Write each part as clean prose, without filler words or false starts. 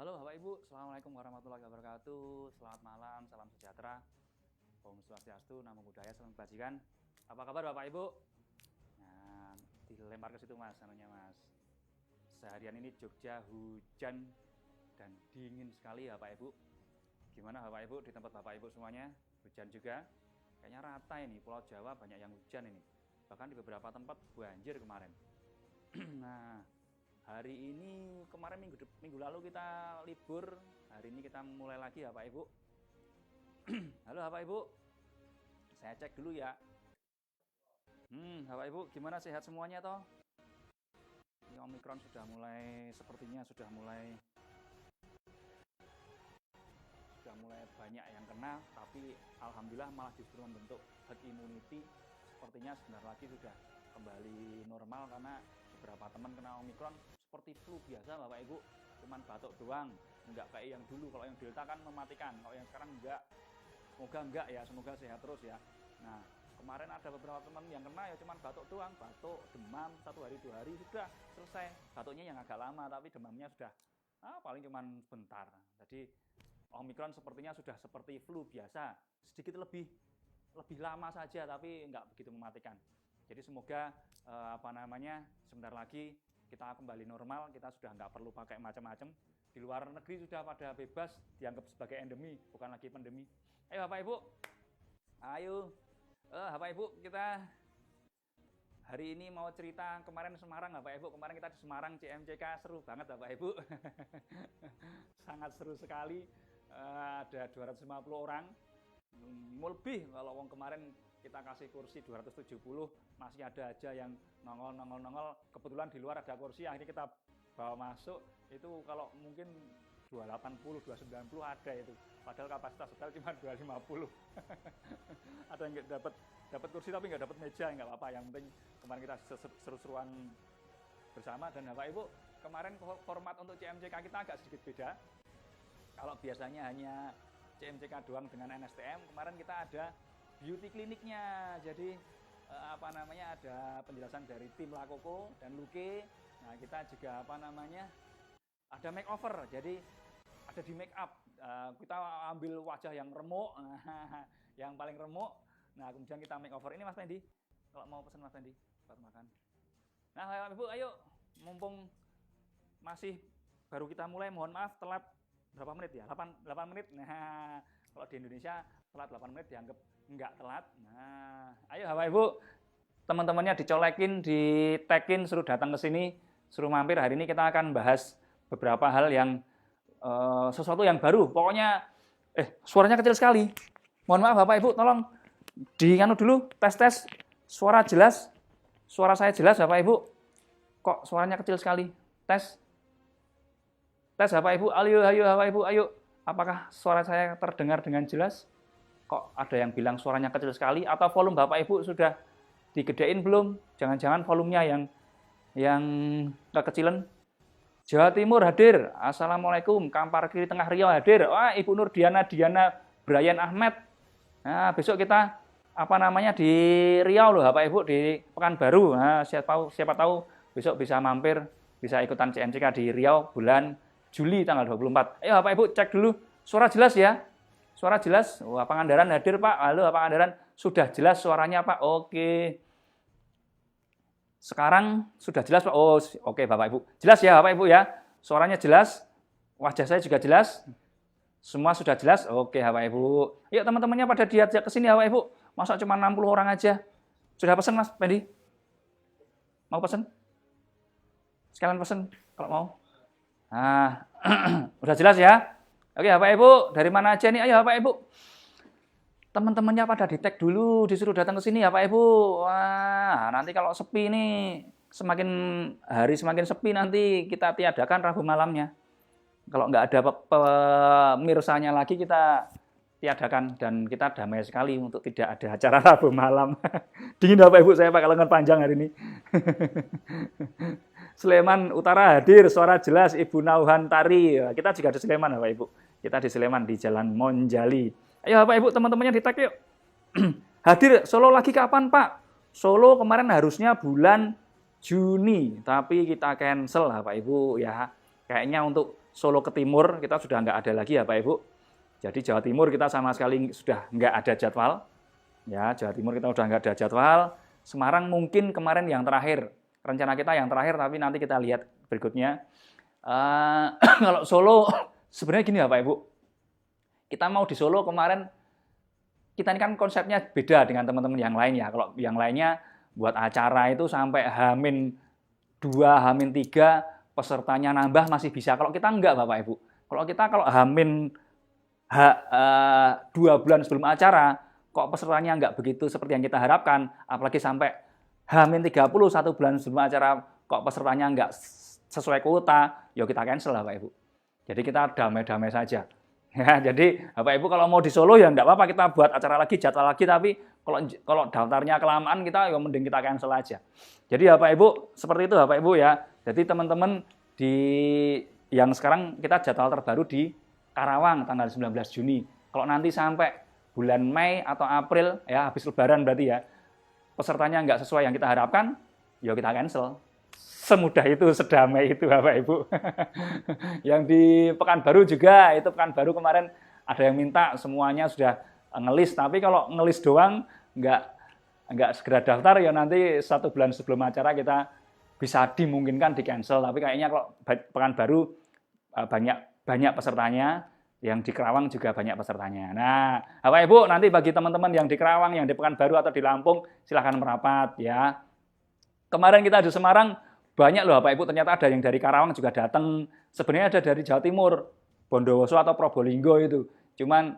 Halo Bapak Ibu, Assalamualaikum warahmatullahi wabarakatuh. Selamat malam, salam sejahtera. Om Swastiastu, Namo Buddhaya, salam kebajikan. Apa kabar Bapak Ibu? Nah, dilempar ke situ Mas, anunya Mas. Seharian ini Jogja hujan dan dingin sekali ya Bapak Ibu. Gimana Bapak Ibu di tempat Bapak Ibu semuanya? Hujan juga? Kayaknya rata ini, Pulau Jawa banyak yang hujan ini. Bahkan di beberapa tempat banjir kemarin. Nah, hari ini kemarin minggu lalu kita libur, hari ini kita mulai lagi ya Pak Ibu. Halo Bapak Ibu, saya cek dulu ya. Bapak Ibu gimana, sehat semuanya toh? Ini Omikron sepertinya sudah mulai banyak yang kena, tapi alhamdulillah malah justru membentuk herd immunity. Sepertinya sebentar lagi sudah kembali normal karena beberapa teman kena Omikron seperti flu biasa Bapak Ibu, cuman batuk doang, enggak kayak yang dulu. Kalau yang Delta kan mematikan, kalau yang sekarang enggak. Semoga enggak ya, semoga sehat terus ya. Nah, kemarin ada beberapa teman yang kena ya cuman batuk doang, batuk, demam 1 hari 2 hari sudah selesai. Batuknya yang agak lama tapi demamnya sudah paling cuman sebentar. Jadi Omikron sepertinya sudah seperti flu biasa, sedikit lebih lama saja tapi enggak begitu mematikan. Jadi semoga sebentar lagi kita kembali normal, kita sudah nggak perlu pakai macam-macam. Di luar negeri sudah pada bebas, dianggap sebagai endemi, bukan lagi pandemi. Ayo Bapak Ibu, ayo Bapak Ibu, kita hari ini mau cerita kemarin Semarang Bapak Ibu. Kemarin kita di Semarang CMCK, seru banget Bapak Ibu. Sangat seru sekali, ada 250 orang, lebih kalau kemarin kita kasih kursi 270, masih ada aja yang nongol. Kebetulan di luar ada kursi, akhirnya kita bawa masuk. Itu kalau mungkin 280, 290 ada itu. Padahal kapasitas hotel cuma 250. Ada yang dapat kursi tapi nggak dapat meja, nggak apa-apa. Yang penting kemarin kita seru-seruan bersama. Dan Bapak Ibu, kemarin format untuk CMCK kita agak sedikit beda. Kalau biasanya hanya CMCK doang dengan NSTM, kemarin kita ada beauty kliniknya. Jadi ada penjelasan dari tim Lakoko dan Luke. Nah, kita juga ada makeover. Jadi ada di make up. Kita ambil wajah yang remuk, yang paling remuk. Nah, kemudian kita makeover. Ini Mas Fendi, kalau mau pesan Mas Fendi buat makan. Nah, Bapak Ibu, ayo, mumpung masih baru kita mulai, mohon maaf telat berapa menit ya? 8 menit. Nah, kalau di Indonesia telat 8 menit dianggap enggak telat. Nah, ayo Bapak Ibu, teman-temannya dicolekin, di-tagin, suruh datang ke sini, suruh mampir. Hari ini kita akan bahas beberapa hal yang sesuatu yang baru. Pokoknya suaranya kecil sekali. Mohon maaf Bapak Ibu, tolong dianu dulu, tes suara jelas. Suara saya jelas Bapak Ibu. Kok suaranya kecil sekali? Tes Bapak Ibu. Ayo Bapak Ibu, ayo. Apakah suara saya terdengar dengan jelas? Kok ada yang bilang suaranya kecil sekali? Atau volume Bapak Ibu sudah digedein belum? Jangan-jangan volumenya yang kekecilan. Jawa Timur hadir. Assalamualaikum. Kampar Kiri Tengah Riau hadir. Wah, Ibu Nur Diana Brian Ahmed. Nah, besok kita di Riau loh Bapak Ibu, di Pekanbaru. Nah, siapa tahu besok bisa mampir, bisa ikutan CMCK di Riau bulan Juli tanggal 24. Ayo Bapak Ibu cek dulu. Suara jelas ya? Suara jelas? Wah, Pangandaran hadir Pak. Halo Pangandaran, sudah jelas suaranya Pak? Oke. Sekarang sudah jelas Pak? Oh, oke Bapak Ibu. Jelas ya Bapak Ibu ya? Suaranya jelas? Wajah saya juga jelas? Semua sudah jelas? Oke Bapak Ibu. Yuk teman-temannya pada diajak ke sini Bapak Ibu. Masa cuma 60 orang aja? Sudah pesan Mas Fendi? Mau pesan? Sekalian pesan kalau mau. Nah, udah jelas ya? Oke Bapak Ibu, dari mana aja nih? Ayo Bapak Ibu. Teman-temannya pada di-tag dulu, disuruh datang ke sini ya Bapak Ibu. Wah, nanti kalau sepi nih, semakin hari semakin sepi nanti kita tiadakan Rabu malamnya. Kalau nggak ada pemirsanya lagi kita tiadakan, dan kita damai sekali untuk tidak ada acara Rabu malam. Dingin Bapak Ibu, saya pakai lengan panjang hari ini. Sleman Utara hadir, suara jelas Ibu Nauhan Tari. Kita juga di Sleman Bapak Ibu. Kita di Sleman di Jalan Monjali. Ayo Bapak Ibu, teman-temannya di tag yuk. Hadir. Solo lagi kapan Pak? Solo kemarin harusnya bulan Juni, tapi kita cancel Bapak Ibu ya. Kayaknya untuk Solo ke timur kita sudah nggak ada lagi ya Pak Ibu. Jadi Jawa Timur kita sama sekali sudah nggak ada jadwal. Ya, Jawa Timur kita sudah nggak ada jadwal. Semarang mungkin kemarin yang terakhir. Rencana kita yang terakhir, tapi nanti kita lihat berikutnya. Kalau Solo, sebenarnya gini ya Pak Ibu. Kita mau di Solo kemarin, kita ini kan konsepnya beda dengan teman-teman yang lain ya. Kalau yang lainnya buat acara itu sampai H-2, H-3, pesertanya nambah masih bisa. Kalau kita enggak Bapak Ibu. Kalau kita H-2 bulan sebelum acara, kok pesertanya enggak begitu seperti yang kita harapkan. Apalagi sampai H-30, 1 bulan sebelum acara, kok pesertanya enggak sesuai kuota, ya kita cancel Bapak Ibu. Jadi kita damai-damai saja. Ya, jadi Bapak Ibu kalau mau di Solo ya enggak apa-apa, kita buat acara lagi, jadwal lagi, tapi kalau daftarnya kelamaan kita ya mending kita cancel aja. Jadi Bapak Ibu seperti itu Bapak Ibu ya. Jadi teman-teman yang sekarang kita jadwal terbaru di Karawang tanggal 19 Juni. Kalau nanti sampai bulan Mei atau April ya habis Lebaran berarti ya pesertanya nggak sesuai yang kita harapkan, ya kita cancel. Semudah itu, sedamai itu Bapak Ibu. Yang di Pekanbaru juga, itu Pekanbaru kemarin ada yang minta semuanya sudah ngelis, tapi kalau ngelis doang nggak segera daftar, ya nanti 1 bulan sebelum acara kita bisa dimungkinkan di cancel. Tapi kayaknya kalau Pekanbaru banyak pesertanya, yang di Kerawang juga banyak pesertanya. Nah, Bapak Ibu nanti bagi teman-teman yang di Kerawang, yang di Pekanbaru atau di Lampung, silahkan merapat ya. Kemarin kita di Semarang, banyak loh Bapak Ibu, ternyata ada yang dari Karawang juga datang. Sebenarnya ada dari Jawa Timur, Bondowoso atau Probolinggo itu. Cuman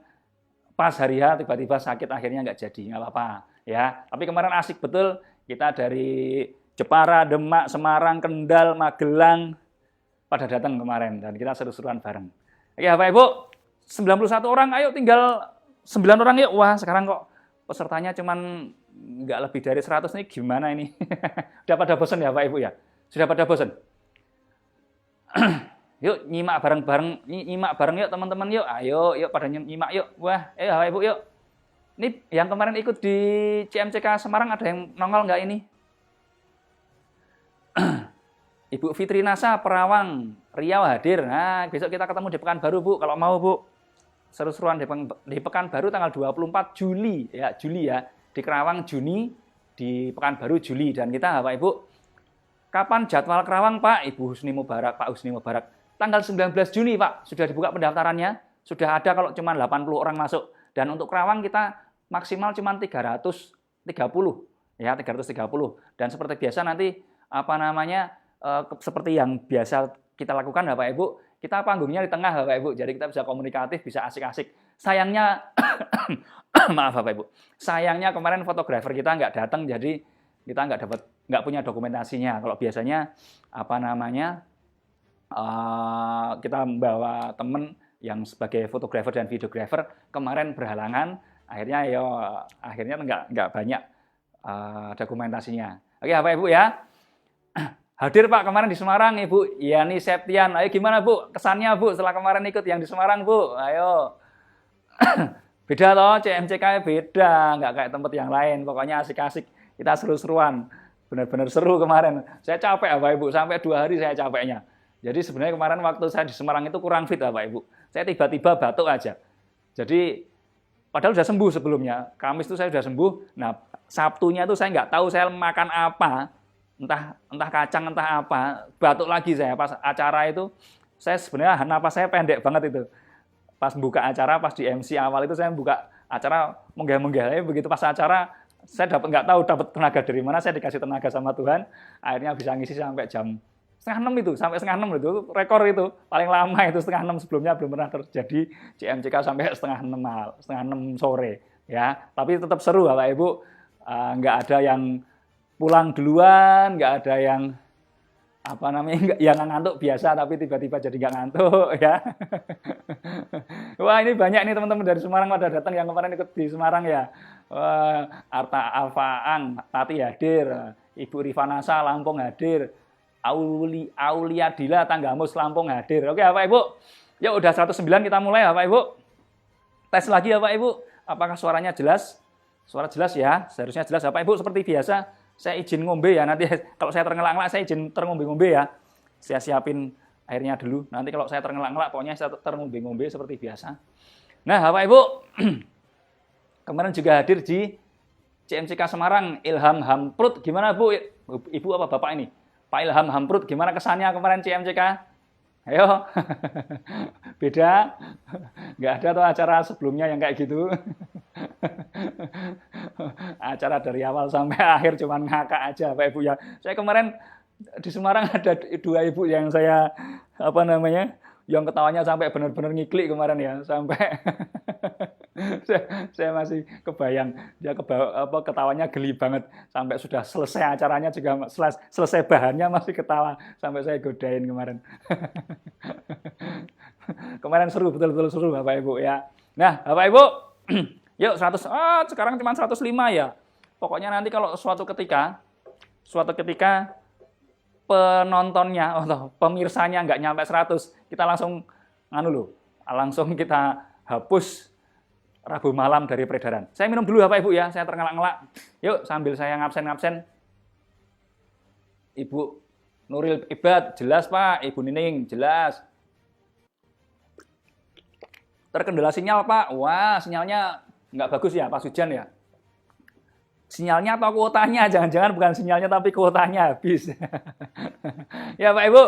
pas hari H tiba-tiba sakit, akhirnya nggak jadi, nggak apa-apa ya. Tapi kemarin asik betul, kita dari Jepara, Demak, Semarang, Kendal, Magelang pada datang kemarin dan kita seru-seruan bareng. Oke Bapak Ibu, 91 orang, ayo tinggal 9 orang yuk. Wah sekarang kok pesertanya cuman nggak lebih dari 100 nih, gimana ini? Udah pada bosan ya Bapak Ibu ya? Sudah pada bosan? Yuk nyimak bareng yuk teman-teman yuk. Ayo yuk pada nyimak yuk. Wah, Bapak Ibu yuk. Ini yang kemarin ikut di CMCK Semarang ada yang nongol nggak ini? Ibu Fitri Nasa Perawang, Riau hadir. Nah, besok kita ketemu di Pekanbaru Bu, kalau mau Bu. Seru-seruan di Pekanbaru tanggal 24 Juli ya, Di Kerawang Juni, di Pekanbaru Juli. Dan kita Bapak Ibu, kapan jadwal Kerawang Pak? Ibu Husni Mubarak, Pak Husni Mubarak. Tanggal 19 Juni Pak, sudah dibuka pendaftarannya. Sudah ada kalau cuma 80 orang masuk. Dan untuk Kerawang kita maksimal cuma 330. Ya, 330. Dan seperti biasa nanti seperti yang biasa kita lakukan Bapak Ibu, kita panggungnya di tengah Bapak Ibu, jadi kita bisa komunikatif, bisa asik-asik. Sayangnya, maaf Bapak Ibu, sayangnya kemarin fotografer kita nggak datang, jadi kita nggak punya dokumentasinya. Kalau biasanya kita membawa teman yang sebagai fotografer dan videografer, kemarin berhalangan, akhirnya nggak banyak dokumentasinya. Oke Bapak Ibu ya. Hadir Pak kemarin di Semarang Ibu Yani Septian. Ayo gimana Bu kesannya Bu setelah kemarin ikut yang di Semarang Bu? Ayo. Beda loh, CMCK beda, nggak kayak tempat yang lain. Pokoknya asik-asik, kita seru-seruan. Benar-benar seru kemarin. Saya capek Bapak Ibu, sampai 2 hari saya capeknya. Jadi sebenarnya kemarin waktu saya di Semarang itu kurang fit Bapak Ibu. Saya tiba-tiba batuk aja. Jadi padahal sudah sembuh sebelumnya. Kamis itu saya sudah sembuh. Nah Sabtunya itu saya nggak tahu saya makan apa. Entah kacang, entah apa, batuk lagi saya pas acara itu. Saya sebenarnya napas saya pendek banget itu. Pas buka acara, pas di MC awal itu saya buka acara menggah-menggah. Begitu pas acara, saya nggak tahu dapat tenaga dari mana. Saya dikasih tenaga sama Tuhan. Akhirnya bisa ngisi sampai jam 5:30 itu, sampai 5:30 itu rekor itu paling lama itu 5:30, sebelumnya belum pernah terjadi CMCK sampai 5:30 sore ya. Tapi tetap seru Bapak Ibu, nggak ada yang pulang duluan, nggak ada yang yang ngantuk biasa tapi tiba-tiba jadi nggak ngantuk ya. Wah ini banyak nih teman-teman dari Semarang pada datang yang kemarin ikut di Semarang ya. Arta Alfaang Tati hadir, Ibu Rifanasa Lampung hadir, Auliadila Tanggamus Lampung hadir. Oke Bapak Ibu, ya udah 109 kita mulai Bapak Ibu. Tes lagi Bapak Ibu, apakah suaranya jelas? Suara jelas ya, seharusnya jelas Bapak Ibu. Seperti biasa saya izin ngombe ya, nanti kalau saya terngelak-ngelak saya izin terngombe-ngombe ya. Saya siapin airnya dulu. Nanti kalau saya terngelak-ngelak, pokoknya saya terngombe-ngombe seperti biasa. Nah, Bapak Ibu, kemarin juga hadir di CMCK Semarang, Ilham Hamprut. Gimana Bu? Ibu apa Bapak ini? Pak Ilham Hamprut, gimana kesannya kemarin CMCK? Ayo, beda? Nggak ada tuh acara sebelumnya yang kayak gitu. Acara dari awal sampai akhir cuma ngakak aja Pak Ibu ya. Saya kemarin di Semarang ada 2 ibu yang saya yang ketawanya sampai benar-benar ngiklik kemarin ya, sampai saya masih kebayang dia ketawanya geli banget, sampai sudah selesai acaranya juga selesai bahannya masih ketawa, sampai saya godain kemarin. Kemarin seru, betul-betul seru Bapak Ibu ya. Nah Bapak Ibu, yuk 100, sekarang cuma 105 ya. Pokoknya nanti kalau suatu ketika penontonnya atau pemirsanya nggak nyampe 100, kita langsung langsung kita hapus Rabu malam dari peredaran. Saya minum dulu Bapak Ibu ya, saya terngelak-ngelak. Yuk sambil saya ngabsen-ngabsen. Ibu Nuril Ibad, jelas Pak. Ibu Nining, jelas. Terkendala sinyal Pak. Wah, sinyalnya nggak bagus ya Pak Sujan ya. Sinyalnya atau kuotanya, jangan-jangan bukan sinyalnya tapi kuotanya habis. Ya Pak Ibu.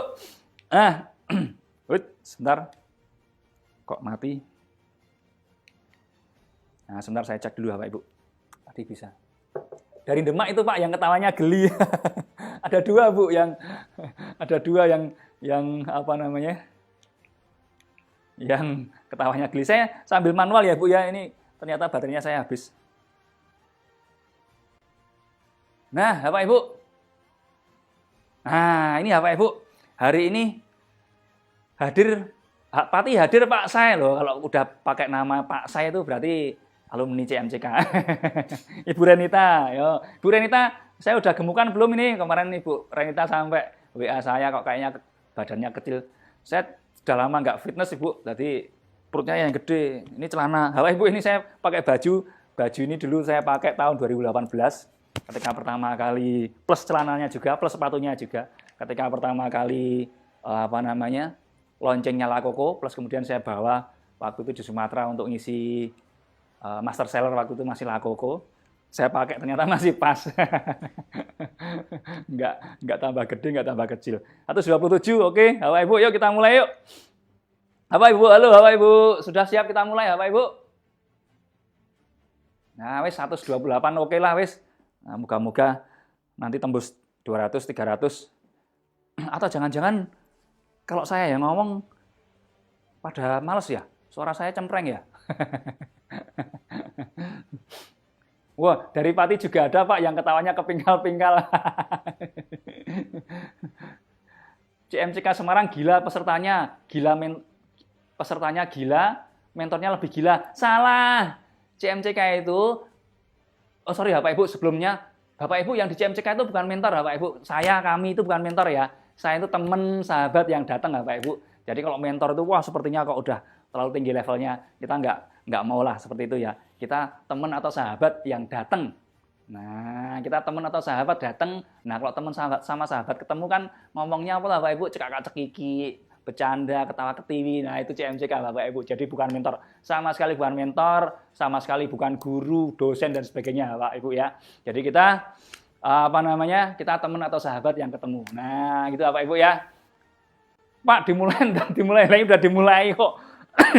Sebentar. Kok mati? Nah, sebentar saya cek dulu Bapak Ibu. Tadi bisa. Dari Demak itu Pak yang ketawanya geli. Ada 2 Bu yang yang ketawanya geli. Saya sambil manual ya Bu ya, ini ternyata baterainya saya habis. Nah, Bapak Ibu. Nah, ini Bapak Ibu. Hari ini Pati hadir Pak saya loh. Kalau udah pakai nama Pak saya itu berarti alumni CMCK. Ibu Renita, yo. Ibu Renita, saya udah gemukan belum ini? Kemarin Ibu Renita sampai WA saya kok kayaknya badannya kecil. Saya sudah lama nggak fitness Ibu, jadi perutnya yang gede. Ini celana. Bapak Ibu, ini saya pakai baju ini dulu saya pakai tahun 2018. Ketika pertama kali, plus celananya juga, plus sepatunya juga. Ketika pertama kali loncengnya Lakoko, plus kemudian saya bawa waktu itu di Sumatera untuk ngisi master seller, waktu itu masih Lakoko. Saya pakai ternyata masih pas. Nggak tambah gede, nggak tambah kecil. 127, oke. Bapak Ibu, yuk kita mulai yuk. Bapak Ibu, halo Bapak Ibu. Sudah siap kita mulai Bapak Ibu? Nah, wis 128, oke lah wis. Nah, moga-moga nanti tembus 200, 300. Atau jangan-jangan kalau saya yang ngomong pada males ya, suara saya cempreng ya. Wah, dari Pati juga ada Pak yang ketawanya kepingkal-pingkal. CMCK Semarang gila pesertanya, pesertanya gila, mentornya lebih gila. Salah. CMCK itu, sorry Bapak Ibu, sebelumnya Bapak Ibu yang di CMCK itu bukan mentor Bapak Ibu. Kami itu bukan mentor ya. Saya itu teman sahabat yang datang Bapak Ibu. Jadi kalau mentor itu wah sepertinya kok udah terlalu tinggi levelnya. Kita nggak mau lah seperti itu ya. Kita teman atau sahabat yang datang. Nah, kita teman atau sahabat datang. Nah, kalau teman sama sahabat ketemu kan ngomongnya apa lah Bapak Ibu? Cekak-cekiki, bercanda, ketawa ketiwi. Nah, itu CMCK Bapak Ibu. Jadi bukan mentor. Sama sekali bukan mentor, sama sekali bukan guru, dosen dan sebagainya Bapak Ibu ya. Jadi kita kita teman atau sahabat yang ketemu. Nah, gitu Bapak Ibu ya. Pak, dimulai lagi udah dimulai kok.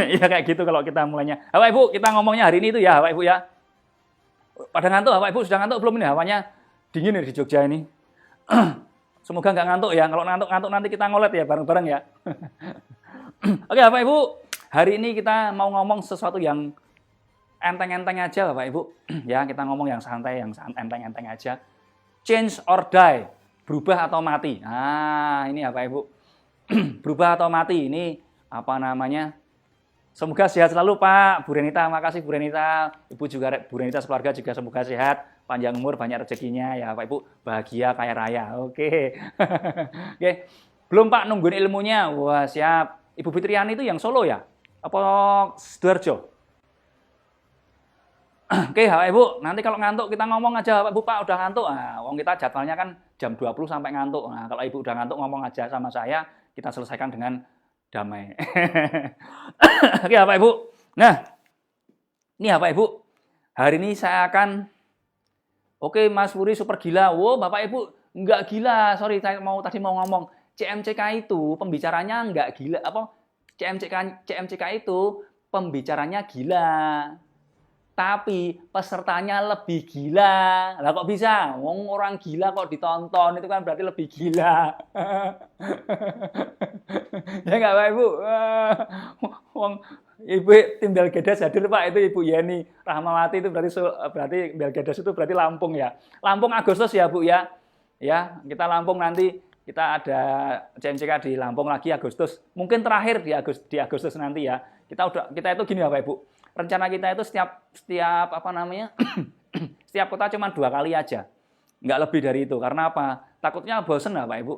Ya kayak gitu kalau kita mulainya. Bapak Ibu, kita ngomongnya hari ini itu ya, Bapak Ibu ya. Pada ngantuk, Bapak Ibu sudah ngantuk belum ini? Hawanya dingin nih di Jogja ini. Semoga nggak ngantuk ya. Kalau ngantuk nanti kita ngolet ya bareng-bareng ya. Oke, Bapak Ibu, hari ini kita mau ngomong sesuatu yang enteng-enteng aja, Bapak Ibu. Ya, kita ngomong yang santai, yang enteng-enteng aja. Change or die, berubah atau mati. Nah, ini Bapak Ibu. Berubah atau mati, ini semoga sehat selalu Pak, Bu Renita, makasih Bu Renita. Ibu juga, Bu Renita sekeluarga juga semoga sehat, panjang umur, banyak rezekinya ya Pak Ibu, bahagia, kaya raya. Oke. Oke. Belum Pak nungguin ilmunya. Wah, siap. Ibu Fitriani itu yang Solo ya? Apa Sidoarjo? Oke, Bapak Ibu, nanti kalau ngantuk kita ngomong aja, Bapak Ibu, Pak udah ngantuk. Nah, wong kita jadwalnya kan jam 20 sampai ngantuk. Nah, kalau Ibu udah ngantuk ngomong aja sama saya, kita selesaikan dengan damai. Oke, Bapak Ibu. Nah, ini Bapak Ibu, hari ini saya akan oke, Mas Puri super gila. Wow, Bapak Ibu, enggak gila. Sorry, saya tadi mau ngomong CMCK itu pembicaranya enggak gila. Apa? CMCK itu pembicaranya gila. Tapi pesertanya lebih gila. Lah kok bisa? Wong orang gila kok ditonton, itu kan berarti lebih gila. Ya enggak, Pak Ibu? Wong Ibu tim Belgedas hadir, Pak. Itu Ibu Yeni Rahmawati, itu berarti Belgedas itu berarti Lampung ya. Lampung Agustus ya, Bu ya. Ya, kita Lampung nanti kita ada CMCK di Lampung lagi Agustus. Mungkin terakhir di Agustus nanti ya. Kita itu gini ya, Pak Ibu. Rencana kita itu setiap apa namanya? Setiap kota cuma 2 kali aja. Nggak lebih dari itu. Karena apa? Takutnya bosen lah, Pak Ibu.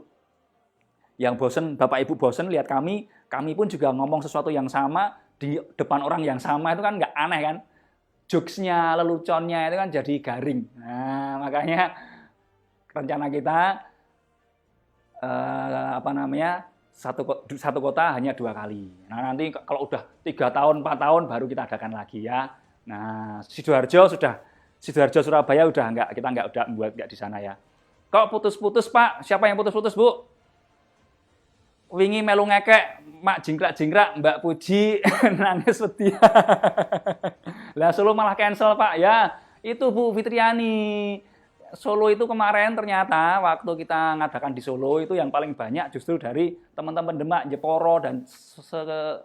Yang bosen, Bapak Ibu bosen lihat kami pun juga ngomong sesuatu yang sama di depan orang yang sama, itu kan nggak aneh kan? Jokes-nya, leluconnya itu kan jadi garing. Nah, makanya rencana kita apa namanya? Satu kota hanya 2 kali. Nah, nanti kalau udah 3 tahun, 4 tahun baru kita adakan lagi ya. Nah, Sidoarjo Surabaya kita udah buat di sana ya. Kok putus-putus, Pak? Siapa yang putus-putus, Bu? Wingi melu ngekek, Mak jingkrak-jingkrak, Mbak Puji nangis wedi. Lah Solo malah cancel, Pak. Ya, itu Bu Fitriani. Solo itu kemarin ternyata waktu kita ngadakan di Solo itu yang paling banyak justru dari teman-teman Demak, Jeporo dan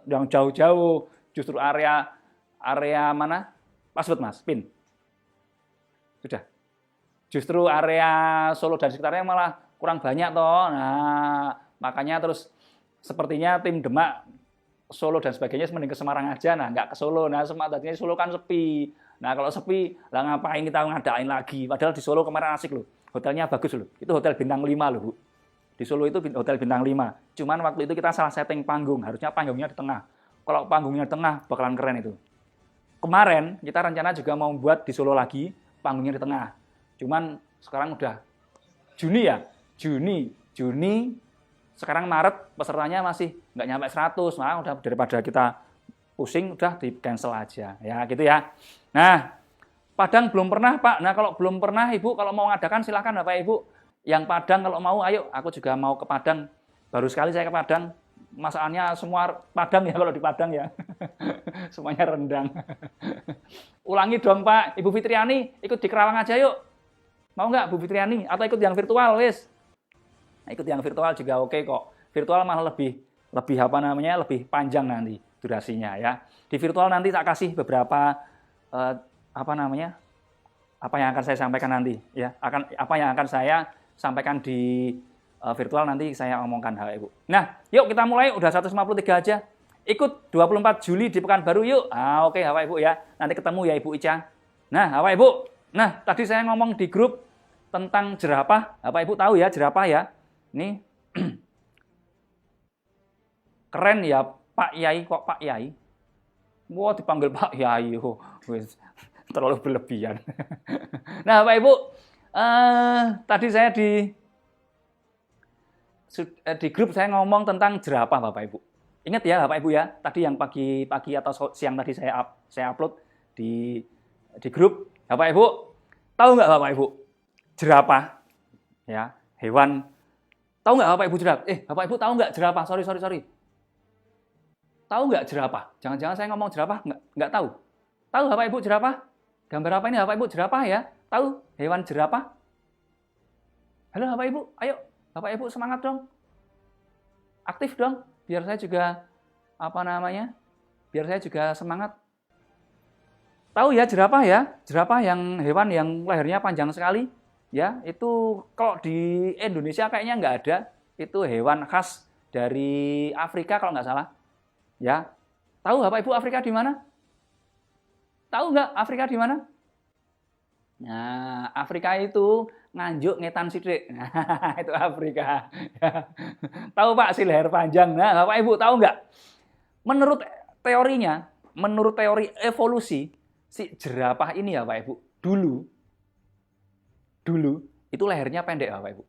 yang jauh-jauh, justru area mana? Password Mas, PIN. Sudah. Justru area Solo dan sekitarnya malah kurang banyak toh. Nah, makanya terus sepertinya tim Demak, Solo dan sebagainya mending ke Semarang aja. Nah, nggak ke Solo. Nah, semangatnya Solo kan sepi. Nah, kalau sepi, lah ngapain kita ngadain lagi? Padahal di Solo kemarin asik loh. Hotelnya bagus loh. Itu hotel bintang 5 loh, Bu. Di Solo itu hotel bintang 5. Cuman waktu itu kita salah setting panggung. Harusnya panggungnya di tengah. Kalau panggungnya di tengah, bakalan keren itu. Kemarin, kita rencana juga mau buat di Solo lagi, panggungnya di tengah. Cuman sekarang udah Juni ya? Juni. Sekarang Maret, pesertanya masih nggak nyampe 100. Nah, udah daripada kita pusing, udah di cancel aja. Ya, gitu ya. Nah, Padang belum pernah, Pak. Nah, kalau belum pernah, Ibu, kalau mau ngadakan silahkan, Bapak Ibu. Yang Padang kalau mau, ayo. Aku juga mau ke Padang. Baru sekali saya ke Padang. Masakannya semua Padang ya kalau di Padang ya. Semuanya rendang. Ulangi dong, Pak. Ibu Fitriani, ikut di Kerawang aja yuk. Mau nggak, Bu Fitriani? Atau ikut yang virtual, wis? Nah, ikut yang virtual juga oke kok. Virtual malah lebih apa namanya? Lebih panjang nanti durasinya ya. Di virtual nanti tak kasih beberapa apa namanya? Apa yang akan saya sampaikan nanti ya. Apa yang akan saya sampaikan di virtual nanti saya omongkan Bapak Ibu. Nah, yuk kita mulai, udah 153 aja. Ikut 24 Juli di Pekanbaru yuk. Ah, oke Bapak Ibu ya. Nanti ketemu ya Ibu Ica. Nah, Bapak Ibu. Nah, tadi saya ngomong di grup tentang jerapah. Bapak Ibu tahu ya jerapah ya. Ini keren ya Pak Yai, kok Pak Yai? Wah, dipanggil Pak Yai. Oh, terlalu berlebihan. Nah, Bapak Ibu, tadi saya di grup saya ngomong tentang jerapah, Bapak Ibu. Ingat ya, Bapak Ibu ya, tadi yang pagi atau siang tadi saya upload di grup. Bapak Ibu, tahu nggak Bapak Ibu? Jerapah, ya, hewan. Tahu nggak Bapak Ibu jerapah? Bapak Ibu tahu nggak jerapah? Sorry. Tahu nggak jerapah? Jangan-jangan saya ngomong jerapah, nggak tahu. Tahu Bapak Ibu jerapah? Gambar apa ini Bapak Ibu jerapah ya? Tahu hewan jerapah? Halo Bapak Ibu, ayo Bapak Ibu semangat dong. Aktif dong, biar saya juga biar saya juga semangat. Tahu ya jerapah ya? Jerapah yang hewan yang lehernya panjang sekali. Ya, itu kalau di Indonesia kayaknya nggak ada. Itu hewan khas dari Afrika kalau nggak salah. Ya, tahu Bapak Ibu Afrika di mana? Tahu nggak Afrika di mana? Nah, Afrika itu Nganjuk Ngetan Sidik. Nah, itu Afrika. Tahu Pak, si leher panjang. Nah, Bapak Ibu tahu nggak? Menurut teori evolusi, si jerapah ini ya Pak Ibu, dulu itu lehernya pendek ya Pak Ibu.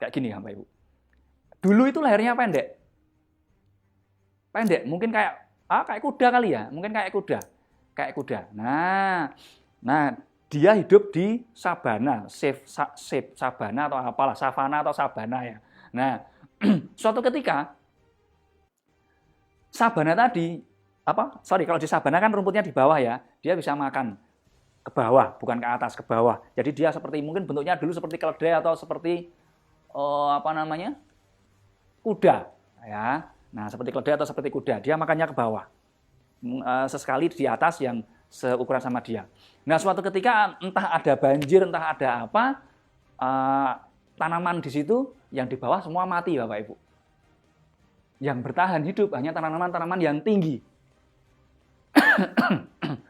Kayak gini ya Pak Ibu. Dulu itu lehernya pendek. Pendek, mungkin kayak kuda kali ya, mungkin kayak kuda. Nah, dia hidup di sabana, sabana atau apalah, savana atau sabana ya. Nah, suatu ketika sabana tadi kalau di sabana kan rumputnya di bawah ya, dia bisa makan ke bawah, bukan ke atas, ke bawah. Jadi dia seperti mungkin bentuknya dulu seperti keledai atau seperti kuda ya. Nah, seperti keledai atau seperti kuda, dia makannya ke bawah. Sesekali di atas yang seukuran sama dia. Nah, suatu ketika entah ada banjir, entah ada apa, tanaman di situ yang di bawah semua mati Bapak Ibu. Yang bertahan hidup hanya tanaman-tanaman yang tinggi.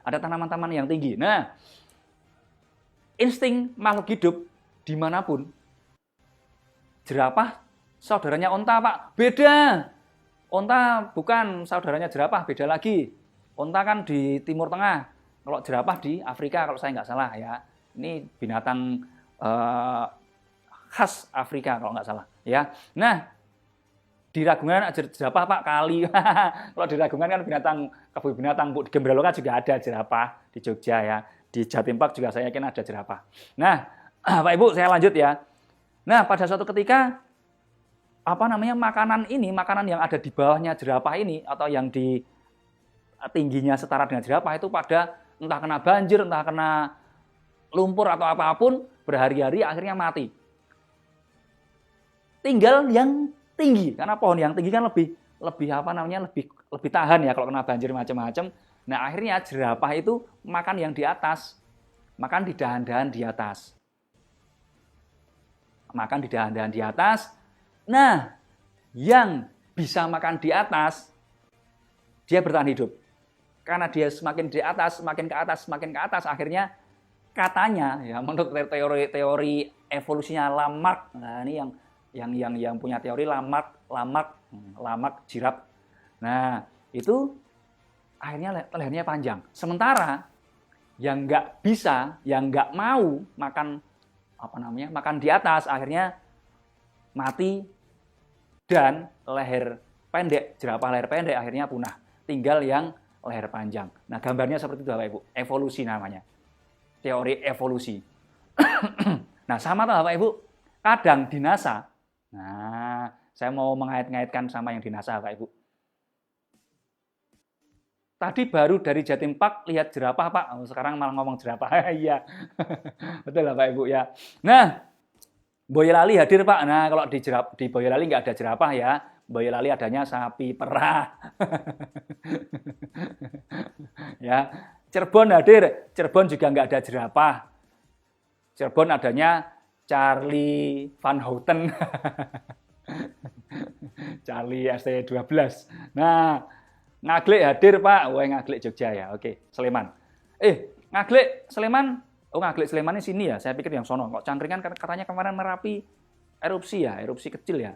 Ada tanaman-tanaman yang tinggi. Nah, insting makhluk hidup dimanapun, jerapah saudaranya onta Pak, beda. Onta bukan saudaranya jerapah, beda lagi. Onta kan di Timur Tengah, kalau jerapah di Afrika kalau saya nggak salah ya. Ini binatang khas Afrika kalau nggak salah ya. Nah, di Ragunan jerapah Pak kali. Kalau di Ragunan kan kebun binatang, di Gembraloka juga ada jerapah, di Jogja ya. Di Jatim Park juga saya yakin ada jerapah. Nah, Pak Ibu saya lanjut ya. Nah, pada suatu ketika makanan yang ada di bawahnya jerapah ini atau yang di tingginya setara dengan jerapah itu pada entah kena banjir, entah kena lumpur atau apapun, berhari-hari akhirnya mati. Tinggal yang tinggi, karena pohon yang tinggi kan lebih tahan ya kalau kena banjir macam-macam. Nah, akhirnya jerapah itu makan yang di atas, makan di dahan-dahan di atas. Makan di dahan-dahan di atas. Nah, yang bisa makan di atas, dia bertahan hidup. Karena dia semakin di atas, semakin ke atas, akhirnya katanya ya menurut teori evolusinya Lamarck. Nah, ini yang punya teori Lamarck jirap. Nah, itu akhirnya lehernya panjang. Sementara yang nggak mau makan makan di atas, akhirnya mati dan jerapah leher pendek akhirnya punah. Tinggal yang leher panjang. Nah, gambarnya seperti itu Bapak Ibu. Evolusi namanya. Teori evolusi. Nah, sama Bapak Ibu. Kadang di NASA. Nah, saya mau mengait-ngaitkan sama yang di NASA Bapak Ibu. Tadi baru dari Jatim Park lihat jerapah Pak. Sekarang malah ngomong jerapah. Iya. Betul Bapak Ibu ya. Nah, Boyolali hadir Pak. Nah, kalau di Boyolali nggak ada jerapah ya. Boyolali adanya sapi perah. Ya. Cirebon hadir. Cirebon juga nggak ada jerapah. Cirebon adanya Charlie Van Houten. Charlie ST12. Nah, Ngaglik hadir Pak. Wah, Ngaglik Jogja ya. Oke, Sleman. Ngaglik Sleman. Oh, Ngaglik Sleman ini sini ya. Saya pikir yang sono. Kok Cangkringan katanya kemarin Merapi erupsi ya, erupsi kecil ya.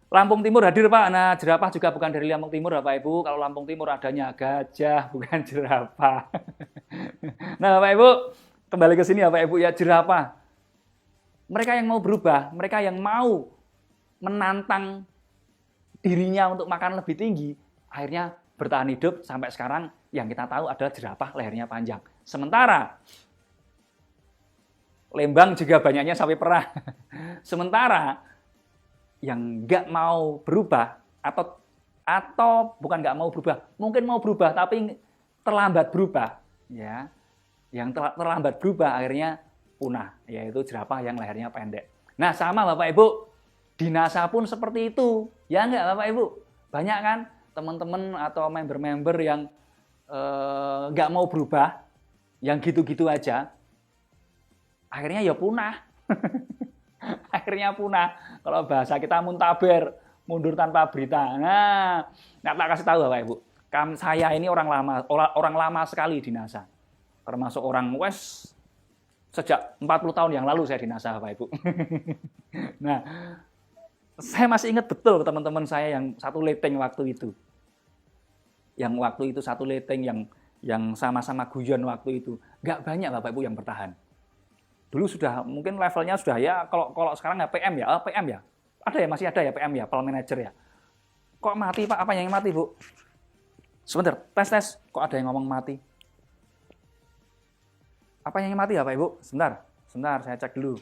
Lampung Timur hadir Pak. Nah, jerapah juga bukan dari Lampung Timur Bapak Ibu. Kalau Lampung Timur adanya gajah, bukan jerapah. Nah, Bapak Ibu, kembali ke sini Bapak Ibu ya, jerapah. Mereka yang mau berubah, mereka yang mau menantang dirinya untuk makan lebih tinggi, akhirnya bertahan hidup sampai sekarang. Yang kita tahu adalah jerapah lehernya panjang. Sementara Lembang juga banyaknya sapi perah. Sementara yang nggak mau berubah atau bukan nggak mau berubah, mungkin mau berubah tapi terlambat berubah, ya. Yang terlambat berubah akhirnya punah, yaitu jerapah yang lehernya pendek. Nah, sama Bapak Ibu, di NASA pun seperti itu. Ya enggak Bapak Ibu? Banyak kan teman-teman atau member-member yang nggak mau berubah, yang gitu-gitu aja, akhirnya ya punah. Akhirnya punah. Kalau bahasa kita muntaber, mundur tanpa berita. Nah, tak kasih tahu Bapak Ibu. Saya ini orang lama sekali di NASA. Termasuk orang West sejak 40 tahun yang lalu saya di NASA Bapak Ibu. Nah, saya masih ingat betul teman-teman saya yang satu leteng waktu itu. Yang waktu itu satu leteng yang yang sama-sama guyon waktu itu, nggak banyak Bapak Ibu yang bertahan. Dulu sudah mungkin levelnya sudah ya, kalau sekarang ya PM ya, PM ya. Ada ya, masih ada ya PM ya, Pal Manager ya. Kok mati Pak? Apa yang mati Bu? Sebentar, tes. Kok ada yang ngomong mati? Apa yang mati ya Pak Ibu? Sebentar, saya cek dulu.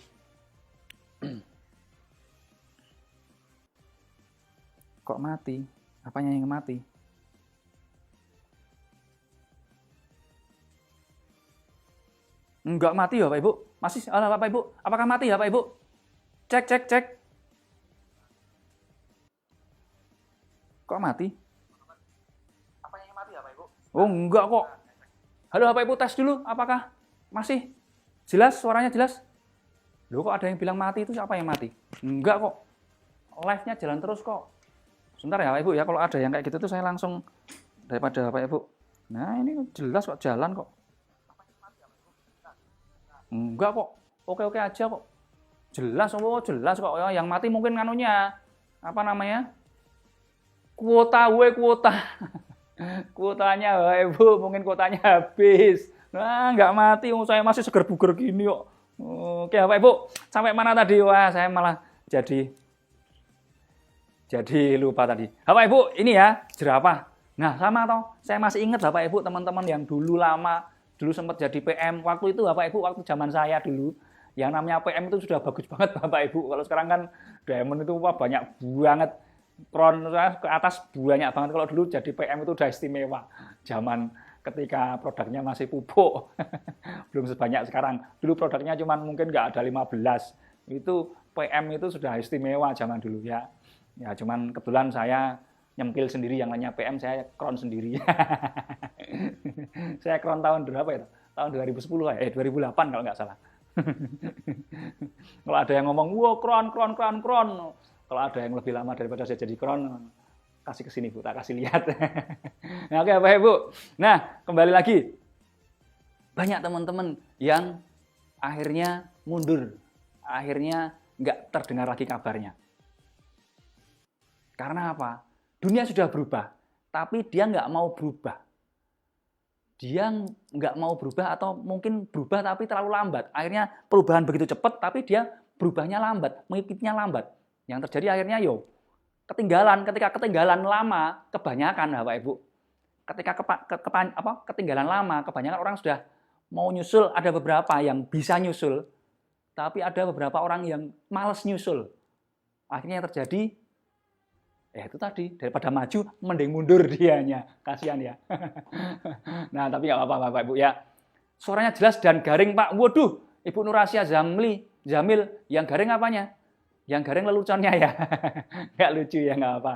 Kok mati? Apanya yang mati? Enggak mati ya Pak Ibu? Masih ada Bapak Ibu? Apakah mati ya Pak Ibu? Cek. Kok mati? Apanya yang mati ya Pak Ibu? Oh enggak kok. Halo Bapak Ibu, tes dulu. Apakah masih jelas? Suaranya jelas? Loh kok ada yang bilang mati, itu siapa yang mati? Enggak kok. Live-nya jalan terus kok. Sebentar ya Pak Ibu ya, kalau ada yang kayak gitu tuh saya langsung daripada Bapak Ibu. Nah ini jelas kok, jalan kok. Enggak kok, oke aja kok. Jelas kok. Yang mati mungkin nganunya, apa namanya? Kuota. Kuotanya Bapak Ibu, mungkin kuotanya habis. Nah nggak mati, saya masih seger buger gini kok. Oke Bapak Ibu, sampai mana tadi? Wah saya malah jadi lupa tadi. Bapak Ibu, ini ya jerapah. Nah sama toh, saya masih ingat Bapak Ibu teman-teman yang dulu sempat jadi PM. Waktu itu Bapak Ibu, waktu zaman saya dulu, yang namanya PM itu sudah bagus banget Bapak Ibu. Kalau sekarang kan Diamond itu banyak banget. Kron ke atas banyak banget. Kalau dulu jadi PM itu udah istimewa. Zaman ketika produknya masih pupuk. Belum sebanyak sekarang. Dulu produknya cuma mungkin nggak ada 15. Itu PM itu sudah istimewa zaman dulu ya. Ya cuman kebetulan saya nyempil sendiri, yang lainnya PM, saya kron sendiri. Saya kron tahun berapa ya? Tahun 2010 ya? 2008 kalau nggak salah. Kalau ada yang ngomong, wah kron. Kalau ada yang lebih lama daripada saya jadi kron, kasih ke sini Bu, tak kasih lihat. Nah, oke Bapak Ibu. Nah, kembali lagi. Banyak teman-teman yang akhirnya mundur. Akhirnya nggak terdengar lagi kabarnya. Karena apa? Dunia sudah berubah, tapi dia nggak mau berubah. Dia nggak mau berubah atau mungkin berubah tapi terlalu lambat. Akhirnya perubahan begitu cepat, tapi dia berubahnya lambat, mengikutnya lambat. Yang terjadi akhirnya ketika ketinggalan lama, kebanyakan Bapak Ibu. Ketika ketinggalan lama, kebanyakan orang sudah mau nyusul, ada beberapa yang bisa nyusul, tapi ada beberapa orang yang malas nyusul. Akhirnya yang terjadi, itu tadi, daripada maju, mending mundur dianya. Kasihan ya. Nah, tapi nggak apa-apa Bapak Ibu ya. Suaranya jelas dan garing Pak. Waduh, Ibu Nurasia Jamil, yang garing apanya? Yang garing leluconnya ya. Nggak lucu ya, nggak apa.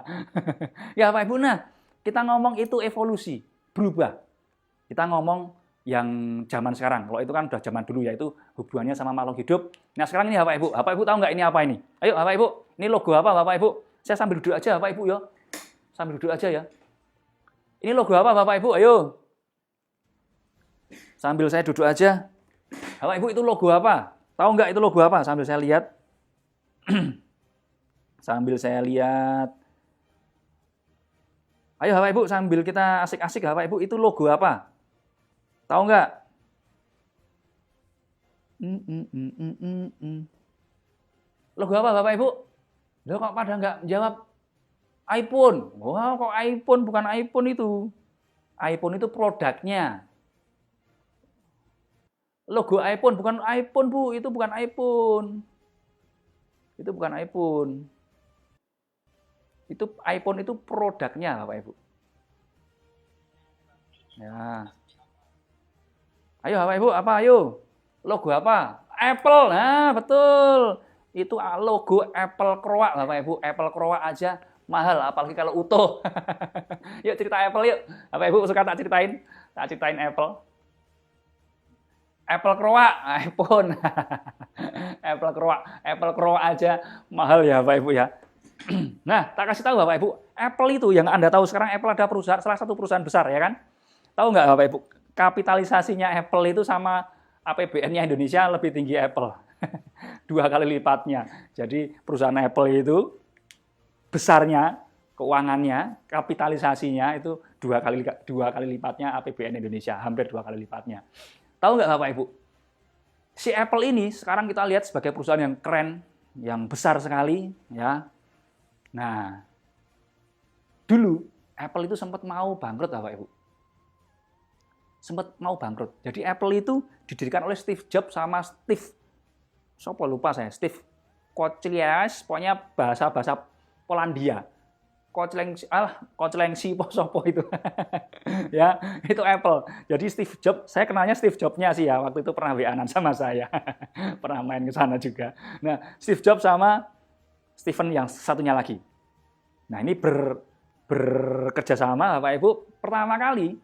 Ya Pak Ibu, nah kita ngomong itu evolusi, berubah. Kita ngomong yang zaman sekarang. Kalau itu kan udah zaman dulu ya, itu hubungannya sama makhluk hidup. Nah sekarang ini Bapak Ibu. Bapak Ibu tahu nggak ini apa ini? Ayo Bapak Ibu, ini logo apa Bapak Ibu? Saya sambil duduk aja Bapak Ibu ya. Sambil duduk aja ya. Ini logo apa Bapak Ibu? Ayo. Sambil saya duduk aja. Bapak Ibu itu logo apa? Tahu nggak itu logo apa? Sambil saya lihat. Ayo Bapak Ibu, sambil kita asik-asik Bapak Ibu, itu logo apa? Tahu nggak? Logo apa Bapak Ibu? Loh kok pada nggak jawab? iPhone. Wah, kok iPhone? Bukan iPhone itu. iPhone itu produknya. Logo iPhone, bukan iPhone Bu, itu bukan iPhone. Itu bukan iPhone. Itu iPhone itu produknya Bapak Ibu. Ya. Ayo Bapak Ibu, apa ayo? Logo apa? Apple. Nah, betul. Itu logo Apple Kroak Bapak Ibu. Apple Kroak aja mahal, apalagi kalau utuh. Yuk cerita Apple yuk. Bapak Ibu suka tak ceritain? Tak ceritain Apple. Apple Kroak, iPhone. Apple Kroak aja mahal ya Bapak Ibu ya. Nah, tak kasih tahu Bapak Ibu, Apple itu yang Anda tahu sekarang, Apple ada perusahaan, salah satu perusahaan besar ya kan? Tahu nggak Bapak Ibu, kapitalisasinya Apple itu sama APBN-nya Indonesia lebih tinggi Apple. 2 kali lipatnya. Jadi perusahaan Apple itu besarnya keuangannya, kapitalisasinya itu dua kali lipatnya APBN Indonesia, hampir 2 kali lipatnya. Tahu nggak Bapak Ibu? Si Apple ini sekarang kita lihat sebagai perusahaan yang keren, yang besar sekali, ya. Nah, dulu Apple itu sempat mau bangkrut Bapak Ibu. Sempat mau bangkrut. Jadi Apple itu didirikan oleh Steve Jobs sama Steve, siapa lupa saya, Steve Koclias, pokoknya bahasa Polandia. Koclengsi sopo itu. Ya, itu Apple. Jadi Steve Jobs, saya kenalnya Steve Jobs-nya sih ya, waktu itu pernah WA-an sama saya. Pernah main ke sana juga. Nah, Steve Jobs sama Stephen yang satunya lagi. Nah, ini bekerja sama Bapak Ibu, pertama kali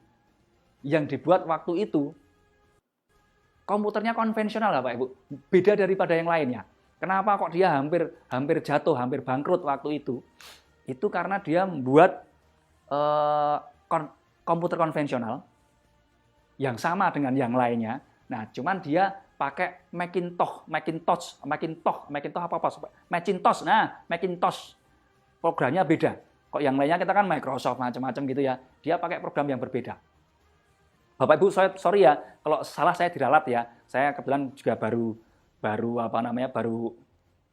yang dibuat waktu itu komputernya konvensional Bapak Ibu. Beda daripada yang lainnya. Kenapa kok dia hampir jatuh, hampir bangkrut waktu itu? Itu karena dia membuat komputer konvensional yang sama dengan yang lainnya. Nah, cuman dia pakai Macintosh. Nah, Macintosh. Programnya beda. Kok yang lainnya kita kan Microsoft macam-macam gitu ya. Dia pakai program yang berbeda. Bapak Ibu, sorry ya kalau salah saya diralat ya. Saya kebetulan juga baru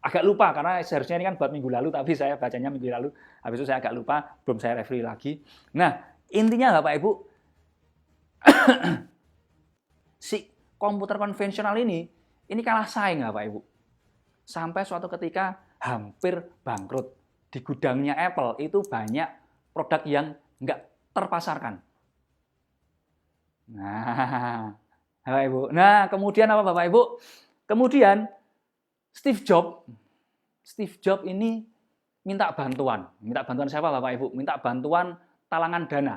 agak lupa karena seharusnya ini kan buat minggu lalu, tapi saya bacanya minggu lalu. Habis itu saya agak lupa, belum saya review lagi. Nah, intinya Bapak Ibu, si komputer konvensional ini kalah saing Bapak Ibu. Sampai suatu ketika hampir bangkrut. Di gudangnya Apple itu banyak produk yang nggak terpasarkan. Nah, Bapak Ibu. Nah, kemudian apa Bapak Ibu? Kemudian Steve Jobs ini minta bantuan. Minta bantuan siapa Bapak Ibu? Minta bantuan talangan dana.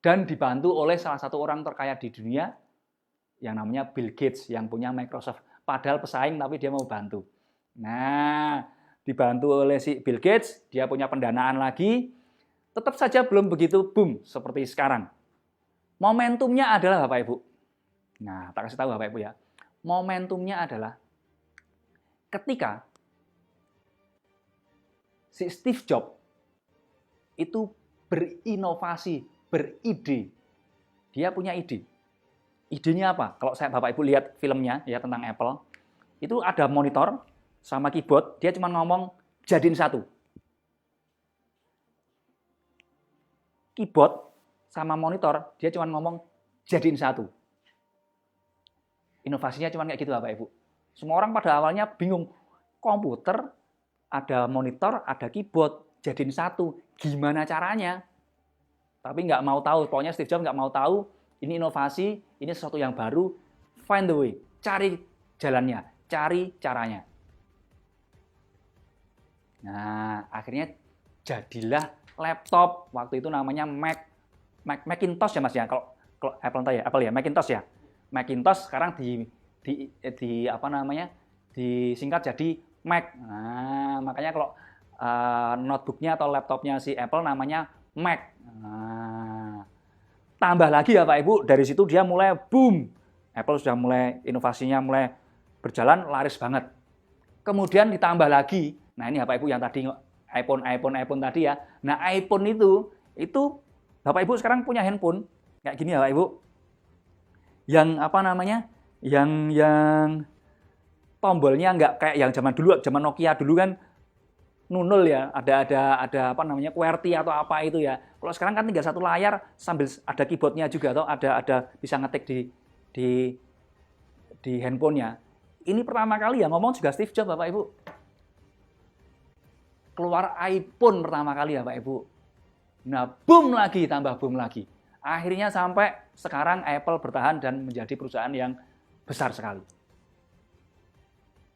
Dan dibantu oleh salah satu orang terkaya di dunia yang namanya Bill Gates yang punya Microsoft. Padahal pesaing tapi dia mau bantu. Nah, dibantu oleh si Bill Gates, dia punya pendanaan lagi. Tetap saja belum begitu boom seperti sekarang. Momentumnya adalah Bapak Ibu. Nah, tak kasih tahu Bapak Ibu ya. Momentumnya adalah ketika si Steve Jobs itu berinovasi, beride. Dia punya ide. Idenya apa? Kalau Bapak Ibu lihat filmnya ya tentang Apple, itu ada monitor sama keyboard, dia cuma ngomong jadiin satu. Keyboard sama monitor, dia cuma ngomong jadiin satu. Inovasinya cuma kayak gitu Bapak Ibu. Semua orang pada awalnya bingung, komputer, ada monitor, ada keyboard, jadiin satu. Gimana caranya? Tapi nggak mau tahu, pokoknya Steve Jobs nggak mau tahu, ini inovasi, ini sesuatu yang baru, find the way, cari jalannya, cari caranya. Nah, akhirnya jadilah laptop, waktu itu namanya Macintosh ya Mas ya, kalau Apple ya, Macintosh ya. Macintosh sekarang disingkat jadi Mac. Nah, makanya kalau notebooknya atau laptopnya si Apple namanya Mac. Nah, tambah lagi ya Pak Ibu, dari situ dia mulai boom. Apple sudah mulai inovasinya mulai berjalan laris banget. Kemudian ditambah lagi, nah ini Bapak Ibu yang tadi iPhone tadi ya. Nah, iPhone itu Bapak Ibu sekarang punya handphone kayak gini ya Bapak Ibu. Yang yang tombolnya nggak kayak yang zaman Nokia dulu kan nunul ya, ada QWERTY atau apa itu ya. Kalau sekarang kan tinggal satu layar sambil ada keyboardnya juga atau ada bisa ngetik di handphonenya. Ini pertama kali ya ngomong juga Steve Jobs Bapak Ibu. Keluar iPhone pertama kali ya Bapak Ibu. Nah, boom lagi, tambah boom lagi. Akhirnya sampai sekarang Apple bertahan dan menjadi perusahaan yang besar sekali.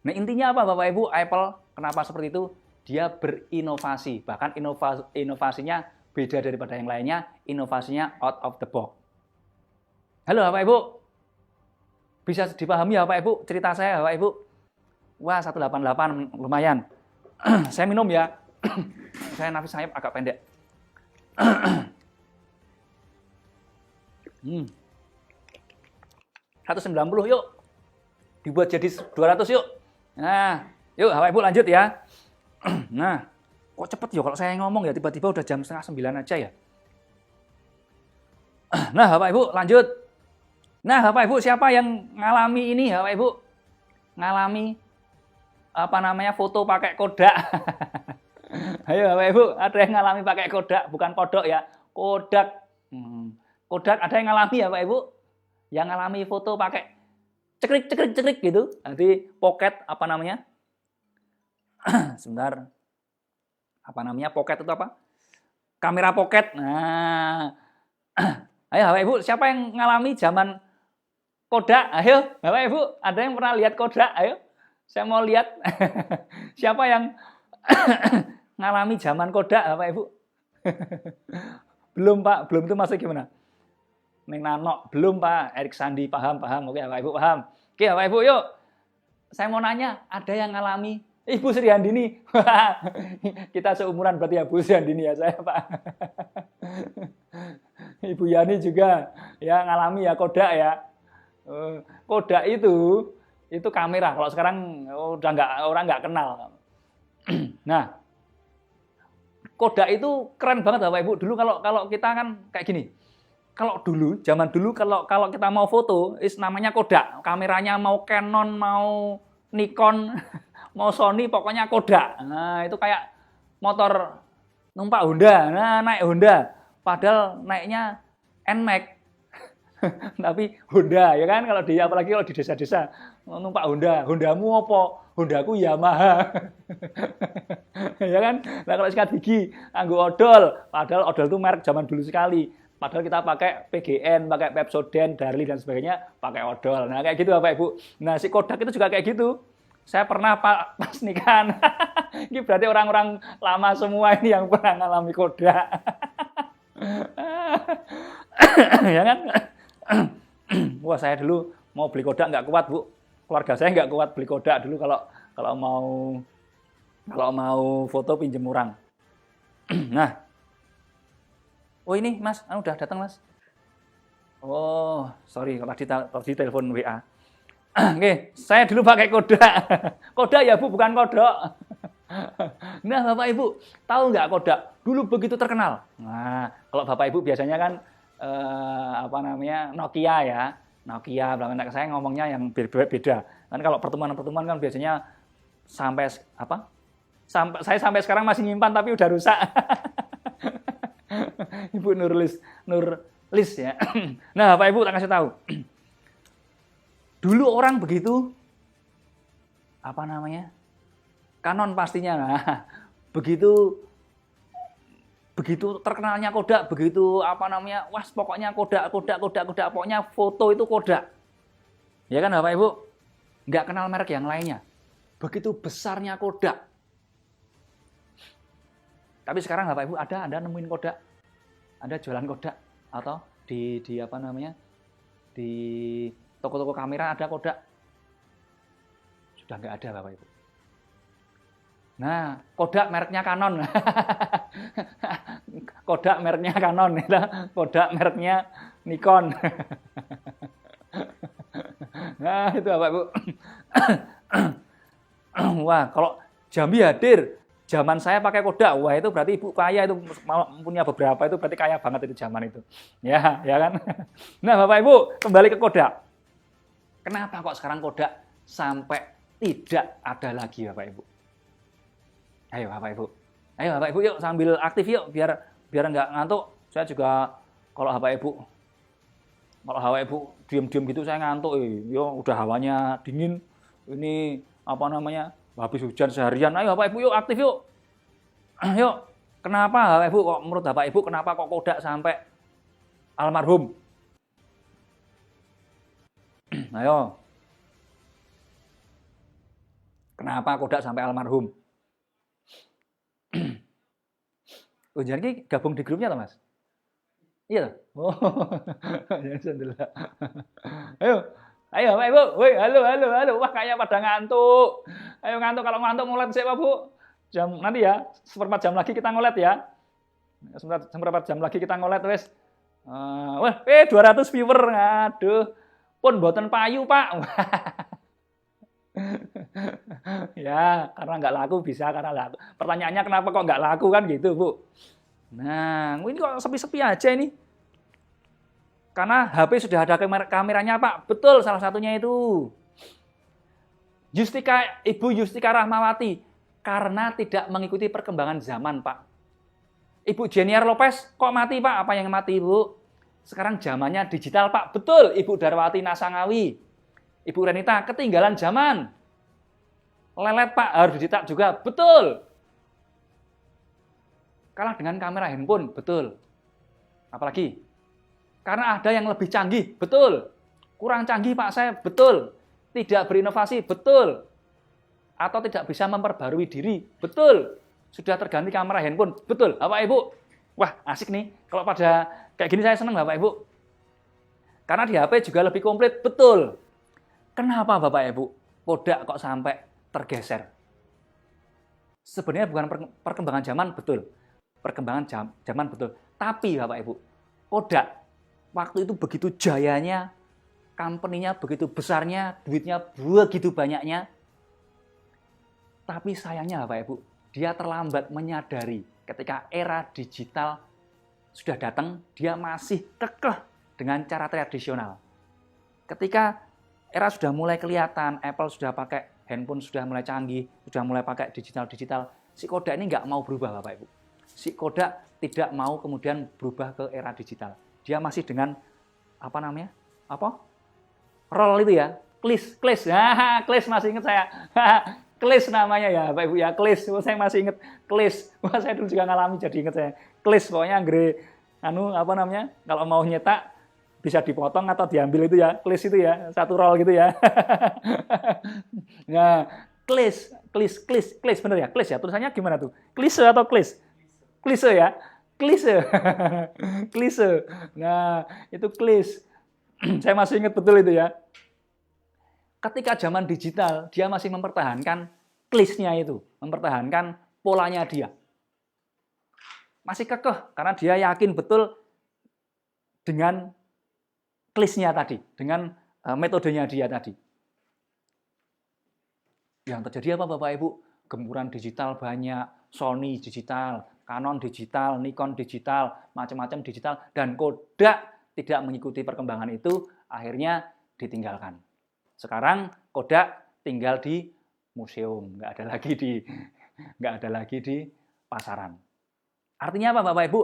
Nah, intinya apa Bapak Ibu? Apple kenapa seperti itu? Dia berinovasi, bahkan inovasinya beda daripada yang lainnya, inovasinya out of the box. Halo Bapak Ibu, bisa dipahami ya Bapak Ibu cerita saya Bapak Ibu? Wah 188 lumayan. Saya minum ya, saya nafas saya agak pendek. 190 yuk, dibuat jadi 200 yuk. Nah, yuk Bapak Ibu lanjut ya. Nah, Kok cepet ya kalau saya ngomong ya tiba-tiba udah jam 8:30 aja ya. Nah Bapak Ibu lanjut. Nah Bapak Ibu siapa yang ngalami ini Bapak Ibu? Ngalami foto pakai kodak. Ayo Bapak Ibu, ada yang ngalami pakai kodak, bukan kodok ya. Kodak. Kodak ada yang ngalami ya Bapak Ibu? Yang ngalami foto pakai cekrik gitu. Nanti pocket sebentar. Pocket itu apa? Kamera pocket. Nah. Ayo Bapak Ibu, siapa yang ngalami zaman kodak? Ayo Bapak Ibu, ada yang pernah lihat kodak? Ayo. Saya mau lihat. Siapa yang ngalami zaman kodak Bapak Ibu? Belum Pak, belum itu masih gimana? Neng Nano, belum Pak. Erik Sandi, paham. Oke Bapak Ibu paham. Oke Bapak Ibu yuk. Saya mau nanya, ada yang ngalami Ibu Sri Handini? Kita seumuran berarti ya Bu Sri Handini ya saya Pak. Ibu Yani juga ya ngalami ya kodak ya. Kodak itu kamera. Kalau sekarang orang nggak kenal. Nah, kodak itu keren banget Bapak Ibu. Dulu kalau kita kan kayak gini. Kalau zaman dulu kalau kita mau foto, namanya kodak. Kameranya mau Canon, mau Nikon, mau Sony, pokoknya kodak. Nah, itu kayak motor numpak Honda. Nah, naik Honda. Padahal naiknya NMAX. Tapi Honda ya kan, apalagi kalau di desa-desa numpak Honda. Hondamu apa? Hondaku Yamaha. Ya kan? Nah, kalau sikat gigi nganggo odol, padahal odol itu merek zaman dulu sekali. Padahal kita pakai PGN, pakai Pepsodent, Darlie dan sebagainya pakai odol. Nah, kayak gitu Bapak Ibu. Nah, si kodak itu juga kayak gitu. Saya pernah pas nikahan. Ini berarti orang-orang lama semua ini yang pernah ngalami kodak. Ya kan? Wah, saya dulu mau beli kodak nggak kuat Bu. Keluarga saya nggak kuat beli kodak dulu kalau mau foto pinjem orang. Nah, oh ini Mas, udah datang Mas. Oh, sorry tadi telepon WA. Oke, saya dulu pakai kodak. Kodak ya Bu, bukan kodok. Nah Bapak Ibu, tahu nggak kodak? Dulu begitu terkenal. Nah, kalau Bapak Ibu biasanya kan Nokia ya. Nokia, belakang saya ngomongnya yang beda. Kan kalau pertemuan kan biasanya sampai sampai sekarang masih nyimpan tapi udah rusak. Ibu Nurlis ya. Nah, Bapak Ibu tak kasih tahu. Dulu orang begitu Canon pastinya. Nah, begitu terkenalnya kodak, wah pokoknya kodak, pokoknya foto itu kodak. Ya kan Bapak Ibu? Nggak kenal merek yang lainnya. Begitu besarnya kodak. Tapi sekarang Bapak Ibu ada nemuin kodak? Ada jualan kodak atau di toko-toko kamera ada kodak? Sudah nggak ada Bapak Ibu. Nah, kodak mereknya Canon. Kodak mereknya Canon, kodak mereknya Nikon. Nah, itu Bapak Ibu. Wah, kalau Jambi hadir, zaman saya pakai kodak, wah itu berarti Ibu kaya, itu punya beberapa, itu berarti kaya banget itu zaman itu. Ya kan? Nah, Bapak Ibu, kembali ke kodak. Kenapa kok sekarang kodak sampai tidak ada lagi Bapak Ibu? Ayo Bapak Ibu yuk sambil aktif yuk biar nggak ngantuk. Saya juga kalau Bapak Ibu diam-diam gitu saya ngantuk. Yo udah hawanya dingin. Ini habis hujan seharian. Ayo Bapak Ibu yuk aktif yuk. Yuk. Kenapa Bapak Ibu kok menurut Bapak Ibu kenapa kok kodak sampai almarhum? Ayo. Kenapa kodak sampai almarhum? Oh, jadi gabung di grupnya toh, Mas? Iya. Oh. Alhamdulillah. Ayo, Pak Ibu. Woi, halo. Wah, kayaknya pada ngantuk. Ayo ngantuk, kalau ngantuk ngolet sih, Pak Bu. Nanti ya, seperempat jam lagi kita ngolet ya. Seperempat jam lagi kita ngolet wes. Wah, 200 viewer. Aduh. Pun boten payu, Pak. Ya, karena nggak laku bisa, karena laku. Pertanyaannya kenapa kok nggak laku kan gitu, Bu. Nah, ini kok sepi-sepi aja ini. Karena HP sudah ada kameranya, Pak. Betul, salah satunya itu. Ibu Yustika Rahmawati, karena tidak mengikuti perkembangan zaman, Pak. Ibu Jennifer Lopez, kok mati, Pak? Apa yang mati, Ibu? Sekarang zamannya digital, Pak. Betul, Ibu Darwati Nasangawi. Ibu Renita, ketinggalan zaman. Lelet, Pak, harus dicetak juga. Betul. Kalah dengan kamera handphone, betul. Apalagi? Karena ada yang lebih canggih, betul. Kurang canggih, Pak, saya, betul. Tidak berinovasi, betul. Atau tidak bisa memperbarui diri, betul. Sudah terganti kamera handphone, betul. Bapak Ibu, wah asik nih. Kalau pada kayak gini saya senang, Bapak Ibu. Karena di HP juga lebih komplit, betul. Kenapa Bapak Ibu Kodak kok sampai tergeser? Sebenarnya bukan perkembangan zaman, betul. Perkembangan zaman, betul. Tapi Bapak Ibu, Kodak waktu itu begitu jayanya, company-nya begitu besarnya, duitnya begitu banyaknya. Tapi sayangnya Bapak Ibu, dia terlambat menyadari ketika era digital sudah datang, dia masih kekeh dengan cara tradisional. Ketika era sudah mulai kelihatan, Apple sudah pakai handphone, sudah mulai canggih, sudah mulai pakai digital, si Kodak ini nggak mau berubah Bapak Ibu. Si Kodak tidak mau kemudian berubah ke era digital. Dia masih dengan roll itu ya, klis, klis masih ingat saya. Klis namanya ya, Pak Ibu ya, klis. Saya masih ingat klis. Wah, saya dulu juga ngalami jadi ingat saya. Klis pokoknya kalau mau nyetak bisa dipotong atau diambil itu ya, klis itu ya, satu roll gitu ya. Nah, klis bener ya, klis ya. Tulisannya gimana tuh? Klise atau klis? Klise ya. Klise. Klise. Nah, itu klis. Saya masih ingat betul itu ya. Ketika zaman digital, dia masih mempertahankan klisnya itu, mempertahankan polanya dia. Masih kekeh, karena dia yakin betul dengan klisnya tadi, dengan metodenya dia tadi. Yang terjadi apa Bapak Ibu? Gempuran digital banyak, Sony digital, Canon digital, Nikon digital, macam-macam digital, dan Kodak tidak mengikuti perkembangan itu, akhirnya ditinggalkan. Sekarang Kodak tinggal di museum, nggak ada lagi di pasaran. Artinya apa Bapak Ibu?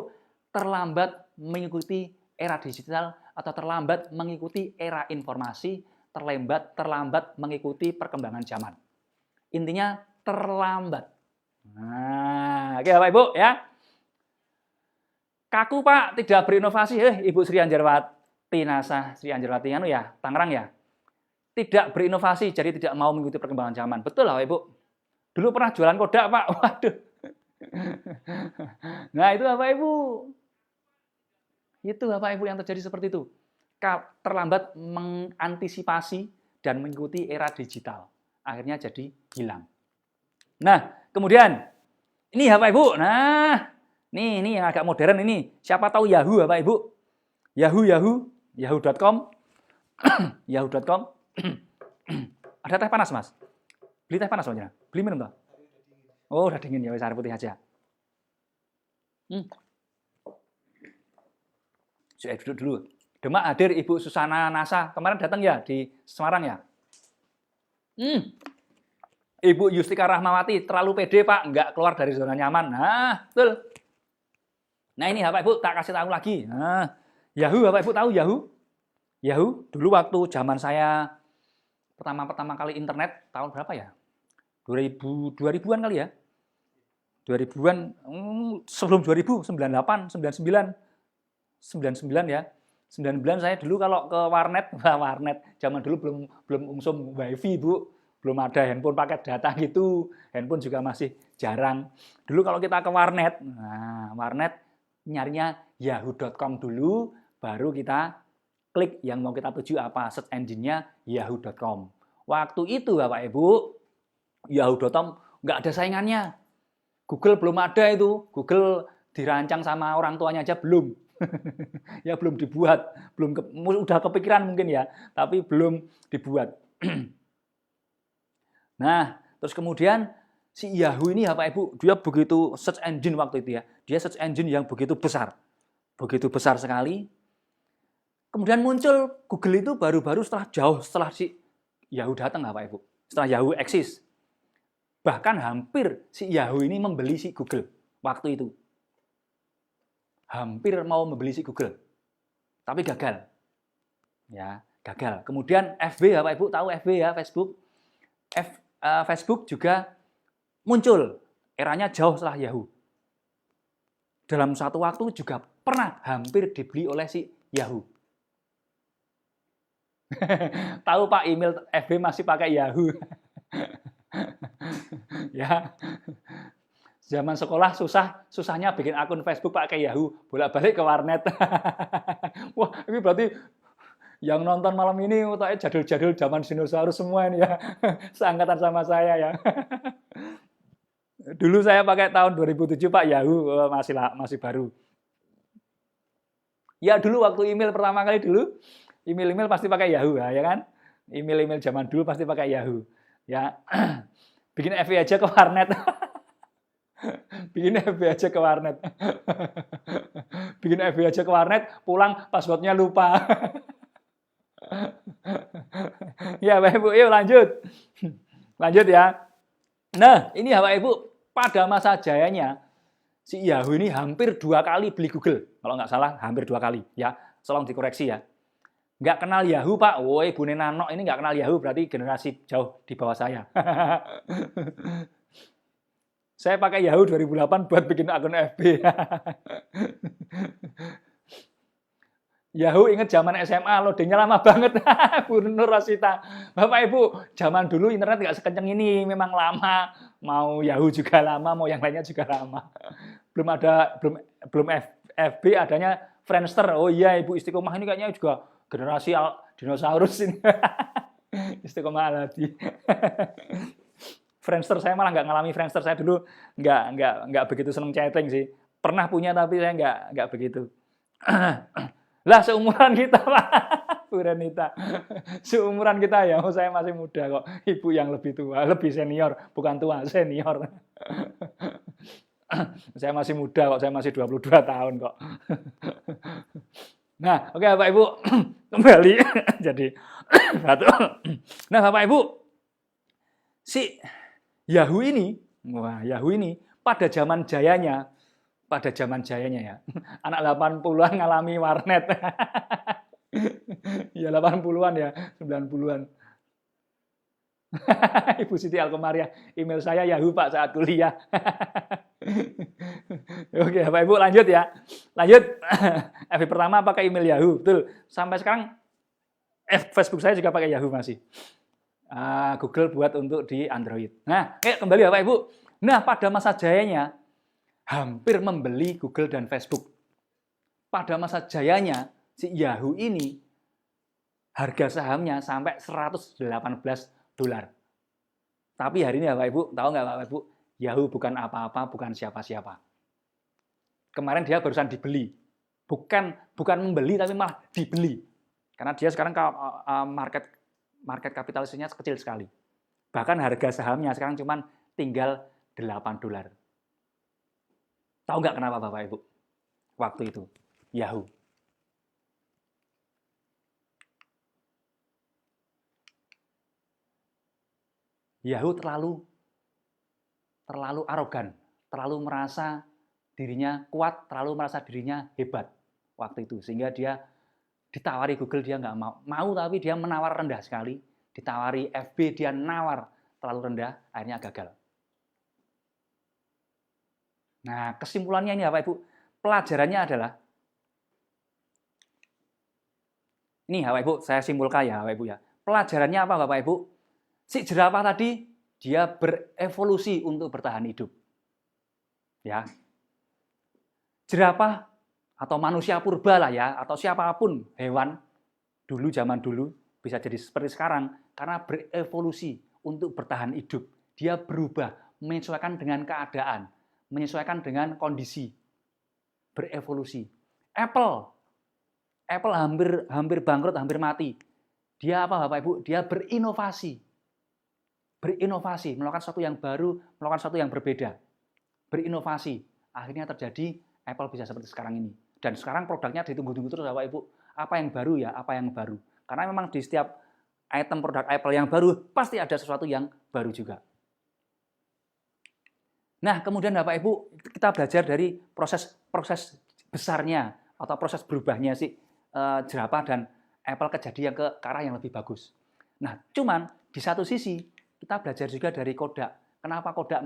Terlambat mengikuti era digital atau terlambat mengikuti era informasi, terlambat mengikuti perkembangan zaman. Intinya terlambat. Nah, oke Bapak Ibu ya. Kaku Pak, tidak berinovasi. Ibu Sri Anjarwati ya, Tangerang ya. Tidak berinovasi, jadi tidak mau mengikuti perkembangan zaman. Betul Bapak Ibu? Dulu pernah jualan Kodak Pak, waduh. Nah itu Bapak Ibu. Itu Bapak Ibu yang terjadi seperti itu. Terlambat mengantisipasi dan mengikuti era digital. Akhirnya jadi hilang. Nah, kemudian ini Bapak Ibu. Nah, ini yang agak modern ini. Siapa tahu Yahoo Bapak Ibu? Yahoo.com. Yahoo.com. Ada teh panas, Mas? Beli teh panas, Mas? Beli minum toh? Oh, udah dingin ya, wis air putih aja. Saya duduk dulu. Demak hadir Ibu Susana Nasa. Kemarin datang ya di Semarang ya? Ibu Yustika Rahmawati, terlalu pede Pak, nggak keluar dari zona nyaman. Nah, betul. Nah ini Bapak Ibu, tak kasih tahu lagi. Nah, Yahoo, Bapak Ibu tahu Yahoo? Yahoo, dulu waktu zaman saya pertama kali internet, tahun berapa ya? 2000-an kali ya? 2000-an, sebelum 2000, 98, 99 ya. 99 saya dulu kalau ke warnet, zaman dulu belum umsum wifi Bu, belum ada handphone paket data gitu, handphone juga masih jarang. Dulu kalau kita ke warnet, nah warnet nyarinya yahoo.com dulu, baru kita klik yang mau kita tuju apa, search engine-nya yahoo.com. Waktu itu Bapak Ibu, yahoo.com nggak ada saingannya. Google belum ada itu, Google dirancang sama orang tuanya aja belum. Ya belum dibuat, udah kepikiran mungkin ya, tapi belum dibuat. Nah, terus kemudian si Yahoo ini Bapak Ibu, dia begitu search engine waktu itu ya. Dia search engine yang begitu besar. Begitu besar sekali. Kemudian muncul Google itu baru-baru setelah si Yahoo datang Bapak Ibu. Setelah Yahoo eksis. Bahkan hampir si Yahoo ini membeli si Google waktu itu. Hampir mau membeli si Google. Tapi gagal. Ya, gagal. Kemudian FB Bapak Ibu tahu FB ya, Facebook. Facebook juga muncul. Eranya jauh setelah Yahoo. Dalam satu waktu juga pernah hampir dibeli oleh si Yahoo. Tahu Pak, email FB masih pakai Yahoo. Ya. Zaman sekolah susahnya bikin akun Facebook pakai Yahoo, bolak-balik ke warnet. Wah, ini berarti yang nonton malam ini otaknya jadul-jadul zaman dinosaurus semua ini ya. Seangkatan sama saya ya. Dulu saya pakai tahun 2007 Pak, Yahoo masih baru. Ya dulu waktu email pertama kali dulu, email pasti pakai Yahoo ya kan? Email zaman dulu pasti pakai Yahoo. Ya. Bikin FB aja ke warnet. Bikin FB aja ke warnet. Bikin FB aja ke warnet, pulang passwordnya lupa. Ya Bapak Ibu, yuk lanjut. Lanjut ya. Nah, ini Bapak Ibu, pada masa jayanya, si Yahoo ini hampir 2 kali beli Google. Kalau nggak salah, hampir 2 kali. Ya, tolong dikoreksi ya. Nggak kenal Yahoo Pak, woi Bu Nenano ini nggak kenal Yahoo, berarti generasi jauh di bawah saya. Saya pakai Yahoo 2008 buat bikin akun FB. Yahoo inget zaman SMA, loadingnya lama banget. Bu Nur Rosita. Bapak Ibu, zaman dulu internet nggak sekenceng ini, memang lama. Mau Yahoo juga lama, mau yang lainnya juga lama. Belum FB, adanya Friendster. Oh iya, Ibu Istiqomah ini kayaknya juga generasi dinosaurus ini. Istiqomah Aladi. Friendster saya malah nggak ngalami Friendster, saya dulu nggak begitu seneng chatting sih. Pernah punya tapi saya nggak begitu. Lah seumuran kita Pak, Bu Renita. Seumuran kita ya, saya masih muda kok. Ibu yang lebih tua, lebih senior, bukan tua, senior. Saya masih muda kok, saya masih 22 tahun kok. Nah, oke Bapak Ibu, kembali jadi satu. Nah, Bapak Ibu, si Yahoo ini pada zaman jayanya ya. Anak 80-an ngalami warnet. Ya 80-an ya, 90-an. Ibu Siti Alkomaria, email saya Yahoo Pak saat kuliah. Oke, Bapak Ibu lanjut ya. Lanjut. FB pertama pakai email Yahoo, betul. Sampai sekarang Facebook saya juga pakai Yahoo masih. Google buat untuk di Android. Nah, kembali Bapak Ibu. Nah, pada masa jayanya hampir membeli Google dan Facebook. Pada masa jayanya si Yahoo ini harga sahamnya sampai $118. Tapi hari ini Bapak Ibu, tahu nggak Bapak Ibu? Yahoo bukan apa-apa, bukan siapa-siapa. Kemarin dia barusan dibeli. Bukan membeli tapi malah dibeli. Karena dia sekarang market kapitalisasinya kecil sekali. Bahkan harga sahamnya sekarang cuma tinggal $8. Tahu nggak kenapa Bapak Ibu? Waktu itu, Yahoo. Yahoo terlalu arogan, terlalu merasa dirinya kuat, terlalu merasa dirinya hebat waktu itu. Sehingga dia ditawari Google, dia nggak mau tapi dia menawar rendah sekali. Ditawari FB, dia nawar terlalu rendah, akhirnya gagal. Nah, kesimpulannya ini Bapak Ibu, pelajarannya adalah, ini Bapak Ibu, saya simpulkan ya Bapak Ibu ya. Pelajarannya apa Bapak Ibu? Si jerapah tadi, dia berevolusi untuk bertahan hidup. Ya. Jerapah atau manusia purba lah ya, atau siapapun hewan, zaman dulu, bisa jadi seperti sekarang, karena berevolusi untuk bertahan hidup. Dia berubah, menyesuaikan dengan keadaan, menyesuaikan dengan kondisi, berevolusi. Apple hampir bangkrut, hampir mati. Dia apa Bapak Ibu? Dia berinovasi. berinovasi, melakukan sesuatu yang baru, melakukan sesuatu yang berbeda. Berinovasi. Akhirnya terjadi Apple bisa seperti sekarang ini. Dan sekarang produknya ditunggu-tunggu terus Bapak Ibu. Apa yang baru ya, apa yang baru. Karena memang di setiap item produk Apple yang baru, pasti ada sesuatu yang baru juga. Nah, kemudian Bapak Ibu, kita belajar dari proses besarnya atau proses berubahnya si jerapah dan Apple kejadian ke arah yang lebih bagus. Nah, cuman di satu sisi kita belajar juga dari Kodak. Kenapa Kodak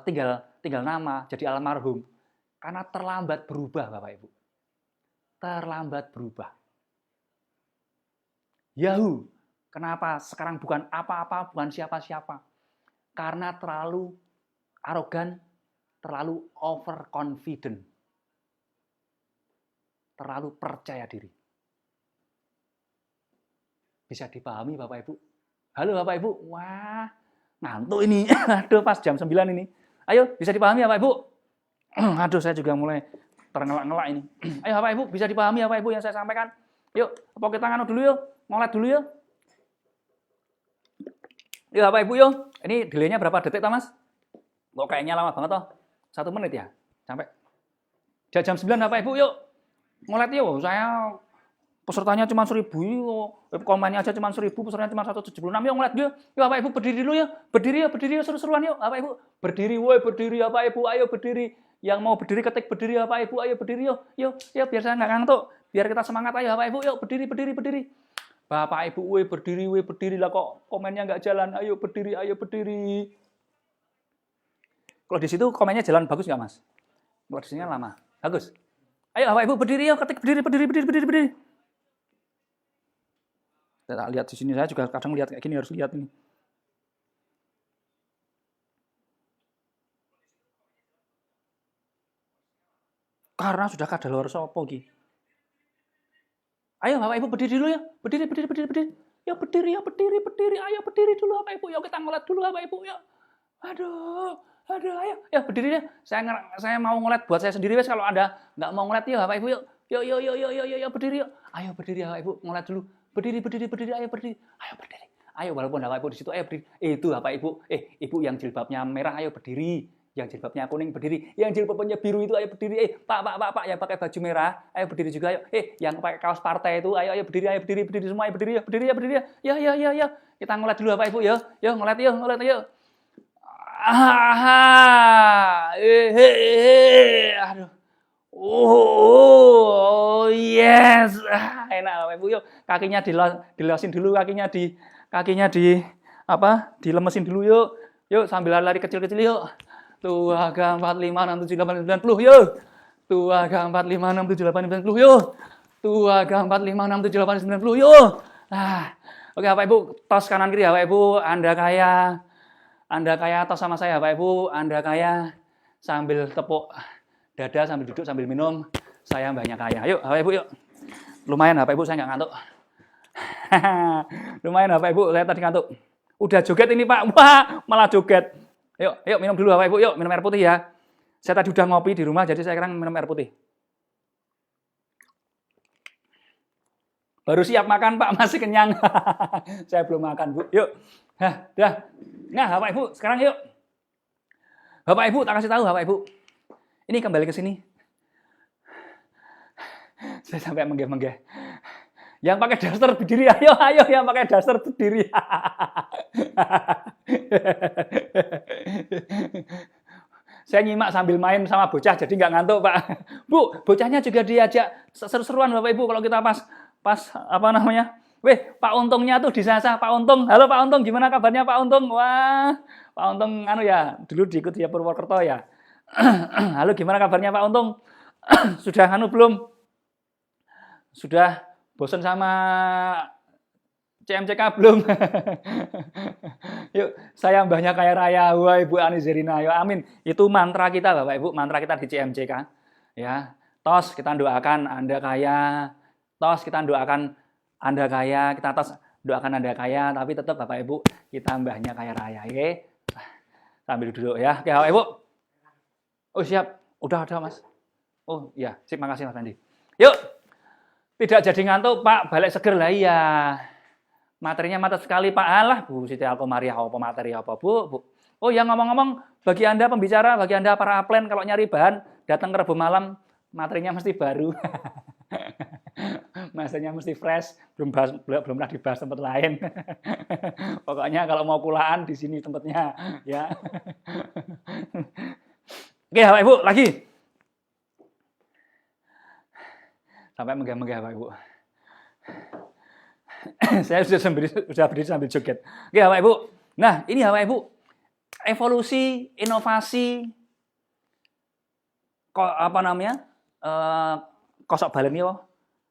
tinggal nama jadi almarhum? Karena terlambat berubah, Bapak Ibu. Terlambat berubah. Yahoo, kenapa sekarang bukan apa-apa, bukan siapa-siapa? Karena terlalu arogan, terlalu overconfident, terlalu percaya diri. Bisa dipahami Bapak Ibu? Halo Bapak Ibu, wah ngantuk ini, aduh pas jam 9 ini. Ayo, bisa dipahami Bapak Ibu? Aduh, saya juga mulai terngelak-ngelak ini. Ayo Bapak Ibu, bisa dipahami Bapak Ibu yang saya sampaikan? Yuk, apa kita nganu dulu yuk, ngolet dulu yuk. Yuk Bapak Ibu yuk, ini delay-nya berapa detik toh Mas? Kok kayaknya lama banget toh? 1 menit ya? Sampai. Jam 9 Bapak Ibu yuk. Ngolet yuk, saya pesertanya cuma 1000 yuk. Komennya aja cuma 1000, pesertanya cuma 176 yuk ngolet yuk. Yuk Bapak Ibu berdiri dulu yuk. Berdiri yuk, seru-seruan yuk Bapak Ibu. Berdiri woi, berdiri Bapak Ibu, ayo berdiri. Yang mau berdiri ketik berdiri Bapak Ibu, ayo berdiri yuk. Yuk, biar saya nggak ngantuk. Biar kita semangat ayo Bapak Ibu yuk, berdiri. Bapak Ibu, woi berdiri lah kok komennya nggak jalan. Ayo berdiri. Kalau di situ komennya jalan bagus nggak Mas? Kalau di sini lama, bagus. Ayo Bapak Ibu berdiri yuk, ketik berdiri. Kita lihat di sini, saya juga kadang lihat kayak gini, harus lihat ini. Karena sudah kadaluarsa apa iki? Ayo Bapak Ibu berdiri dulu ya. Berdiri. Ya berdiri. Ayo berdiri dulu Bapak Ibu. Yuk kita ngolet dulu Bapak Ibu. Yuk. Aduh, ayo. Ya berdiri deh. Saya mau ngolet buat saya sendiri wes, kalau Anda nggak mau ngolet ya Bapak Ibu yuk. Yuk berdiri yuk. Ayo berdiri Bapak Ibu, ngolet dulu. Berdiri. Ayo berdiri. Ayo walaupun Bapak Ibu di situ berdiri. Itu Bapak Ibu. Ibu yang jilbabnya merah ayo berdiri. Yang jilbabnya kuning berdiri, yang jilbabnya biru itu ayo berdiri. Pak, yang pakai baju merah, ayo berdiri juga ayo. Yang pakai kaos partai itu ayo berdiri semua, ayo berdiri. Ya. Kita ngolet dulu Bapak Ibu ya. Yuk ngolet yuk. Aduh. Oh, yes. Enak Bapak Ibu yuk. Kakinya dilosin dulu, kakinya dilemesin dulu yuk. Yuk sambil lari kecil-kecil yuk. 2, 4, 5, 6, 7, 8, 9, 10 yuk. 2, 4, 5, 6, 7, 8, 9, 10 yuk. 2, 4, 5, 6, 7, 8, 9, 10 yuk. Oke Bapak Ibu, tos kanan kiri Bapak Ibu. Anda kaya tos sama saya Bapak Ibu. Anda kaya sambil tepuk dada, sambil duduk, sambil minum. Saya banyak kaya. Yuk Bapak Ibu yuk. Lumayan Bapak Ibu, saya nggak ngantuk. Lumayan Bapak Ibu, saya tadi ngantuk. Udah joget ini Pak. Wah, malah joget. Yuk minum dulu Bapak Ibu, yuk minum air putih ya. Saya tadi udah ngopi di rumah, jadi saya sekarang minum air putih. Baru siap makan Pak, masih kenyang. Saya belum makan Bu, yuk. Dah. Nah Bapak Ibu, sekarang yuk. Bapak Ibu, tak kasih tahu Bapak Ibu. Ini kembali ke sini. Saya sampai menggeh-menggeh. Yang pakai daster berdiri, ayo yang pakai daster berdiri. Saya nyimak sambil main sama bocah, jadi nggak ngantuk Pak. Bu, bocahnya juga diajak seru-seruan Bapak Ibu kalau kita pas Pak Untungnya tuh disasah Pak Untung. Halo Pak Untung, gimana kabarnya Pak Untung? Wah, Pak Untung dulu diikut ya Purwokerto ya. Halo, gimana kabarnya Pak Untung? Sudah belum? Sudah bosan sama CMCK belum? Yuk, saya mbahnya kaya raya. Wah, Ibu Ani Zerina. Yuk, amin. Itu mantra kita Bapak Ibu, mantra kita di CMCK. Ya, tos kita doakan Anda kaya. Tos kita doakan Anda kaya. Kita tos doakan Anda kaya, tapi tetap Bapak Ibu kita mbahnya kaya raya. Oke. Sambil duduk ya. Oke, Bapak Ibu. Oh, siap. Udah Mas. Oh, iya. Sip, makasih Mas Andi. Yuk. Tidak jadi ngantuk, Pak. Balik seger lah iya. Materinya mantap sekali Pak. Alah, Bu Siti Alkomaria apa materi apa Bu? Oh ya ngomong-ngomong, bagi Anda pembicara, bagi Anda para upline kalau nyari bahan, datang ke Rabu Malam, materinya mesti baru. Masanya mesti fresh, belum pernah dibahas tempat lain. Pokoknya kalau mau kulaan di sini tempatnya, ya. Oke, Bapak Ibu, lagi. Sampai megah-megah, Bapak Ibu. Saya sudah berdiri sambil joget. Oke, Bapak Ibu. Nah, ini Bapak Ibu, evolusi, inovasi, kosok balen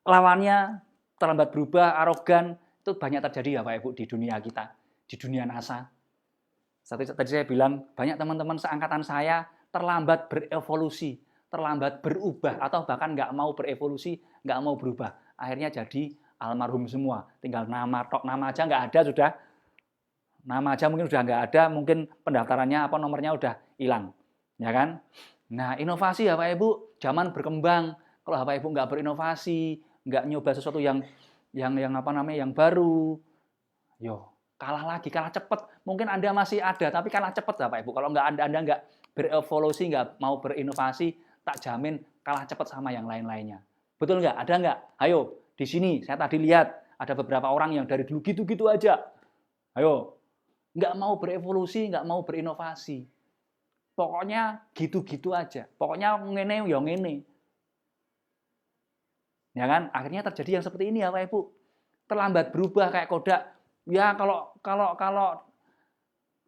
lawannya terlambat berubah, arogan, itu banyak terjadi ya Pak Ibu di dunia kita, di dunia NASA. Tadi saya bilang, banyak teman-teman seangkatan saya terlambat berevolusi, terlambat berubah, atau bahkan nggak mau berevolusi, nggak mau berubah. Akhirnya jadi almarhum semua, tinggal nama aja nggak ada sudah. Nama aja mungkin sudah nggak ada, mungkin pendaftarannya nomornya udah hilang, ya kan? Nah, inovasi ya Pak Ibu, zaman berkembang. Kalau Bapak Ibu nggak berinovasi, nggak nyoba sesuatu yang baru, kalah cepet. Mungkin Anda masih ada, tapi kalah cepet Bapak Ibu. Kalau Anda nggak berevolusi, nggak mau berinovasi, tak jamin kalah cepet sama yang lain-lainnya. Betul nggak? Ada nggak? Ayo, di sini saya tadi lihat ada beberapa orang yang dari dulu gitu-gitu aja. Ayo, nggak mau berevolusi, nggak mau berinovasi. Pokoknya gitu-gitu aja. Pokoknya ngene ya ngene. Ya kan? Akhirnya terjadi yang seperti ini ya Pak Ibu. Terlambat berubah kayak Kodak. Ya kalau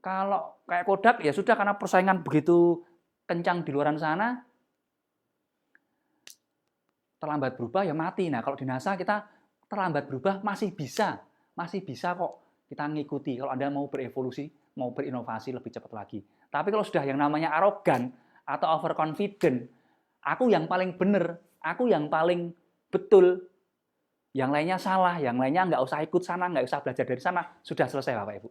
kayak Kodak ya sudah, karena persaingan begitu kencang di luar sana. Terlambat berubah ya mati. Nah, kalau di NASA kita terlambat berubah masih bisa kok kita ngikuti. Kalau Anda mau berevolusi, mau berinovasi lebih cepat lagi. Tapi kalau sudah yang namanya arogan atau overconfident, aku yang paling benar, aku yang paling betul, yang lainnya salah, yang lainnya nggak usah ikut sana, nggak usah belajar dari sana, sudah selesai Bapak Ibu.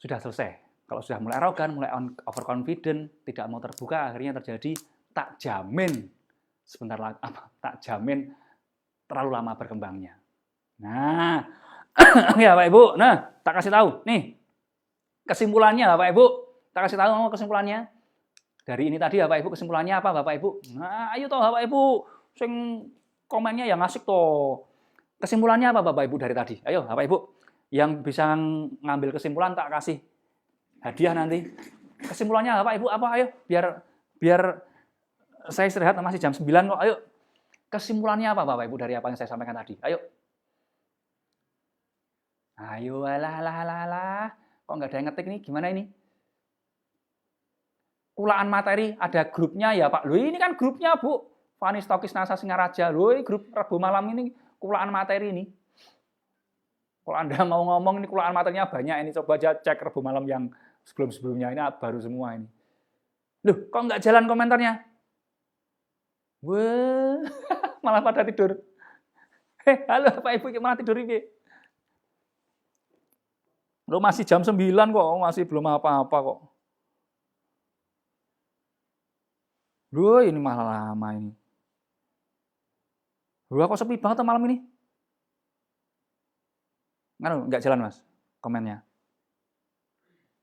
Sudah selesai. Kalau sudah mulai arogan, mulai overconfident, tidak mau terbuka, akhirnya terjadi tak jamin terlalu lama berkembangnya. Nah, ya Bapak Ibu, tak kasih tahu nih kesimpulannya Bapak Ibu, tak kasih tahu kesimpulannya. Dari ini tadi Bapak Ibu, kesimpulannya apa Bapak Ibu? Nah, ayo toh Bapak Ibu, sing komennya yang asik toh. Kesimpulannya apa Bapak Ibu dari tadi? Ayo Bapak Ibu, yang bisa ngambil kesimpulan tak kasih hadiah nanti. Kesimpulannya Bapak Ibu apa? Ayo, biar saya istirahat, masih jam 9 kok. Ayo. Kesimpulannya apa Bapak Ibu dari apa yang saya sampaikan tadi? Ayo. Ayo, alah. Kok nggak ada yang ngetik nih? Gimana ini? Kulaan materi, ada grupnya ya Pak. Loh, ini kan grupnya Bu. Fani Stokis NASA Singaraja. Loh, grup Rabu Malam ini kulaan materi ini. Kalau Anda mau ngomong ini kulaan materinya banyak, ini coba aja cek Rabu Malam yang sebelum-sebelumnya, ini baru semua ini. Loh, kok nggak jalan komentarnya? Wah, malah pada tidur. Halo Pak Ibu, malah tidur ini. Lo masih jam 9 kok, masih belum apa-apa kok. Loh, ini malah lama ini. Loh, kok sepi banget malam ini? Nggak jalan Mas, komennya.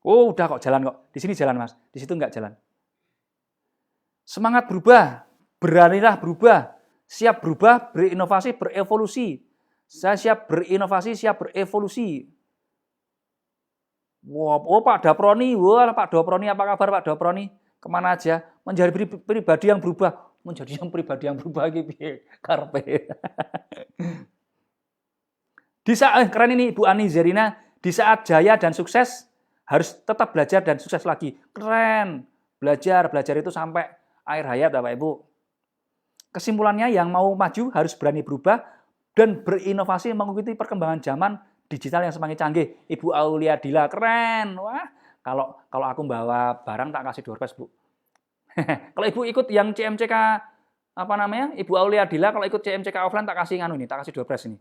Oh, udah kok jalan kok. Di sini jalan Mas, di situ nggak jalan. Semangat berubah, beranilah berubah. Siap berubah, berinovasi, berevolusi. Saya siap berinovasi, siap berevolusi. Wah, oh Pak Daproni, wah Pak Daproni, apa kabar Pak Daproni? Kemana aja? Menjadi pribadi yang berubah, gitu, karpe. Di saat keren ini Bu Ani Zerina, di saat jaya dan sukses harus tetap belajar dan sukses lagi. Keren. Belajar itu sampai akhir hayat Bapak Ibu. Kesimpulannya, yang mau maju harus berani berubah dan berinovasi mengikuti perkembangan zaman digital yang semakin canggih. Ibu Aulia Dila, keren. Wah, kalau aku bawa barang tak kasih door prize, Bu. Kalau Ibu ikut yang CMCK Ibu Aulia Dila, kalau ikut CMCK offline tak kasih door prize ini.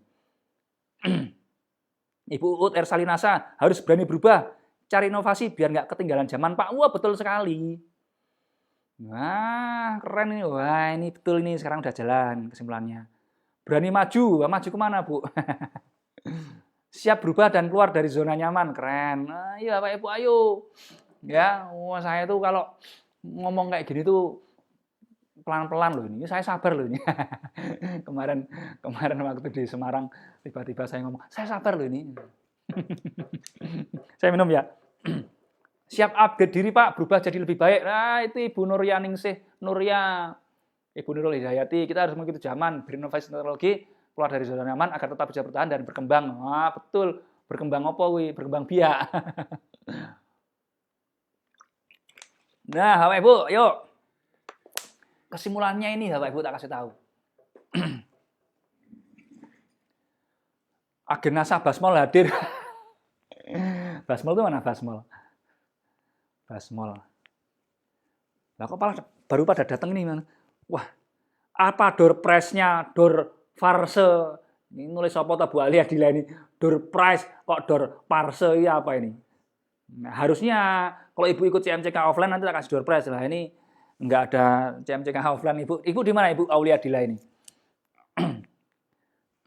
Ibu Uut Ersalinasa, harus berani berubah, cari inovasi biar nggak ketinggalan zaman Pak. Wah, betul sekali. Wah, keren ini. Wah, ini betul ini, sekarang udah jalan kesimpulannya. Berani maju kemana Bu? Siap berubah dan keluar dari zona nyaman, keren. Nah, iya Bapak Ibu, ayo. Ya, saya tuh kalau ngomong kayak gini tuh pelan-pelan loh ini. Saya sabar loh ini. kemarin waktu di Semarang tiba-tiba saya ngomong, saya sabar loh ini. Saya minum ya. Siap upgrade diri Pak, berubah jadi lebih baik. Nah, itu Ibu Nuria Ningsih, Nuria. Ibu Nurul Hidayati, kita harus mengikuti zaman, berinovasi teknologi, keluar dari zona nyaman agar tetap bisa bertahan dan berkembang. Wah, betul. Berkembang apa wi? Berkembang biak. Nah, Bapak Ibu, yuk. Kesimpulannya ini Bapak Ibu tak kasih tahu. Agen NASA Basmol hadir. Basmol itu mana Basmol? Basmol. Lah kok baru pada datang nih, man? Wah, apa door prize-nya, door farse. Ini nulis apa ta Bu Ali Adila ini? Door prize kok door farse ya apa ini? Nah, harusnya kalau Ibu ikut CMCK offline nanti tak kasih door prize lah. Ini enggak ada CMCK offline Ibu. Ibu di mana Ibu Aulia Adila ini?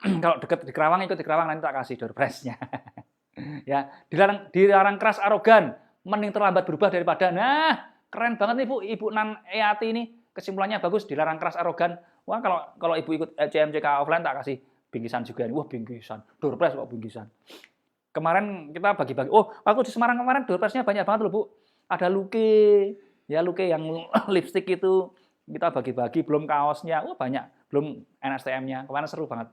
Kalau dekat di Kerawang ikut di Kerawang nanti tak kasih door prize-nya. Ya, dilarang keras arogan, mending terlambat berubah daripada. Nah, keren banget nih Bu, Ibu Nan Eati ini. Kesimpulannya bagus, dilarang keras arogan. Wah, kalau Ibu ikut CMCK offline tak kasih bingkisan juga nih. Wah, bingkisan. Door prize kok bingkisan. Kemarin kita bagi-bagi. Oh, waktu di Semarang kemarin door prize-nya banyak banget loh, Bu. Ada luke, ya luke yang lipstick itu kita bagi-bagi, belum kaosnya. Wah, banyak. Belum NSTM-nya. Kemarin seru banget.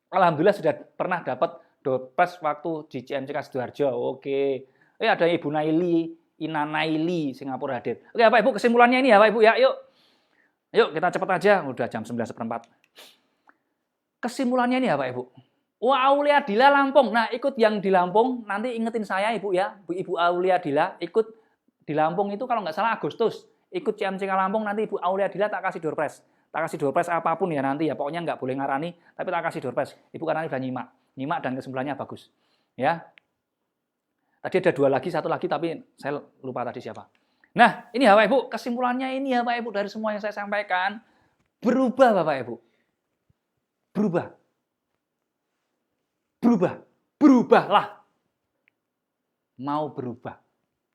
Alhamdulillah sudah pernah dapat door prize waktu di CMCK Sidoarjo. Oke. Ada Ibu Naili, Ina Naili, Singapura hadir. Oke, Bapak Ibu, kesimpulannya ini ya, Bapak Ibu ya. Yuk kita cepat aja, udah jam 9:04. Kesimpulannya ini ya, Bapak Ibu. Wah, Aulia Adila Lampung. Nah, ikut yang di Lampung, nanti ingetin saya Ibu ya. Ibu Aulia Adila ikut di Lampung itu kalau nggak salah Agustus. Ikut CMCK Lampung, nanti Ibu Aulia Adila tak kasih door prize. Tak kasih door prize apapun ya nanti ya. Pokoknya nggak boleh ngarani, tapi tak kasih door prize. Ibu karena udah nyimak dan kesimpulannya bagus. Ya. Tadi ada 2 lagi, 1 lagi, tapi saya lupa tadi siapa. Nah, ini Bapak Ibu, kesimpulannya ini ya Bapak Ibu dari semua yang saya sampaikan. Berubah Bapak Ibu. Berubahlah. Mau berubah.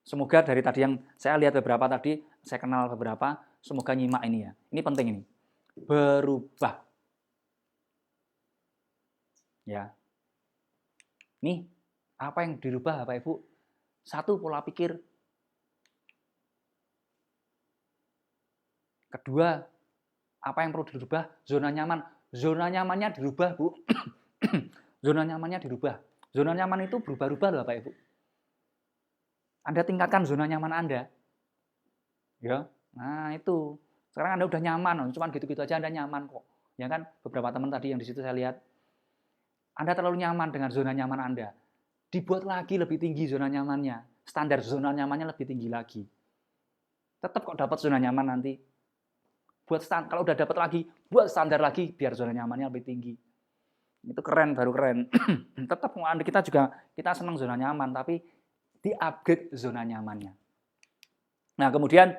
Semoga dari tadi yang saya lihat beberapa tadi, saya kenal beberapa, semoga nyimak ini ya. Ini penting ini. Berubah. Ya. Nih, apa yang dirubah Bapak Ibu? 1, pola pikir. Kedua, apa yang perlu dirubah? Zona nyaman. Zona nyamannya dirubah, Bu. Zona nyamannya dirubah. Zona nyaman itu berubah-ubah loh Bapak Ibu. Anda tingkatkan zona nyaman Anda. Ya. Nah, itu. Sekarang Anda udah nyaman, cuma gitu-gitu aja Anda nyaman kok. Ya kan? Beberapa teman tadi yang di situ saya lihat. Anda terlalu nyaman dengan zona nyaman Anda. Dibuat lagi lebih tinggi zona nyamannya. Standar zona nyamannya lebih tinggi lagi. Tetap kok dapat zona nyaman nanti. Kalau udah dapat lagi, buat standar lagi biar zona nyamannya lebih tinggi. Itu keren, baru keren. Tetap kita senang zona nyaman, tapi di-upgrade zona nyamannya. Nah, kemudian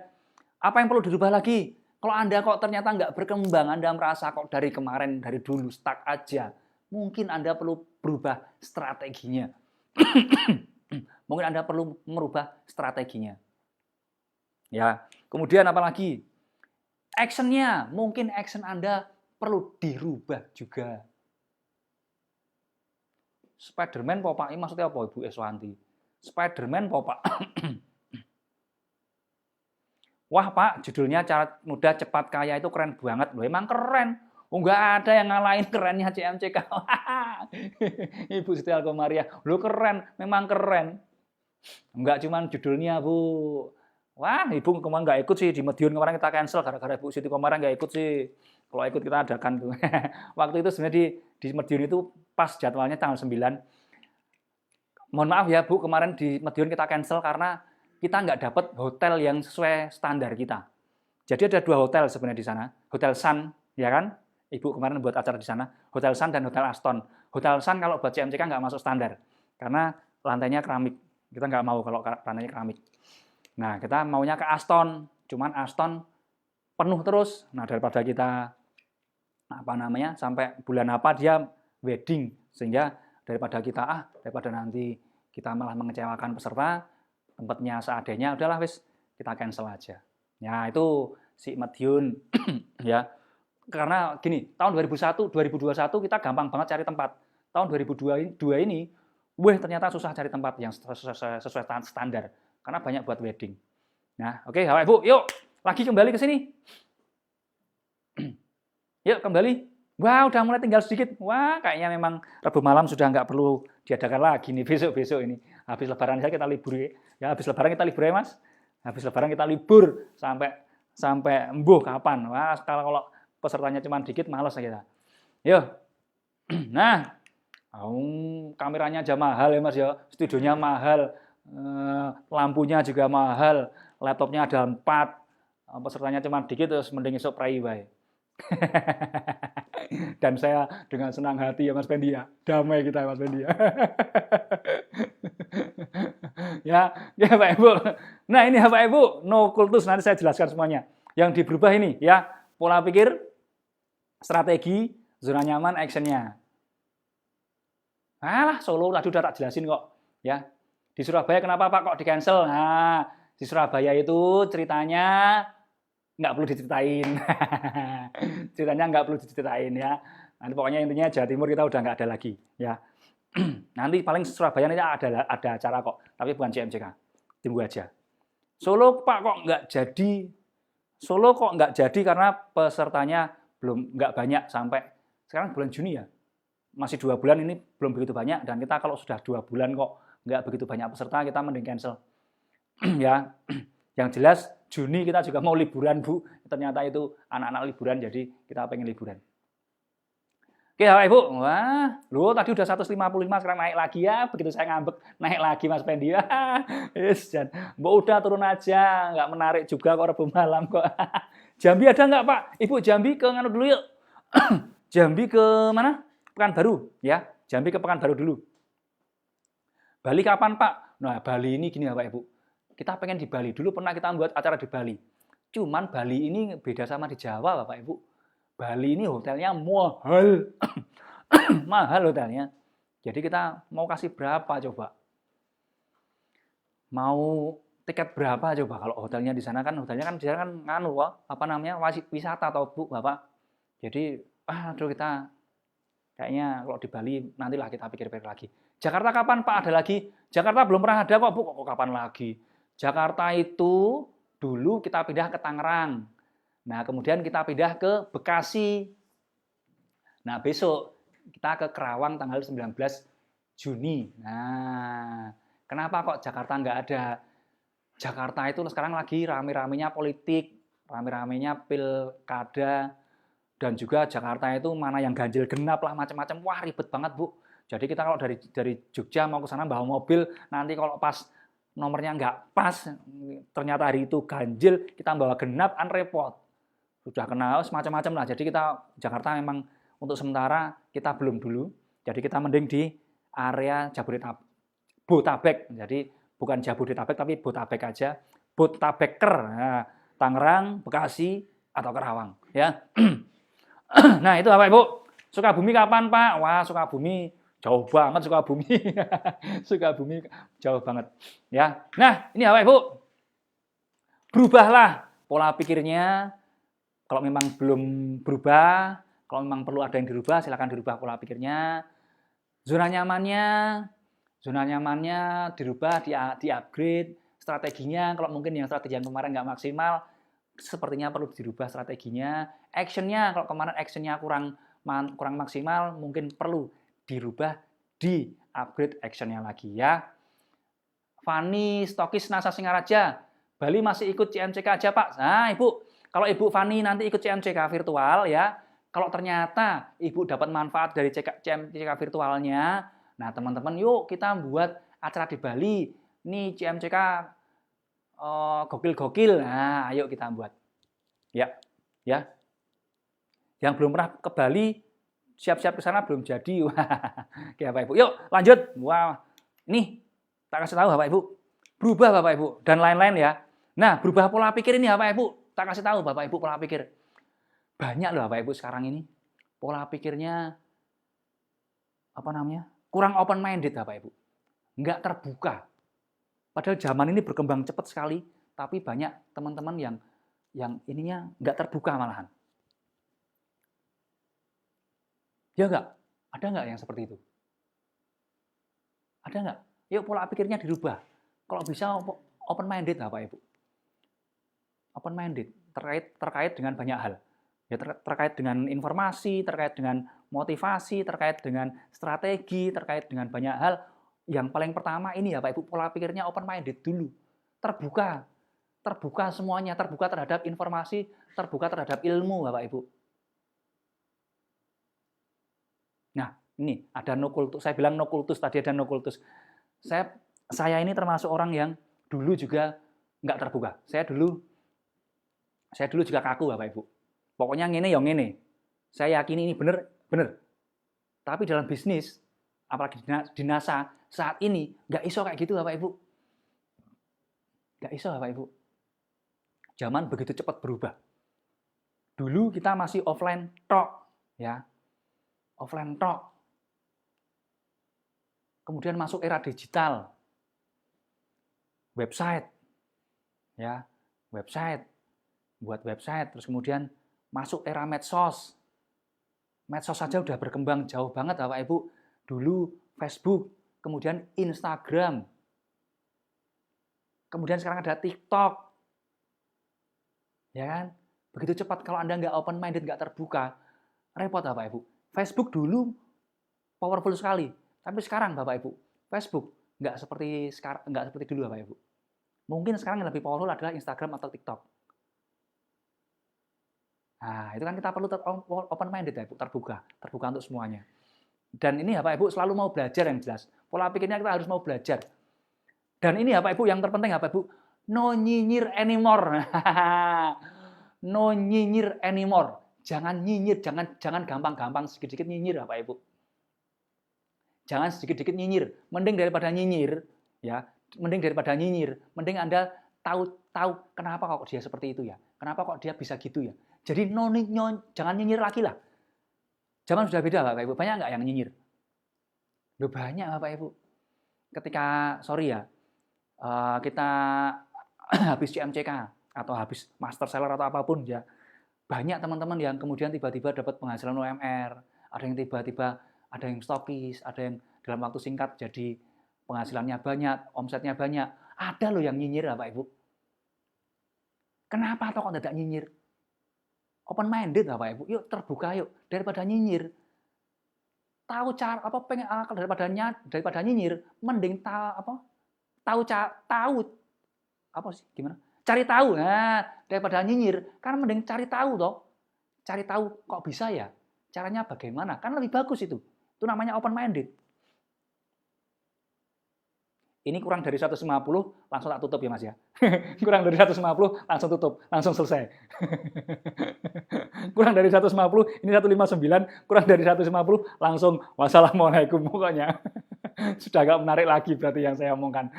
apa yang perlu dirubah lagi? Kalau Anda kok ternyata nggak berkembang, Anda merasa kok dari kemarin, dari dulu stuck aja, mungkin Anda perlu berubah strateginya. Mungkin Anda perlu merubah strateginya. Ya, kemudian apa lagi? Action-nya, mungkin action Anda perlu dirubah juga. Spiderman Pak, ini maksudnya apa Ibu Eswanti? Spiderman Pak. Wah Pak, judulnya cara mudah cepat kaya itu keren banget. Loh, emang keren. Oh, nggak ada yang ngalahin kerennya CMCK. Ibu Siti Alkomaria. Loh keren, memang keren. Enggak cuma judulnya Bu. Wah, Ibu kemarin nggak ikut sih. Di Madiun kemarin kita cancel gara-gara Ibu Siti kemarin nggak ikut sih. Kalau ikut kita adakan tuh. Waktu itu sebenarnya di Madiun itu pas jadwalnya tanggal 9. Mohon maaf ya Bu, kemarin di Madiun kita cancel karena kita nggak dapat hotel yang sesuai standar kita. Jadi ada 2 hotel sebenarnya di sana. Hotel Sun, ya kan? Ibu kemarin buat acara di sana. Hotel Sun dan Hotel Aston. Hotel Sun kalau buat CMCK nggak masuk standar. Karena lantainya keramik. Kita nggak mau kalau lantainya keramik. Nah, kita maunya ke Aston. Cuman Aston penuh terus. Nah, daripada kita sampai bulan apa dia wedding, sehingga daripada nanti kita malah mengecewakan peserta, tempatnya seadanya, udahlah wis kita cancel aja. Ya itu si Madiun ya. Karena gini, tahun 2021 kita gampang banget cari tempat. Tahun 2022 ini, ternyata susah cari tempat yang sesuai standar. Karena banyak buat wedding. Nah, oke, Bapak Ibu, yuk lagi kembali ke sini. Yuk kembali. Wah, udah mulai tinggal sedikit. Wah, kayaknya memang Rabu malam sudah nggak perlu diadakan lagi nih besok-besok ini. Habis Lebaran saja kita libur ya. Habis Lebaran kita libur ya, Mas. Habis Lebaran kita libur sampai embuh kapan. Wah, kalau pesertanya cuma dikit, males kita. Yuk. Nah, kameranya aja mahal ya, Mas ya. Studionya mahal. Lampunya juga mahal. Laptopnya ada 4. Pesertanya cuma dikit, terus mending esok prai wae. Dan saya dengan senang hati ya Mas Pendi ya, damai kita Mas Pendi ya. ya Pak Ibu. Nah ini ya Pak Ibu, no kultus, nanti saya jelaskan semuanya. Yang diberubah ini ya, pola pikir, strategi, zona nyaman, actionnya. Alah, Solo tadi udah tak jelasin kok ya. Di Surabaya kenapa Pak kok di cancel? Nah, di Surabaya itu ceritanya nggak perlu diceritain. Ceritanya nggak perlu diceritain ya. Nanti pokoknya intinya Jawa Timur kita udah nggak ada lagi ya. Nanti paling Surabaya nanti ada acara kok, tapi bukan CMCK. Tunggu aja. Solo Pak kok nggak jadi? Solo kok nggak jadi karena pesertanya nggak banyak sampai sekarang bulan Juni ya. Masih 2 bulan ini belum begitu banyak, dan kita kalau sudah 2 bulan kok nggak begitu banyak peserta, kita mending cancel. Ya. Yang jelas Juni kita juga mau liburan Bu, ternyata itu anak-anak liburan, jadi kita pengen liburan. Oke Bapak Ibu, wah, lu tadi udah 155 sekarang naik lagi ya, begitu saya ngambek naik lagi Mas Pendi. Yes, Mbak udah turun aja, nggak menarik juga kok Rabu malam kok. Jambi ada nggak Pak? Ibu Jambi ke nganu dulu yuk. Jambi ke mana? Pekanbaru ya, Jambi ke Pekanbaru dulu. Bali kapan Pak? Nah Bali ini gini Bapak Ibu. Kita pengen di Bali. Dulu pernah kita buat acara di Bali. Cuman Bali ini beda sama di Jawa, Bapak Ibu. Bali ini hotelnya mahal. Mahal hotelnya. Jadi kita mau kasih berapa coba? Mau tiket berapa coba? Kalau hotelnya di sana kan nganu, apa namanya? Wisata atau Bu, Bapak. Jadi, aduh kita kayaknya kalau di Bali nantilah kita pikir-pikir lagi. Jakarta kapan Pak? Ada lagi? Jakarta belum pernah ada kok Bu. Kok kapan lagi? Jakarta itu dulu kita pindah ke Tangerang. Nah, kemudian kita pindah ke Bekasi. Nah, besok kita ke Kerawang tanggal 19 Juni. Nah, kenapa kok Jakarta nggak ada? Jakarta itu sekarang lagi rame-ramenya politik, rame-ramenya pilkada, dan juga Jakarta itu mana yang ganjil genap lah, macam-macam. Wah, ribet banget, Bu. Jadi kita kalau dari Jogja mau ke sana bawa mobil, nanti kalau pas nomornya nggak pas, ternyata hari itu ganjil, kita bawa genap, repot. Sudah kena semacam-macam lah. Jadi kita Jakarta memang untuk sementara kita belum dulu. Jadi kita mending di area Botabek. Jadi bukan Jabodetabek tapi Botabek aja. Botabeker. Nah, Tangerang, Bekasi atau Kerawang. Ya. Nah itu Bapak Ibu. Sukabumi kapan Pak? Wah Sukabumi jauh banget Sukabumi. Sukabumi jauh banget. Ya. Nah, ini Bapak Ibu. Berubahlah pola pikirnya. Kalau memang belum berubah, kalau memang perlu ada yang dirubah, silakan dirubah pola pikirnya. Zona nyamannya dirubah, di-upgrade. Strateginya, kalau mungkin yang strategi yang kemarin nggak maksimal, sepertinya perlu dirubah strateginya. Actionnya, kalau kemarin actionnya kurang maksimal, mungkin perlu dirubah, di-upgrade actionnya lagi ya. Fani, stokis NASA Singaraja, Bali masih ikut CMCK aja Pak. Nah Ibu, kalau Ibu Fani nanti ikut CMCK virtual ya, kalau ternyata Ibu dapat manfaat dari CMCK virtualnya, nah teman-teman yuk kita buat acara di Bali. Ini CMCK gokil-gokil. Nah, ayo kita buat. Ya. Yang belum pernah ke Bali, siap-siap ke sana belum jadi. Oke, Bapak Ibu. Yuk, lanjut. Wah. Nih, tak kasih tahu Bapak Ibu. Berubah Bapak Ibu dan lain-lain ya. Nah, berubah pola pikir ini Bapak Ibu. Tak kasih tahu Bapak Ibu pola pikir. Banyak loh Bapak Ibu sekarang ini. Pola pikirnya kurang open minded Bapak Ibu. Nggak terbuka. Padahal zaman ini berkembang cepat sekali, tapi banyak teman-teman yang ininya nggak terbuka malahan. Ya nggak? Ada nggak yang seperti itu? Ada nggak? Yuk pola pikirnya dirubah. Kalau bisa open minded Bapak Ibu. Open minded terkait dengan banyak hal. Ya, terkait dengan informasi, terkait dengan motivasi, terkait dengan strategi, terkait dengan banyak hal. Yang paling pertama ini ya Pak Ibu, pola pikirnya open minded dulu. Terbuka semuanya, terbuka terhadap informasi, terbuka terhadap ilmu Bapak Ibu. Nah, ini ada no kultus. Saya bilang no kultus, tadi ada no kultus. Saya ini termasuk orang yang dulu juga nggak terbuka. Saya dulu juga kaku Bapak Ibu. Pokoknya ngene ya ngene. Saya yakin ini benar. Tapi dalam bisnis, apalagi di NASA, saat ini nggak iso kayak gitu Bapak Ibu. Nggak iso Bapak Ibu. Zaman begitu cepat berubah. Dulu kita masih offline tok, ya. Offline tok. Kemudian masuk era digital. Website. Ya, website. Buat website, terus kemudian masuk era medsos. Medsos saja udah berkembang jauh banget Bapak Ibu. Dulu Facebook, kemudian Instagram. Kemudian sekarang ada TikTok. Ya kan? Begitu cepat kalau Anda nggak open minded, nggak terbuka, repot Bapak Ibu. Facebook dulu powerful sekali, tapi sekarang Bapak Ibu, Facebook nggak seperti dulu Bapak Ibu. Mungkin sekarang yang lebih powerful adalah Instagram atau TikTok. Nah, itu kan kita perlu open minded ya, Bu, terbuka untuk semuanya. Dan ini Bapak Ibu selalu mau belajar yang jelas. Pola pikirnya kita harus mau belajar. Dan ini Bapak Ibu yang terpenting Bapak Ibu, no nyinyir anymore. No nyinyir anymore. Jangan nyinyir, jangan gampang-gampang sedikit-sedikit nyinyir Bapak Ibu. Jangan sedikit-sedikit nyinyir. Mending daripada nyinyir, ya. Mending Anda tahu kenapa kok dia seperti itu ya. Kenapa kok dia bisa gitu ya. Jadi jangan nyinyir lagi lah. Zaman sudah beda Bapak Ibu. Banyak nggak yang nyinyir? Loh banyak Bapak Ibu. Ketika, kita habis CMCK atau habis master seller atau apapun ya, banyak teman-teman yang kemudian tiba-tiba dapat penghasilan UMR, ada yang tiba-tiba ada yang stokis, ada yang dalam waktu singkat jadi penghasilannya banyak, omsetnya banyak. Ada loh yang nyinyir Bapak Ibu. Kenapa kok tidak nyinyir? Open minded Bapak Ibu. Yuk terbuka yuk, daripada nyinyir. Tahu cara daripada nyinyir, mending cari tahu. Nah, daripada nyinyir, kan mending cari tahu toh. Cari tahu kok bisa ya? Caranya bagaimana? Kan lebih bagus itu. Itu namanya open minded. Ini kurang dari 150, langsung tak tutup ya Mas ya. Kurang dari 150, langsung tutup, langsung selesai. Kurang dari 150, ini 159, kurang dari 150, langsung wassalamualaikum pokoknya. Sudah agak menarik lagi berarti yang saya omongkan.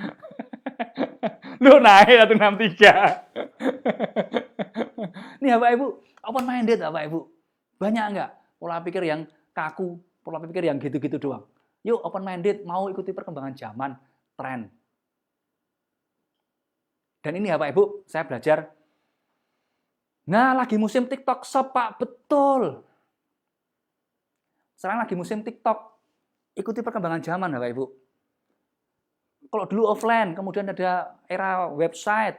Lu naik 163. Nih Bapak Ibu, open minded Bapak Ibu. Banyak enggak pola pikir yang kaku, pola pikir yang gitu-gitu doang. Yuk open minded, mau ikuti perkembangan zaman, tren. Dan ini Bapak Ibu, saya belajar. Nah, lagi musim TikTok Shop Pak, betul. Sekarang lagi musim TikTok. Ikuti perkembangan zaman Bapak Ibu. Kalau dulu offline, kemudian ada era website,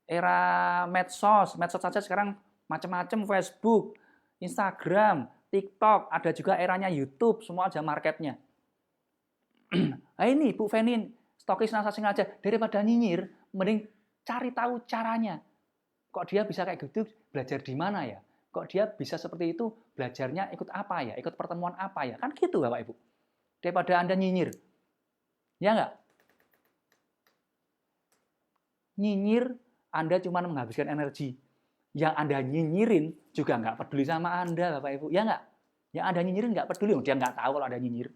era medsos saja sekarang macam-macam, Facebook, Instagram, TikTok, ada juga eranya YouTube, semua aja marketnya. Nah ini Bu Fenin, stokis NASA sengaja, daripada nyinyir, mending cari tahu caranya. Kok dia bisa kayak gitu, belajar di mana ya? Kok dia bisa seperti itu, belajarnya ikut apa ya? Ikut pertemuan apa ya? Kan gitu Bapak Ibu. Daripada Anda nyinyir. Ya enggak? Nyinyir, Anda cuma menghabiskan energi. Yang Anda nyinyirin juga nggak peduli sama Anda, Bapak Ibu. Ya nggak? Yang Anda nyinyirin nggak peduli, dia nggak tahu kalau Anda nyinyir.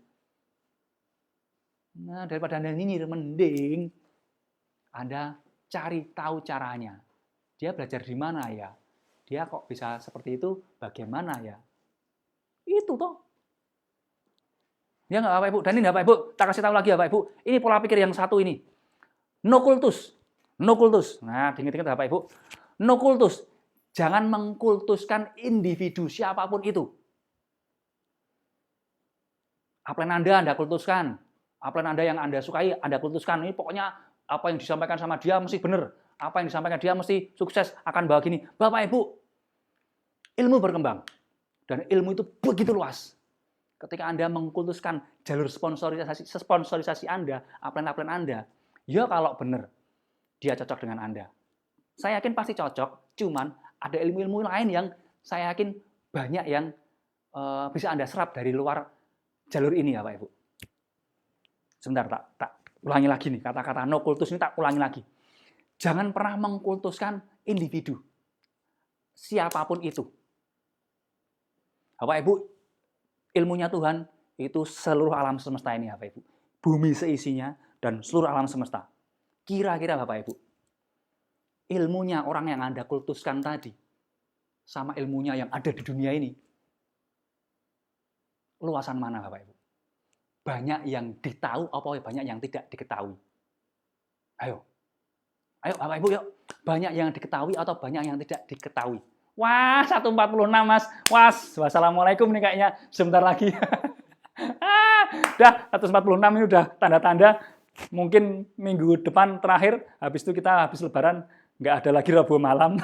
Nah, daripada Anda nyinyir, mending Anda cari tahu caranya. Dia belajar di mana ya? Dia kok bisa seperti itu, bagaimana ya? Itu toh. Ya nggak Bapak Ibu? Dan ini Bapak Ibu, tak kasih tahu lagi ya Bapak Ibu. Ini pola pikir yang satu ini. No kultus. No kultus. Nah, diingat-ingat Bapak Ibu. No kultus. Jangan mengkultuskan individu siapapun itu. Upline Anda kultuskan. Upline Anda yang Anda sukai, Anda kultuskan. Ini pokoknya apa yang disampaikan sama dia mesti benar. Apa yang disampaikan dia mesti sukses, akan bawa gini. Bapak Ibu, ilmu berkembang. Dan ilmu itu begitu luas. Ketika Anda mengkultuskan jalur sponsorisasi Anda, upline Anda, ya kalau benar, dia cocok dengan Anda. Saya yakin pasti cocok, cuman ada ilmu-ilmu lain yang saya yakin banyak yang bisa Anda serap dari luar jalur ini ya Pak Ibu. Sebentar, tak ulangi lagi nih, kata-kata no kultus ini tak ulangi lagi. Jangan pernah mengkultuskan individu, siapapun itu. Bapak Ibu, ilmunya Tuhan itu seluruh alam semesta ini Bapak Ibu. Bumi seisinya dan seluruh alam semesta. Kira-kira Bapak Ibu, ilmunya orang yang Anda kultuskan tadi, sama ilmunya yang ada di dunia ini, luasan mana Bapak Ibu? Banyak yang ditahu apa banyak yang tidak diketahui? Ayo Bapak Ibu yuk. Banyak yang diketahui atau banyak yang tidak diketahui? Wah, 146 Mas. Wassalamualaikum nih kayaknya sebentar lagi. Udah 146 ini udah tanda-tanda mungkin minggu depan terakhir, habis itu kita habis lebaran nggak ada lagi Rabu malam.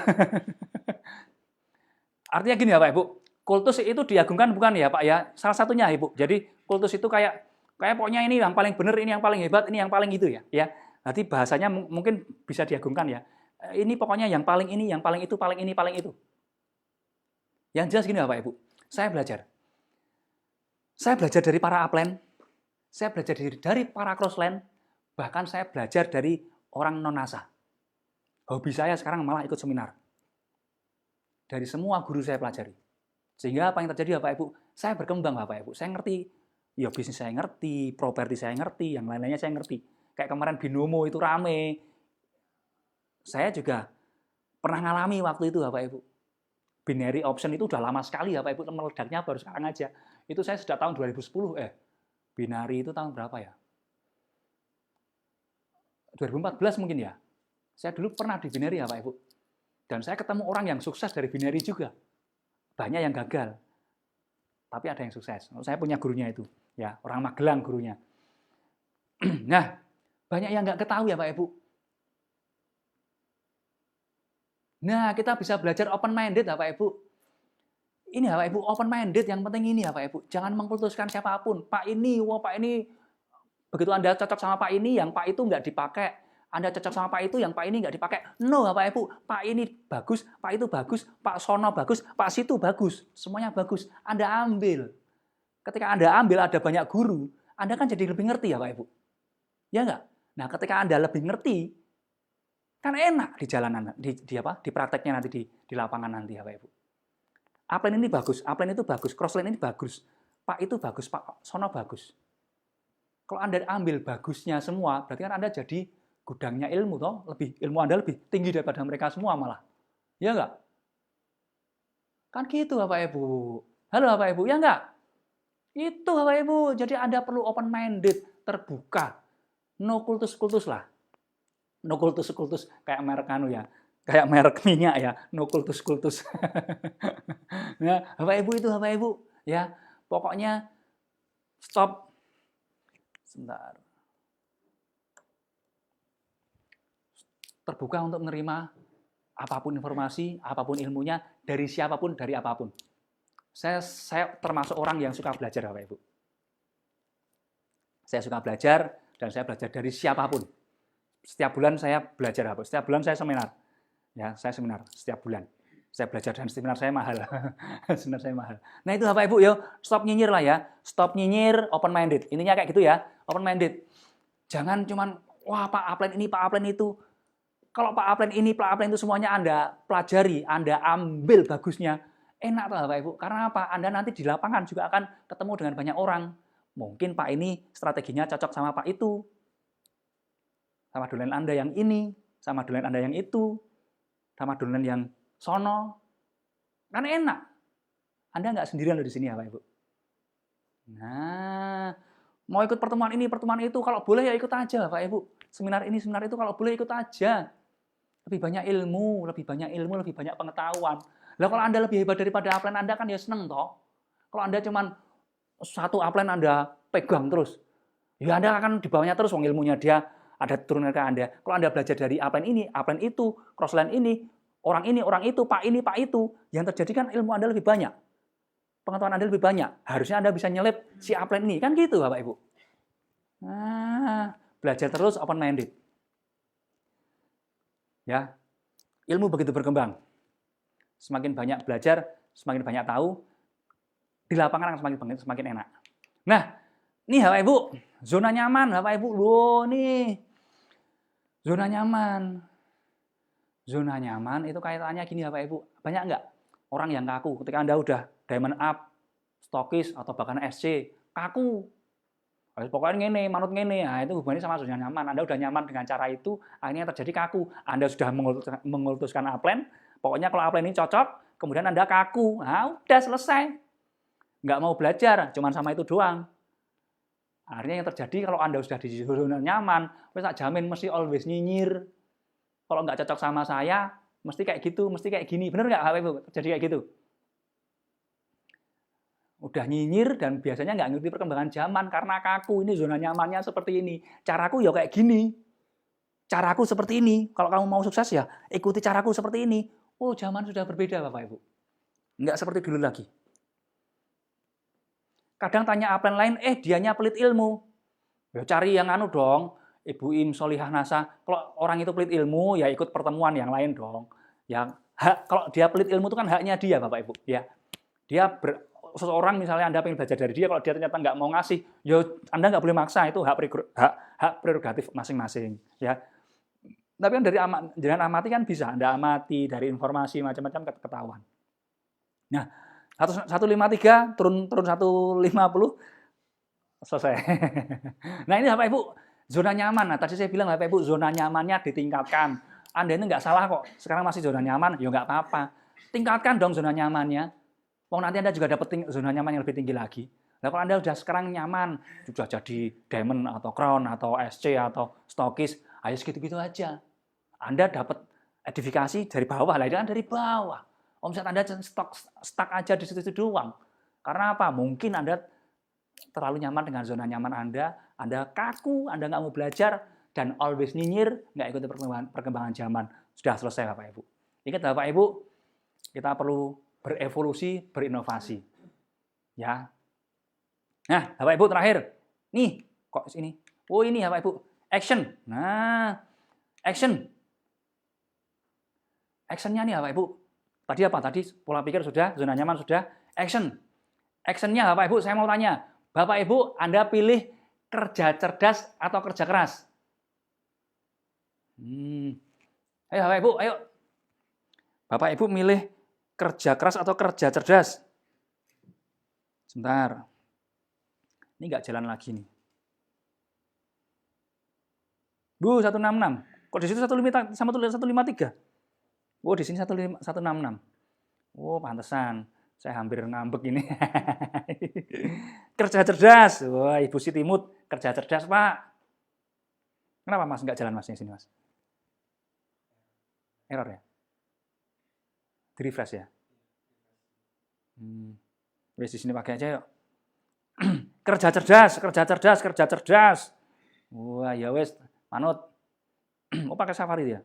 Artinya gini ya Pak Ibu, kultus itu diagungkan bukan ya Pak ya, salah satunya Ibu. Jadi kultus itu kayak pokoknya ini yang paling benar, ini yang paling hebat, ini yang paling itu ya. Nanti bahasanya mungkin bisa diagungkan ya. Ini pokoknya yang paling ini, yang paling itu, paling ini, paling itu. Yang jelas gini Bapak Ibu, saya belajar dari para upline, saya belajar dari para crossline, bahkan saya belajar dari orang non-NASA. Hobi saya sekarang malah ikut seminar. Dari semua guru saya pelajari. Sehingga apa yang terjadi Bapak Ibu, saya berkembang Bapak Ibu, saya ngerti, ya bisnis saya ngerti, properti saya ngerti, yang lain-lainnya saya ngerti. Kayak kemarin Binomo itu rame. Saya juga pernah ngalami waktu itu Bapak Ibu. Binary option itu udah lama sekali ya Pak Ibu, meledaknya baru sekarang aja. Itu saya sudah tahun 2010. Binary itu tahun berapa ya? 2014 mungkin ya. Saya dulu pernah di Binary ya Pak Ibu. Dan saya ketemu orang yang sukses dari Binary juga. Banyak yang gagal. Tapi ada yang sukses. Saya punya gurunya itu. Ya, orang Magelang gurunya. Nah, banyak yang nggak ketahui ya Pak Ibu. Nah, kita bisa belajar open-minded ya Pak Ibu. Ini ya Pak Ibu, open-minded yang penting ini ya Pak Ibu. Jangan mengkultuskan siapapun. Pak ini, begitu Anda cocok sama Pak ini, yang Pak itu nggak dipakai. Anda cocok sama Pak itu, yang Pak ini nggak dipakai. No ya Pak Ibu, Pak ini bagus, Pak itu bagus, Pak Sono bagus, Pak situ bagus. Semuanya bagus. Anda ambil. Ketika Anda ambil, ada banyak guru. Anda kan jadi lebih ngerti ya Pak Ibu. Ya nggak? Nah, ketika Anda lebih ngerti, kan enak di jalanan, di prakteknya nanti di lapangan nanti ya Pak Ibu. Upline ini bagus, upline itu bagus, crossline ini bagus, Pak itu bagus, Pak Sono bagus. Kalau Anda ambil bagusnya semua, berarti kan Anda jadi gudangnya ilmu toh, ilmu Anda lebih tinggi daripada mereka semua malah. Ya enggak? Kan gitu Bapak Ibu. Halo Bapak Ibu, ya enggak? Itu Bapak Ibu, jadi Anda perlu open minded, terbuka. No kultus-kultus lah. No kultus-kultus kayak merek ya. Kayak merek minyak ya, no kultus-kultus. Nah, Bapak Ibu itu Bapak Ibu, ya. Pokoknya stop. Sebentar. Terbuka untuk menerima apapun informasi, apapun ilmunya, dari siapapun, dari apapun. Saya termasuk orang yang suka belajar Bapak Ibu. Saya suka belajar dan saya belajar dari siapapun. Setiap bulan saya belajar apa? Setiap bulan saya seminar. Ya, saya seminar setiap bulan. Saya belajar dan seminar saya mahal. Seminar saya mahal. Nah, itu Bapak Ibu, yo, stop nyinyir lah ya. Stop nyinyir, open minded. Intinya kayak gitu ya, open minded. Jangan cuman wah Pak upline ini, Pak upline itu. Kalau Pak upline ini, Pak upline itu semuanya Anda pelajari, Anda ambil bagusnya. Enak tuh Bapak Ibu. Karena apa? Anda nanti di lapangan juga akan ketemu dengan banyak orang. Mungkin Pak ini strateginya cocok sama Pak itu. Sama dolen Anda yang ini, sama dolen Anda yang itu, sama dolen yang sono. Kan enak. Anda nggak sendirian loh di sini ya Pak Ibu. Nah, Mau ikut pertemuan ini, pertemuan itu, kalau boleh ya ikut aja Bapak Ibu. Seminar ini, seminar itu, kalau boleh ikut aja. Lebih banyak ilmu, lebih banyak pengetahuan. Lah kalau Anda lebih hebat daripada upline Anda kan ya seneng toh. Kalau Anda cuman satu upline Anda pegang terus, ya Anda akan di bawahnya terus, ilmunya dia ada turunnya ke Anda. Kalau Anda belajar dari upline ini, upline itu, crossline ini, orang itu, pak ini, pak itu, yang terjadi kan ilmu Anda lebih banyak. Pengetahuan Anda lebih banyak. Harusnya Anda bisa nyelip si upline ini. Kan gitu Bapak Ibu. Nah, belajar terus open minded. Ya. Ilmu begitu berkembang. Semakin banyak belajar, semakin banyak tahu, di lapangan akan semakin enak. Nah, nih Bapak Ibu, zona nyaman Bapak Ibu. Loh, nih. Zona nyaman. Zona nyaman itu kaitannya gini Bapak Ibu. Banyak nggak orang yang kaku ketika Anda udah diamond up, stokis, atau bahkan SC, kaku. Pokoknya ngene, manut ngene. Nah, itu hubungannya sama zona nyaman. Anda udah nyaman dengan cara itu, akhirnya terjadi kaku. Anda sudah mengutuskan upline, pokoknya kalau upline ini cocok, kemudian Anda kaku. Nah, udah selesai. Nggak mau belajar, cuman sama itu doang. Akhirnya yang terjadi kalau Anda sudah di zona nyaman, saya jamin mesti always nyinyir. Kalau nggak cocok sama saya, mesti kayak gitu, mesti kayak gini. Bener nggak Bapak Ibu? Terjadi kayak gitu? Udah nyinyir dan biasanya nggak ngerti perkembangan zaman karena kaku. Ini zona nyamannya seperti ini. Caraku ya kayak gini. Caraku seperti ini. Kalau kamu mau sukses ya ikuti caraku seperti ini. Oh, zaman sudah berbeda Bapak Ibu. Nggak seperti dulu lagi. Kadang tanya upline lain, dianya pelit ilmu. Ya cari yang anu dong. Ibu Im Solihah Nasa. Kalau orang itu pelit ilmu ya ikut pertemuan yang lain dong. Yang hak, kalau dia pelit ilmu itu kan haknya dia Bapak Ibu. Ya, dia seseorang misalnya Anda pengen belajar dari dia, kalau dia ternyata nggak mau ngasih, ya Anda nggak boleh maksa, itu hak prerogatif masing-masing. Ya. Tapi kan dari jangan amati kan bisa, Anda amati dari informasi macam-macam ketahuan. Nah, 153 turun 150 selesai. Nah ini Bapak Ibu, zona nyaman. Nah tadi saya bilang Bapak Ibu, zona nyamannya ditingkatkan. Anda ini nggak salah kok, sekarang masih zona nyaman, ya nggak apa-apa. Tingkatkan dong zona nyamannya. Nanti Anda juga dapat zona nyaman yang lebih tinggi lagi. Nah, kalau Anda sudah sekarang nyaman, sudah jadi diamond atau crown atau SC atau stokis, ayo segitu-gitu aja. Anda dapat edifikasi dari bawah, lah kan dari bawah. Omset Anda stuck aja di situ doang. Karena apa? Mungkin Anda terlalu nyaman dengan zona nyaman Anda kaku, Anda nggak mau belajar, dan always nyinyir, nggak ikut perkembangan zaman. Sudah selesai Bapak Ibu. Ingat Bapak Ibu, kita perlu berevolusi, berinovasi. Ya. Nah, Bapak Ibu terakhir. Nih, kok ini? Oh, ini Bapak Ibu. Action. Nah, action. Actionnya nih Bapak Ibu. Tadi apa? Tadi pola pikir sudah, zona nyaman sudah. Action. Actionnya Bapak Ibu, saya mau tanya. Bapak Ibu, Anda pilih kerja cerdas atau kerja keras? Ayo Bapak Ibu, ayo. Bapak Ibu milih kerja keras atau kerja cerdas? Sebentar. Ini nggak jalan lagi nih. Bu, 166. Kok di situ 153? Oh, di sini 166. Oh, pantesan. Saya hampir ngambek ini. Kerja cerdas. Wah, Ibu Siti Mut, kerja cerdas, Pak. Kenapa Mas nggak jalan Mas di sini, Mas? Error ya? Di refresh ya? Wes di sini pakai aja yuk. Kerja cerdas. Wah, ya wes, manut. Mau pakai Safari dia.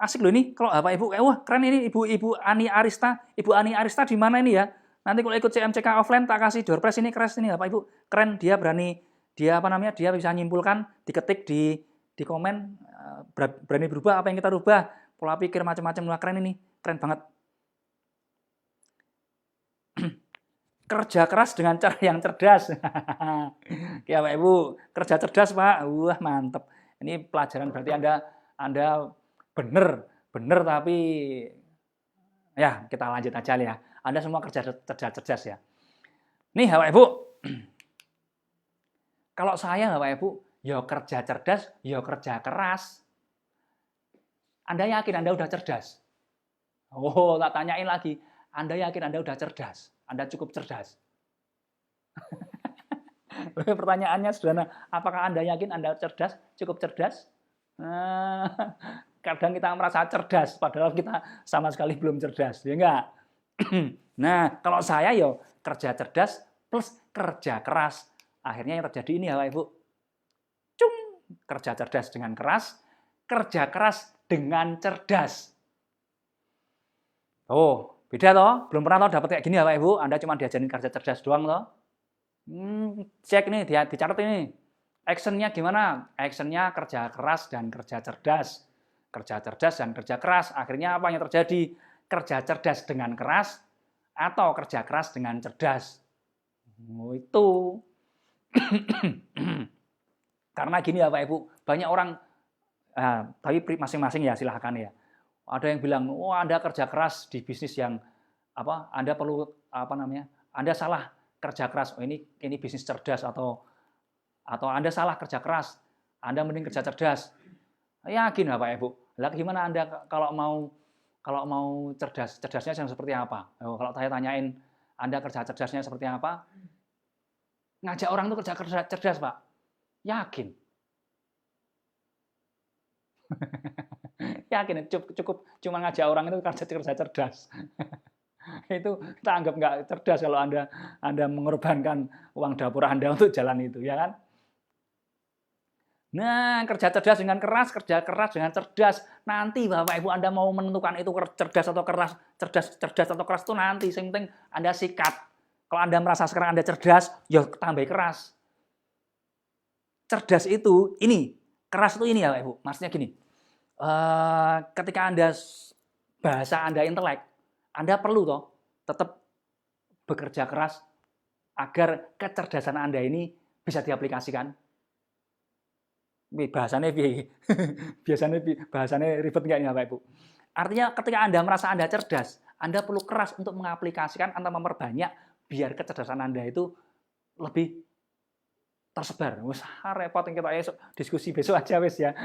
Asik loh ini, kalau Bapak Ibu, wah keren ini Ibu Ani Arista. Ibu Ani Arista di mana ini ya? Nanti kalau ikut CMCK offline tak kasih door prize ini, keren ini Bapak Ibu. Keren, dia berani, dia bisa nyimpulkan, diketik di komen, berani berubah apa yang kita rubah, pola pikir macam-macam. Wah keren ini, keren banget. Kerja keras dengan cara yang cerdas. Ya Pak Ibu, kerja cerdas Pak. Wah mantep. Ini pelajaran berarti Anda bener tapi ya kita lanjut aja ya. Anda semua kerja cerdas ya. Nih Bapak Ibu, kalau saya Bapak Ibu, ya kerja cerdas, ya kerja keras. Anda yakin Anda udah cerdas? Oh, tak tanyain lagi. Anda yakin Anda udah cerdas? Anda cukup cerdas? Pertanyaannya sederhana, apakah Anda yakin Anda cerdas, cukup cerdas? Kadang kita merasa cerdas, padahal kita sama sekali belum cerdas, ya enggak? Nah, kalau saya yo kerja cerdas plus kerja keras. Akhirnya yang terjadi ini ya Bapak Ibu. Cung, kerja cerdas dengan keras, kerja keras dengan cerdas. Oh, beda toh? Belum pernah toh dapat kayak gini ya Bapak Ibu? Anda cuma diajarin kerja cerdas doang toh? Cek nih, dicatat ini. Actionnya gimana? Actionnya kerja keras dan kerja cerdas. Kerja cerdas dan kerja keras. Akhirnya apa yang terjadi? Kerja cerdas dengan keras atau kerja keras dengan cerdas. Oh, itu. Karena gini ya Pak Ibu, banyak orang, tapi masing-masing ya silahkan ya. Ada yang bilang, oh Anda kerja keras di bisnis yang apa? Anda perlu apa namanya? Anda salah kerja keras. Oh, ini bisnis cerdas atau Anda salah kerja keras. Anda mending kerja cerdas. Yakin Bapak Ibu? Lah gimana Anda kalau mau cerdas? Cerdasnya yang seperti apa? Oh, kalau saya tanyain Anda kerja cerdasnya seperti apa? Ngajak orang itu kerja cerdas, Pak. Yakin. Yakin cukup cuma ngajak orang itu kerja cerdas. Itu kita anggap nggak cerdas kalau Anda mengorbankan uang dapur Anda untuk jalan itu, ya kan? Nah, kerja cerdas dengan keras, kerja keras dengan cerdas. Nanti Bapak Ibu Anda mau menentukan itu cerdas atau keras, cerdas atau keras itu nanti. Yang penting Anda sikat. Kalau Anda merasa sekarang Anda cerdas, ya tambah keras. Cerdas itu ini, keras itu ini ya Bapak Ibu. Maksudnya gini, ketika Anda bahasa Anda intelek, Anda perlu toh tetap bekerja keras agar kecerdasan Anda ini bisa diaplikasikan. Bahasanya bahasanya ribet nggak ini Bapak Ibu? Artinya ketika Anda merasa Anda cerdas, Anda perlu keras untuk mengaplikasikan atau memperbanyak biar kecerdasan Anda itu lebih tersebar. Wes repot kita diskusi besok aja wes ya.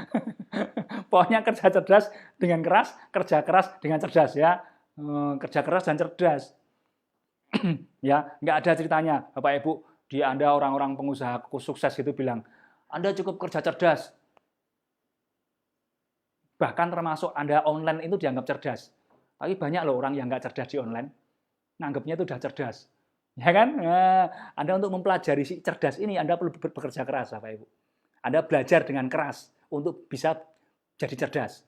Pokoknya kerja cerdas dengan keras, kerja keras dengan cerdas ya. Kerja keras dan cerdas. Ya, nggak ada ceritanya Bapak Ibu di Anda orang-orang pengusaha sukses itu bilang, Anda cukup kerja cerdas. Bahkan termasuk Anda online itu dianggap cerdas. Tapi banyak loh orang yang nggak cerdas di online. Nganggapnya itu udah cerdas. Ya kan? Nah, Anda untuk mempelajari si cerdas ini, Anda perlu bekerja keras, Bapak Ibu. Anda belajar dengan keras untuk bisa jadi cerdas.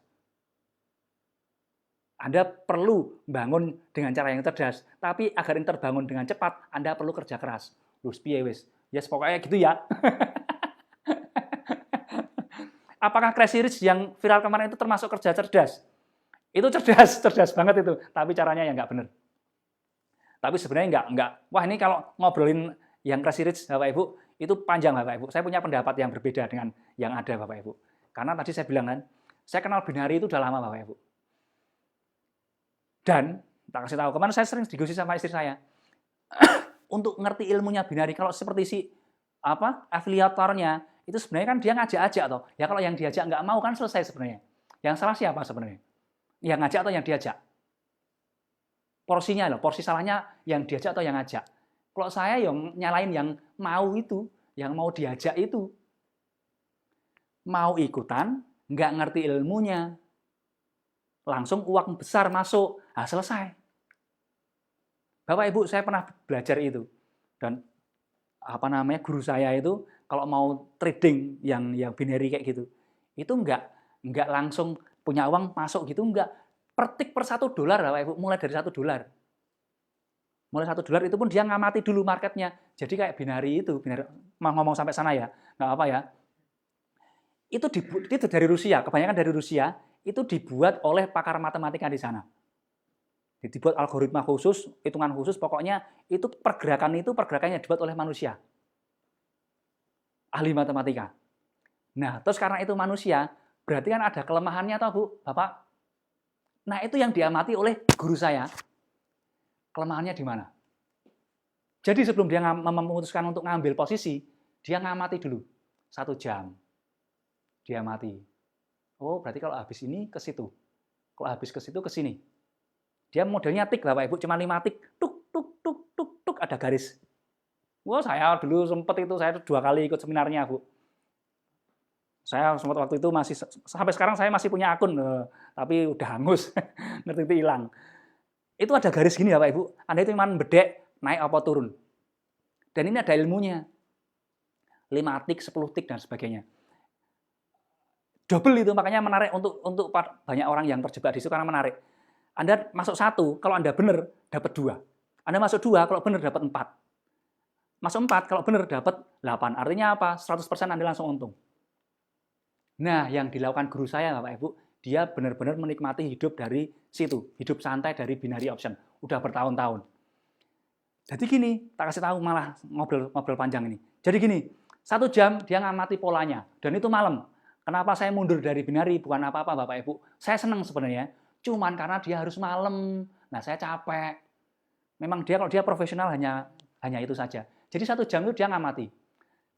Anda perlu bangun dengan cara yang cerdas, tapi agar ini terbangun dengan cepat, Anda perlu kerja keras. Lus piye wis? Ya pokoknya gitu ya. Apakah Crazy Rich yang viral kemarin itu termasuk kerja cerdas? Itu cerdas, cerdas banget itu, tapi caranya yang nggak benar. Tapi sebenarnya nggak. Wah ini kalau ngobrolin yang Crazy Rich, Bapak Ibu, itu panjang Bapak Ibu. Saya punya pendapat yang berbeda dengan yang ada Bapak Ibu. Karena tadi saya bilang kan, saya kenal binari itu udah lama Bapak Ibu. Dan, tak kasih tahu, kemarin saya sering diskusi sama istri saya. Untuk ngerti ilmunya binari, kalau seperti si afiliatornya, itu sebenarnya kan dia ngajak-ajak toh. Ya kalau yang diajak nggak mau kan selesai sebenarnya. Yang salah siapa sebenarnya? Yang ngajak atau yang diajak? Porsinya loh, porsi salahnya yang diajak atau yang ngajak. Kalau saya yang nyalain yang mau itu, yang mau diajak itu. Mau ikutan, nggak ngerti ilmunya. Langsung uang besar masuk, nah selesai. Bapak Ibu, saya pernah belajar itu. Dan guru saya itu kalau mau trading yang binary kayak gitu, itu nggak langsung punya uang masuk gitu, nggak. Per $1, Bapak Ibu, mulai dari $1. Mulai $1 itu pun dia ngamati dulu marketnya. Jadi kayak binary itu, mau ngomong sampai sana ya, nggak apa ya. Itu dari Rusia, kebanyakan dari Rusia, itu dibuat oleh pakar matematika di sana. Dibuat algoritma khusus, hitungan khusus, pokoknya itu pergerakannya dibuat oleh manusia. Ahli matematika. Nah, terus karena itu manusia, berarti kan ada kelemahannya toh Bu, Bapak? Nah, itu yang diamati oleh guru saya. Kelemahannya di mana? Jadi sebelum dia memutuskan untuk ngambil posisi, dia ngamati dulu 1 jam. Dia amati. Oh, berarti kalau habis ini ke situ. Kalau habis ke situ ke sini. Dia modelnya tik Bapak Ibu, cuma 5 tik, tuk tuk tuk tuk tuk ada garis. Wah, saya dulu sempat itu, saya 2 kali ikut seminarnya, Bu. Saya sempat waktu itu masih, sampai sekarang saya masih punya akun, tapi udah hangus, ngerti hilang. Itu ada garis gini ya Pak Ibu, Anda itu cuma bedek, naik apa turun. Dan ini ada ilmunya. 5 tik, 10 tik, dan sebagainya. Double itu, makanya menarik untuk banyak orang yang terjebak di situ karena menarik. Anda masuk 1, kalau Anda benar, dapat 2. Anda masuk 2, kalau benar dapat 4. Masuk 4, kalau benar dapat 8. Artinya apa? 100% Anda langsung untung. Nah, yang dilakukan guru saya, Bapak Ibu, dia benar-benar menikmati hidup dari situ. Hidup santai dari binary option. Udah bertahun-tahun. Jadi gini, tak kasih tahu malah ngobrol panjang ini. Jadi gini, 1 jam dia ngamati polanya. Dan itu malam. Kenapa saya mundur dari binary? Bukan apa-apa, Bapak Ibu. Saya senang sebenarnya. Cuman karena dia harus malam. Nah, saya capek. Memang dia, kalau dia profesional hanya itu saja. Jadi 1 jam itu dia ngamati.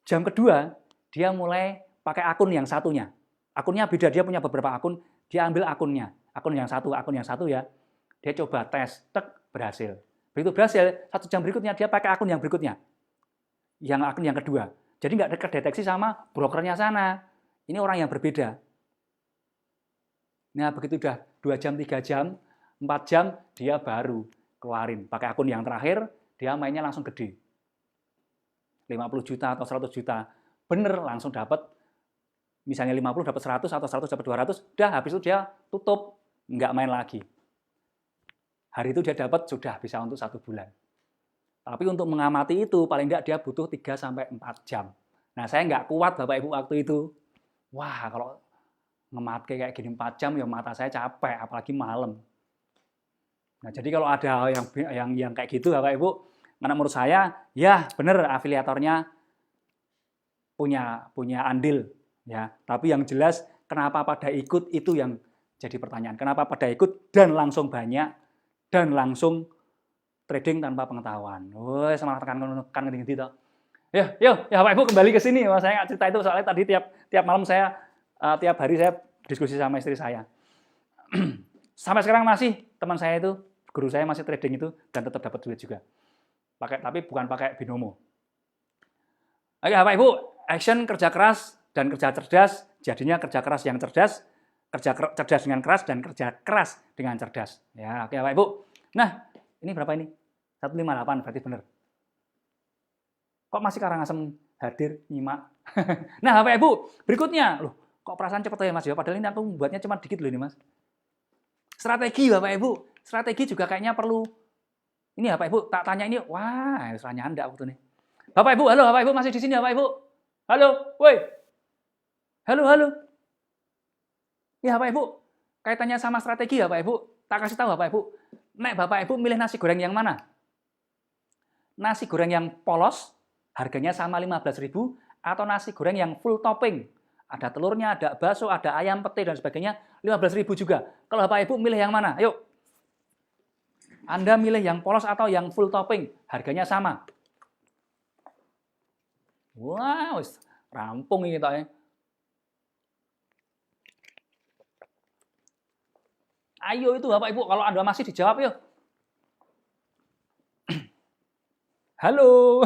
Jam kedua, dia mulai pakai akun yang satunya. Akunnya beda, dia punya beberapa akun. Dia ambil akunnya. Akun yang satu ya. Dia coba tes, berhasil. Begitu berhasil, 1 jam berikutnya dia pakai akun yang berikutnya. Yang akun yang kedua. Jadi nggak kedeteksi sama brokernya sana. Ini orang yang berbeda. Nah, begitu udah 2 jam, 3 jam, 4 jam, dia baru keluarin. Pakai akun yang terakhir, dia mainnya langsung gede. 50 juta atau 100 juta. Bener, langsung dapat, misalnya 50 dapat 100 atau 100 dapat 200, udah habis itu dia tutup, nggak main lagi. Hari itu dia dapat sudah bisa untuk 1 bulan. Tapi untuk mengamati itu, paling nggak dia butuh 3-4 jam. Nah, saya nggak kuat Bapak Ibu waktu itu. Wah, kalau ngemati kayak gini 4 jam, ya mata saya capek, apalagi malam. Nah, jadi kalau ada yang kayak gitu Bapak Ibu, menurut saya, ya benar afiliatornya punya andil. Ya, tapi yang jelas kenapa pada ikut itu yang jadi pertanyaan. Kenapa pada ikut dan langsung banyak dan langsung trading tanpa pengetahuan. Woi, semangat kan gitu toh. Ya Bapak Ibu kembali ke sini. Wah, saya nggak cerita itu soalnya tadi tiap malam saya tiap hari saya diskusi sama istri saya. Sampai sekarang masih teman saya itu, guru saya masih trading itu dan tetap dapat duit juga. Tapi bukan pakai binomo. Oke, Bapak Ibu, action kerja keras dan kerja cerdas, jadinya kerja keras yang cerdas, kerja cerdas dengan keras, dan kerja keras dengan cerdas. Ya, oke Bapak Ibu. Nah, ini berapa ini? 158, berarti benar. Kok masih Karangasem hadir, nyimak? Nah, Bapak Ibu, berikutnya. Loh, kok perasaan cepet ya Mas? Ya, padahal ini aku buatnya cuma dikit loh ini Mas. Strategi Bapak Ibu. Strategi juga kayaknya perlu. Ini Bapak Ibu, tak tanya ini. Wah, seranya Anda waktu nih. Bapak Ibu, halo Bapak Ibu masih di sini Bapak Ibu? Halo, woi. Halo. Ya Bapak Ibu, kaitannya sama strategi ya Bapak Ibu. Tak kasih tahu Bapak Ibu. Nek Bapak Ibu milih nasi goreng yang mana? Nasi goreng yang polos, harganya sama 15.000, atau nasi goreng yang full topping? Ada telurnya, ada bakso, ada ayam pete dan sebagainya, 15.000 juga. Kalau Bapak Ibu milih yang mana? Ayo. Anda milih yang polos atau yang full topping? Harganya sama. Wow, rampung ini toh ya. Ayo itu Bapak Ibu, kalau Anda masih dijawab yuk. Halo.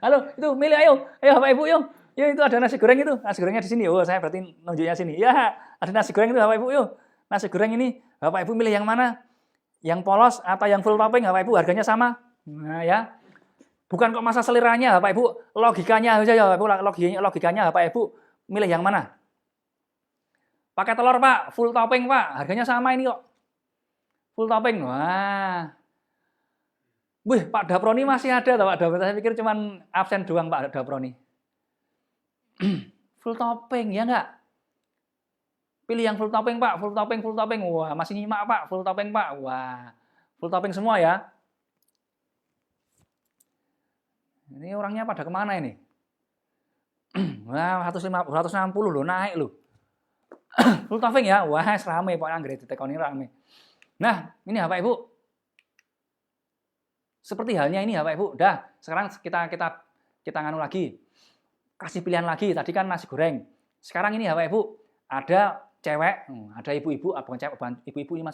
Halo, itu milih ayo. Ayo Bapak Ibu yuk. Yuk itu ada nasi goreng itu. Nasi gorengnya di sini. Oh, saya berarti nunjuknya sini. Ya, ada nasi goreng itu Bapak Ibu yuk. Nasi goreng ini Bapak Ibu milih yang mana? Yang polos atau yang full topping Bapak Ibu, harganya sama. Nah, ya. Bukan kok masa seliranya Bapak Ibu, logikanya aja ya Bapak Ibu, logikanya Bapak Ibu milih yang mana? Pakai telur Pak, full topping Pak, harganya sama ini kok. Full topping, wah. Wih, Pak Daproni masih ada Pak Daproni, saya pikir cuma absen doang Pak Daproni. Full topping, ya enggak? Pilih yang full topping Pak, full topping. Wah, masih nyimak Pak, full topping Pak. Wah, full topping semua ya. Ini orangnya pada kemana ini? Wah, 160 loh, naik loh. Full topping ya, wah serame pokoknya anggere ditekoni rame. Nah, ini Bapak Ibu. Seperti halnya ini Bapak Ibu. Dah, sekarang kita nganu lagi. Kasih pilihan lagi. Tadi kan nasi goreng. Sekarang ini Bapak Ibu, ada cewek, ada ibu-ibu, bukan cewek, ibu-ibu ini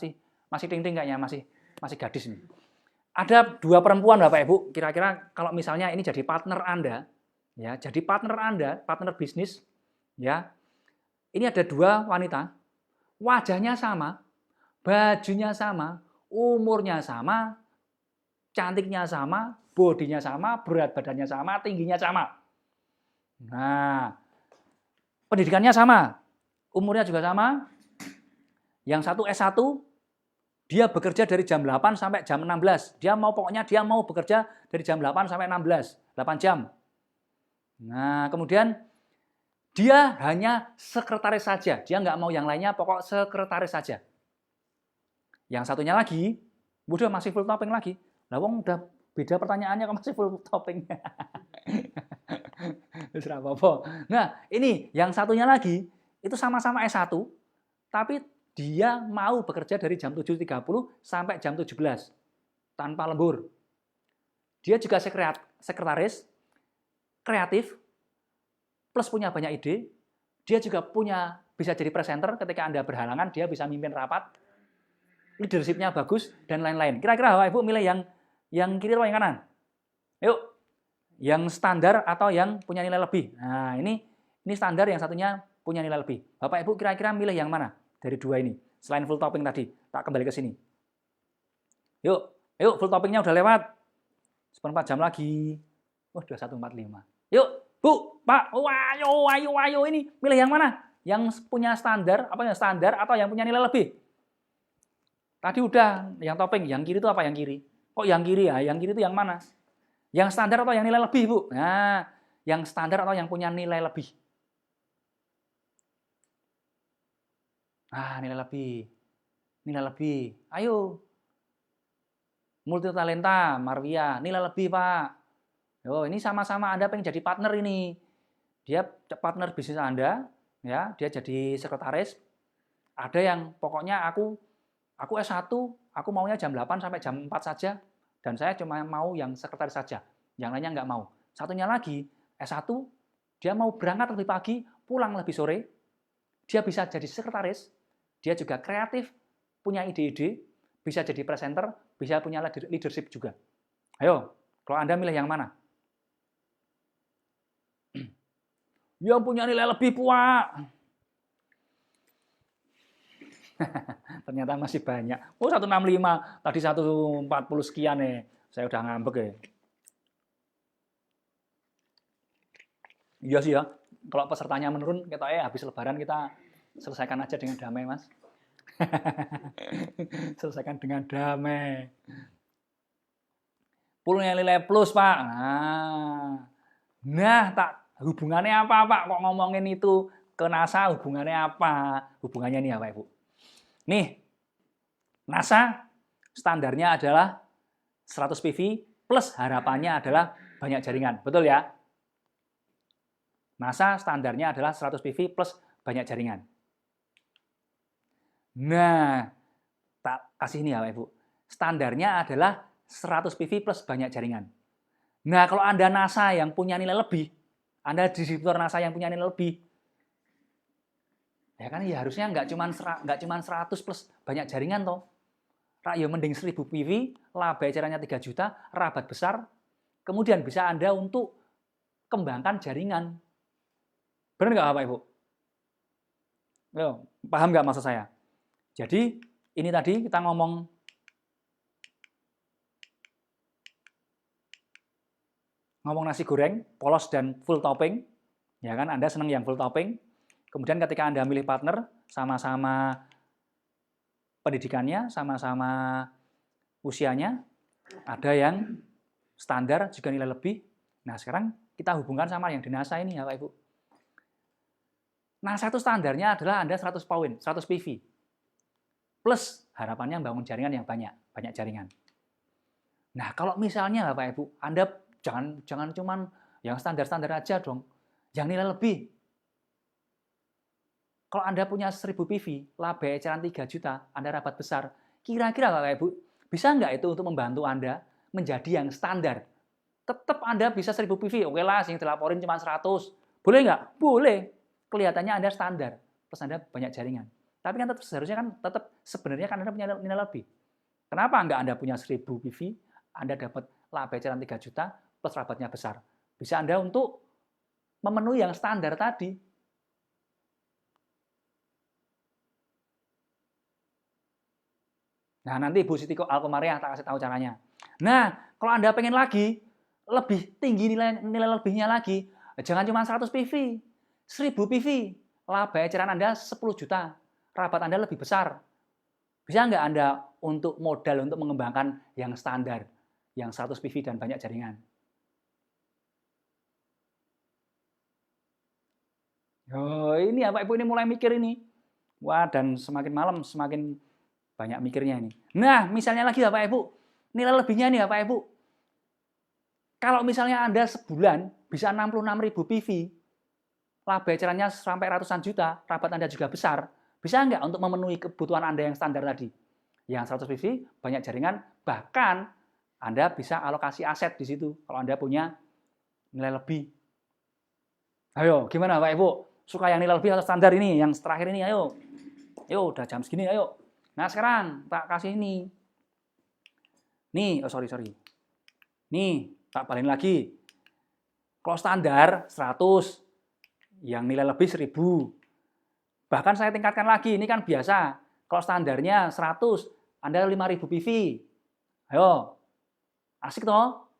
masih ting-ting kayaknya, masih gadis nih. Ada 2 perempuan Bapak Ibu, kira-kira kalau misalnya ini jadi partner Anda, ya, jadi partner Anda, partner bisnis, ya. Ini ada 2 wanita, wajahnya sama, bajunya sama, umurnya sama, cantiknya sama, bodinya sama, berat badannya sama, tingginya sama. Nah, pendidikannya sama, umurnya juga sama. Yang satu S1, dia bekerja dari jam 8 sampai jam 16. Pokoknya dia mau bekerja dari jam 8 sampai 16, 8 jam. Nah, kemudian dia hanya sekretaris saja. Dia nggak mau yang lainnya, pokok sekretaris saja. Yang satunya lagi, udah masih full topping lagi. Lah wong udah beda pertanyaannya kok masih full topping. apa-apa. Nah, ini yang satunya lagi, itu sama-sama S1, tapi dia mau bekerja dari jam 7.30 sampai jam 17, tanpa lembur. Dia juga sekretaris, kreatif, plus punya banyak ide. Dia juga bisa jadi presenter ketika Anda berhalangan, dia bisa mimpin rapat, leadership-nya bagus, dan lain-lain. Kira-kira Bapak Ibu milih yang kiri atau yang kanan? Yuk, yang standar atau yang punya nilai lebih? Nah, ini standar, yang satunya punya nilai lebih. Bapak Ibu kira-kira milih yang mana dari 2 ini? Selain full topping tadi, tak kembali ke sini. Yuk, full toppingnya udah lewat. 1/4 jam lagi. 21.45. Yuk, Bu, Pak, ayo, ini milih yang mana? Yang punya standar, atau yang punya nilai lebih? Tadi udah, yang topping, yang kiri itu apa yang kiri? Kok yang kiri ya? Yang kiri itu yang mana? Yang standar atau yang nilai lebih, Bu? Nah, yang standar atau yang punya nilai lebih? Nilai lebih. Nilai lebih. Ayo. Multitalenta, Marvia, nilai lebih, Pak. Ini sama-sama Anda pengen jadi partner ini. Dia partner bisnis Anda, ya, dia jadi sekretaris. Ada yang pokoknya aku S1, aku maunya jam 8 sampai jam 4 saja, dan saya cuma mau yang sekretaris saja. Yang lainnya nggak mau. Satunya lagi, S1, dia mau berangkat lebih pagi, pulang lebih sore. Dia bisa jadi sekretaris, dia juga kreatif, punya ide-ide, bisa jadi presenter, bisa punya leadership juga. Ayo, kalau Anda milih yang mana? Yang punya nilai lebih, Pak. Ternyata masih banyak. 165, tadi 140 sekian nih. Saya udah ngambek ya. Iya sih ya, kalau pesertanya menurun, kita habis lebaran kita selesaikan aja dengan damai, Mas. Selesaikan dengan damai. Punya nilai plus, Pak. Nah, tak hubungannya apa, Pak? Kok ngomongin itu ke NASA, hubungannya apa? Hubungannya nih ya, Pak Ibu. Nih, NASA standarnya adalah 100 PV plus harapannya adalah banyak jaringan. Betul ya? NASA standarnya adalah 100 PV plus banyak jaringan. Nah, tak kasih ini ya Pak Ibu. Standarnya adalah 100 PV plus banyak jaringan. Nah, kalau Anda NASA yang punya nilai lebih, Anda distributor NASA yang punya nilai lebih, ya kan ya harusnya nggak cuma 100 plus banyak jaringan toh. Ya mending 1000 PV, laba ecerannya 3 juta, rabat besar, kemudian bisa Anda untuk kembangkan jaringan. Benar nggak Bapak Ibu? Paham nggak maksud saya? Jadi ini tadi kita ngomong nasi goreng, polos dan full topping. Ya kan, Anda senang yang full topping. Kemudian ketika Anda milih partner, sama-sama pendidikannya, sama-sama usianya, ada yang standar juga nilai lebih. Nah, sekarang kita hubungkan sama yang di NASA ini ya Pak Ibu. NASA itu standarnya adalah Anda 100 poin, 100 PV. Plus harapannya bangun jaringan yang banyak jaringan. Nah, kalau misalnya Bapak Ibu, Anda jangan cuman yang standar-standar aja dong, yang nilai lebih. Kalau Anda punya 1000 PV, laba eceran 3 juta, Anda rabat besar, kira-kira Bapak Ibu, bisa nggak itu untuk membantu Anda menjadi yang standar? Tetap Anda bisa 1000 PV, oke lah, yang dilaporin cuma 100. Boleh nggak? Boleh. Kelihatannya Anda standar, terus Anda banyak jaringan. Tapi kan seharusnya kan sebenarnya kan Anda punya nilai lebih. Kenapa nggak Anda punya 1000 PV, Anda dapat laba eceran 3 juta plus rabatnya besar. Bisa Anda untuk memenuhi yang standar tadi. Nah, nanti Bu Siti Alkomaria tak kasih tahu caranya. Nah, kalau Anda pengen lagi, lebih tinggi nilai lebihnya lagi, jangan cuma 100 PV, 1000 PV, laba eceran Anda 10 juta, rabat Anda lebih besar. Bisa nggak Anda untuk modal untuk mengembangkan yang standar, yang 100 PV dan banyak jaringan? Oh, ini ya Pak Ibu, ini mulai mikir ini. Wah, dan semakin malam semakin banyak mikirnya ini. Nah, misalnya lagi ya Pak Ibu, nilai lebihnya nih ya Pak Ibu. Kalau misalnya Anda sebulan bisa 66.000 PV, laba ecerannya sampai ratusan juta, rabat Anda juga besar, bisa nggak untuk memenuhi kebutuhan Anda yang standar tadi? Yang 100 PV, banyak jaringan, bahkan Anda bisa alokasi aset di situ kalau Anda punya nilai lebih. Ayo, gimana Pak Ibu? Suka yang nilai lebih atau standar ini? Yang terakhir ini, ayo. Yuk, udah jam segini, ayo. Nah, sekarang tak kasih ini. Nih, oh sorry. Nih, tak balikin lagi. Kalau standar 100, yang nilai lebih 1000. Bahkan saya tingkatkan lagi, ini kan biasa. Kalau standarnya 100, Anda 5.000 PV. Ayo, asik toh?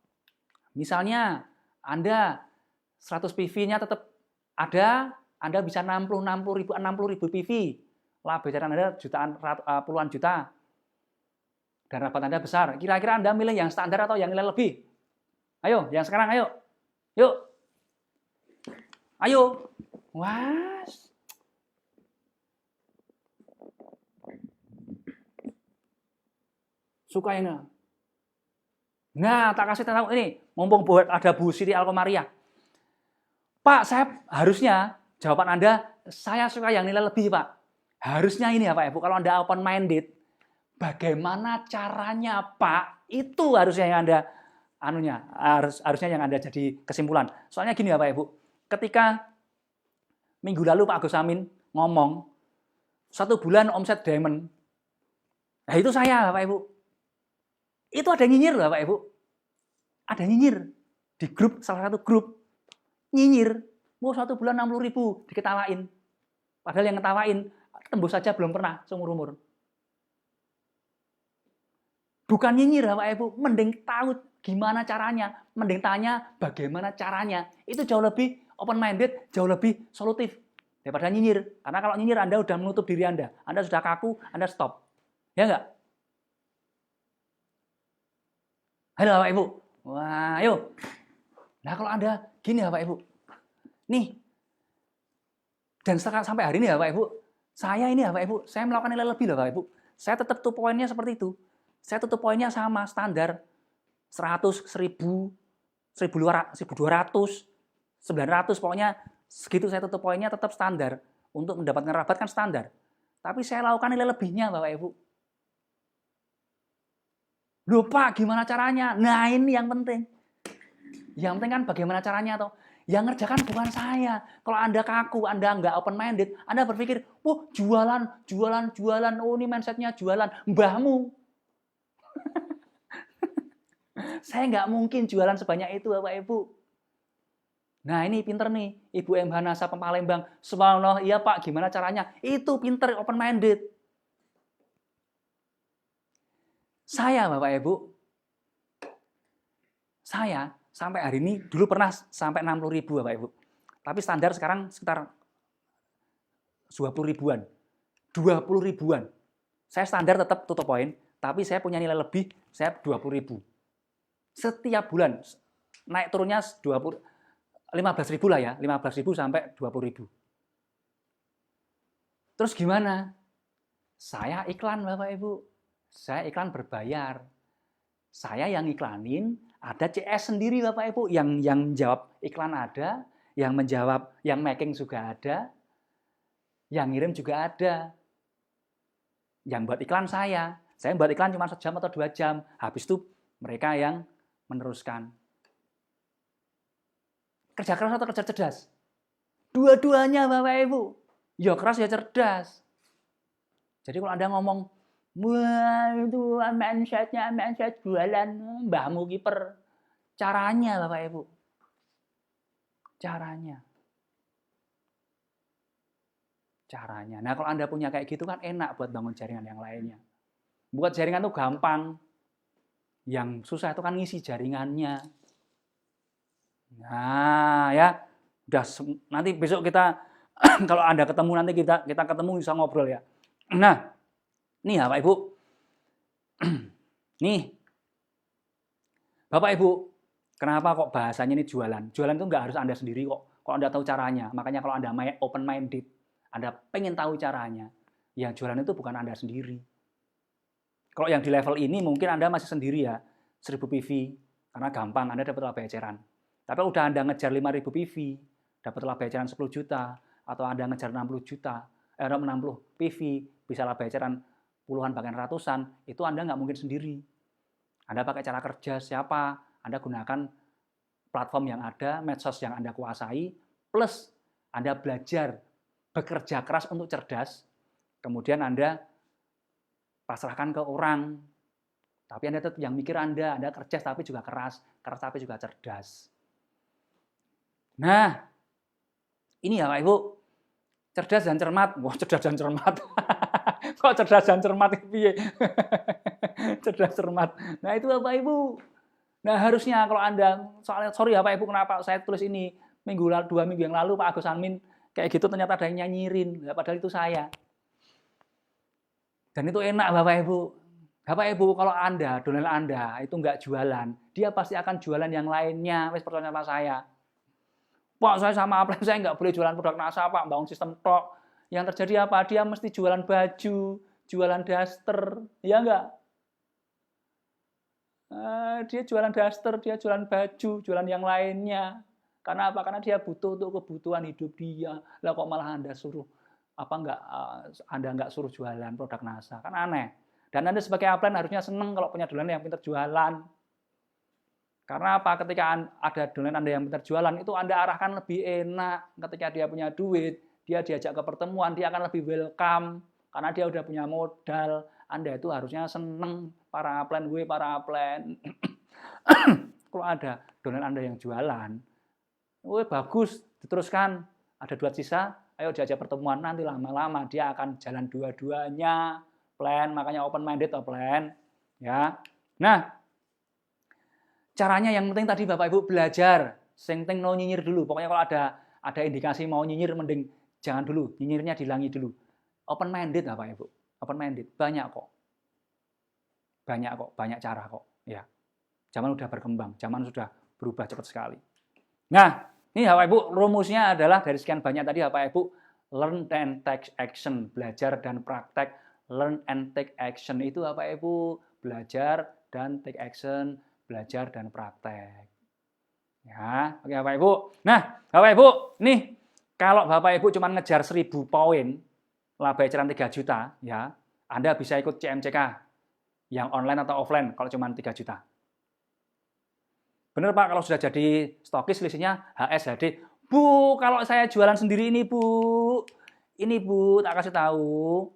Misalnya, Anda 100 PV-nya tetap ada, Anda bisa 60.000 PV. Laba eceran Anda puluhan juta. Dan rabat Anda besar. Kira-kira Anda milih yang standar atau yang nilai lebih? Ayo, yang sekarang ayo. Yuk. Ayo. Wah. Suka ini. Nah, tak kasih tahu ini. Mumpung buat ada Bu Siti Alkomaria. Pak, saya harusnya jawaban Anda, saya suka yang nilai lebih, Pak. Harusnya ini ya Pak Ibu, kalau Anda open minded, bagaimana caranya Pak? Itu harusnya yang Anda harusnya yang Anda jadi kesimpulan. Soalnya gini ya Pak Ibu, ketika minggu lalu Pak Agus Samin ngomong 1 bulan omset diamond, nah itu saya Pak Ibu. Itu ada nyinyir loh Pak Ibu. Ada nyinyir di grup, salah satu grup nyinyir, mau 1 bulan 60.000 diketawain. Padahal yang ngetawain tembus saja belum pernah seumur umur. Bukan nyinyir Pak Ibu, mending tahu gimana caranya, mending tanya bagaimana caranya. Itu jauh lebih open minded, jauh lebih solutif daripada nyinyir. Karena kalau nyinyir Anda sudah menutup diri Anda sudah kaku, Anda stop. Ya enggak? Halo Pak Ibu. Wah, ayo. Nah, kalau Anda gini ya Pak Ibu. Nih. Dan sampai hari ini ya Pak Ibu, saya ini ya Pak Ibu, saya melakukan nilai lebih loh Pak Ibu. Saya tetap tuh poinnya seperti itu. Saya tutup poinnya sama standar 100, 1000, 1200, 900, pokoknya segitu saya tutup poinnya tetap standar. Untuk mendapatkan rabat kan standar. Tapi saya lakukan nilai lebihnya Bapak Ibu. Loh Pak, gimana caranya? Nah ini yang penting. Yang penting kan bagaimana caranya toh. Yang ngerjakan bukan saya. Kalau Anda kaku, Anda nggak open minded, Anda berpikir, wah jualan, oh ini mindsetnya jualan, mbahmu. Saya nggak mungkin jualan sebanyak itu Bapak Ibu. Nah ini pinter nih, Ibu M. Hanasa Palembang. Subhanallah, iya Pak, gimana caranya? Itu pinter, open minded. Saya Bapak Ibu, saya sampai hari ini dulu pernah sampai 60.000 Bapak Ibu. Tapi standar sekarang sekitar 20 ribuan. 20 ribuan. Saya standar tetap tutup poin, tapi saya punya nilai lebih, saya 20.000. Setiap bulan naik turunnya 15.000 lah ya, 15.000 sampai 20.000. Terus gimana? Saya iklan Bapak Ibu. Saya iklan berbayar. Saya yang iklanin, ada CS sendiri Bapak Ibu, yang jawab iklan ada, yang menjawab, yang making juga ada, yang ngirim juga ada. Yang buat iklan saya buat iklan cuma 1 jam atau 2 jam. Habis itu mereka yang meneruskan. Kerja keras atau kerja cerdas? Dua-duanya Bapak Ibu. Ya keras ya cerdas. Jadi kalau Anda ngomong, Wah, itu mindset jualan mbahmu kiper. Caranya Bapak Ibu. Caranya. Nah, kalau Anda punya kayak gitu kan enak buat bangun jaringan yang lainnya. Buat jaringan tuh gampang. Yang susah itu kan ngisi jaringannya. Nah, ya. Udah nanti besok kita kalau Anda ketemu nanti kita ketemu bisa ngobrol ya. Nah, nih ya Bapak Ibu. Nih. Bapak Ibu, kenapa kok bahasanya ini jualan? Jualan itu nggak harus Anda sendiri kok. Kalau Anda tahu caranya. Makanya kalau Anda open minded, Anda pengen tahu caranya, yang jualan itu bukan Anda sendiri. Kalau yang di level ini mungkin Anda masih sendiri ya, 1000 PV, karena gampang, Anda dapat laba eceran. Tapi udah Anda ngejar 5000 PV, dapat laba eceran 10 juta, atau Anda ngejar 60 juta, 60 PV, bisa laba eceran puluhan bahkan ratusan, itu Anda nggak mungkin sendiri. Anda pakai cara kerja siapa, Anda gunakan platform yang ada, medsos yang Anda kuasai, plus Anda belajar bekerja keras untuk cerdas, kemudian Anda pasrahkan ke orang. Tapi Anda tetap yang mikir Anda kerja tapi juga keras tapi juga cerdas. Nah, ini ya Pak Ibu, cerdas dan cermat. Wah, cerdas dan cermat. Kok cerdas dan cermat itu piye? Cerdas cermat. Nah, itu Bapak Ibu. Nah, harusnya kalau Anda, soalnya sorry ya Pak Ibu, kenapa saya tulis ini 2 minggu yang lalu Pak Agus Anmin kayak gitu ternyata ada yang nyanyirin, padahal itu saya. Dan itu enak Bapak Ibu. Bapak Ibu, kalau Anda, dolen Anda itu nggak jualan, dia pasti akan jualan yang lainnya. Wes percaya sama saya. Pak, saya sama Aplen, saya nggak boleh jualan produk NASA, Pak, bangun sistem tok. Yang terjadi apa? Dia mesti jualan baju, jualan daster, ya nggak? Dia jualan daster, dia jualan baju, jualan yang lainnya. Karena apa? Karena dia butuh untuk kebutuhan hidup dia. Lah kok malah Anda suruh Anda nggak suruh jualan produk NASA? Kan aneh. Dan Anda sebagai Aplen harusnya senang kalau punya dolen yang pintar jualan. Karena apa? Ketika ada dolen Anda yang pintar jualan, itu Anda arahkan lebih enak. Ketika dia punya duit, dia diajak ke pertemuan, dia akan lebih welcome. Karena dia udah punya modal. Anda itu harusnya seneng, para Aplen, para Aplen. Kalau ada dolen Anda yang jualan, bagus, diteruskan. Ada duit sisa, ayo diajak pertemuan. Nanti lama-lama dia akan jalan dua-duanya. Plan, makanya open minded atau plan. Ya. Nah, caranya yang penting tadi Bapak Ibu belajar. Sing penting no nyinyir dulu. Pokoknya kalau ada indikasi mau nyinyir, mending jangan dulu. Nyinyirnya dilangi dulu. Open minded Bapak Ibu. Open minded. Banyak kok. Banyak cara kok. Ya. Zaman sudah berkembang. Zaman sudah berubah cepat sekali. Nah, ini Bapak Ibu rumusnya adalah dari sekian banyak tadi Bapak Ibu. Learn and take action. Belajar dan praktek. Learn and take action itu Bapak Ibu. Belajar dan take action. Belajar dan praktek. Ya, oke Bapak Ibu. Nah, Bapak Ibu, nih kalau Bapak Ibu cuma ngejar 1000 poin, laba eceran 3 juta, ya, Anda bisa ikut CMCK yang online atau offline kalau cuma 3 juta. Benar Pak, kalau sudah jadi stokis selisihnya HSHD. Bu, kalau saya jualan sendiri ini Bu, tak kasih tahu,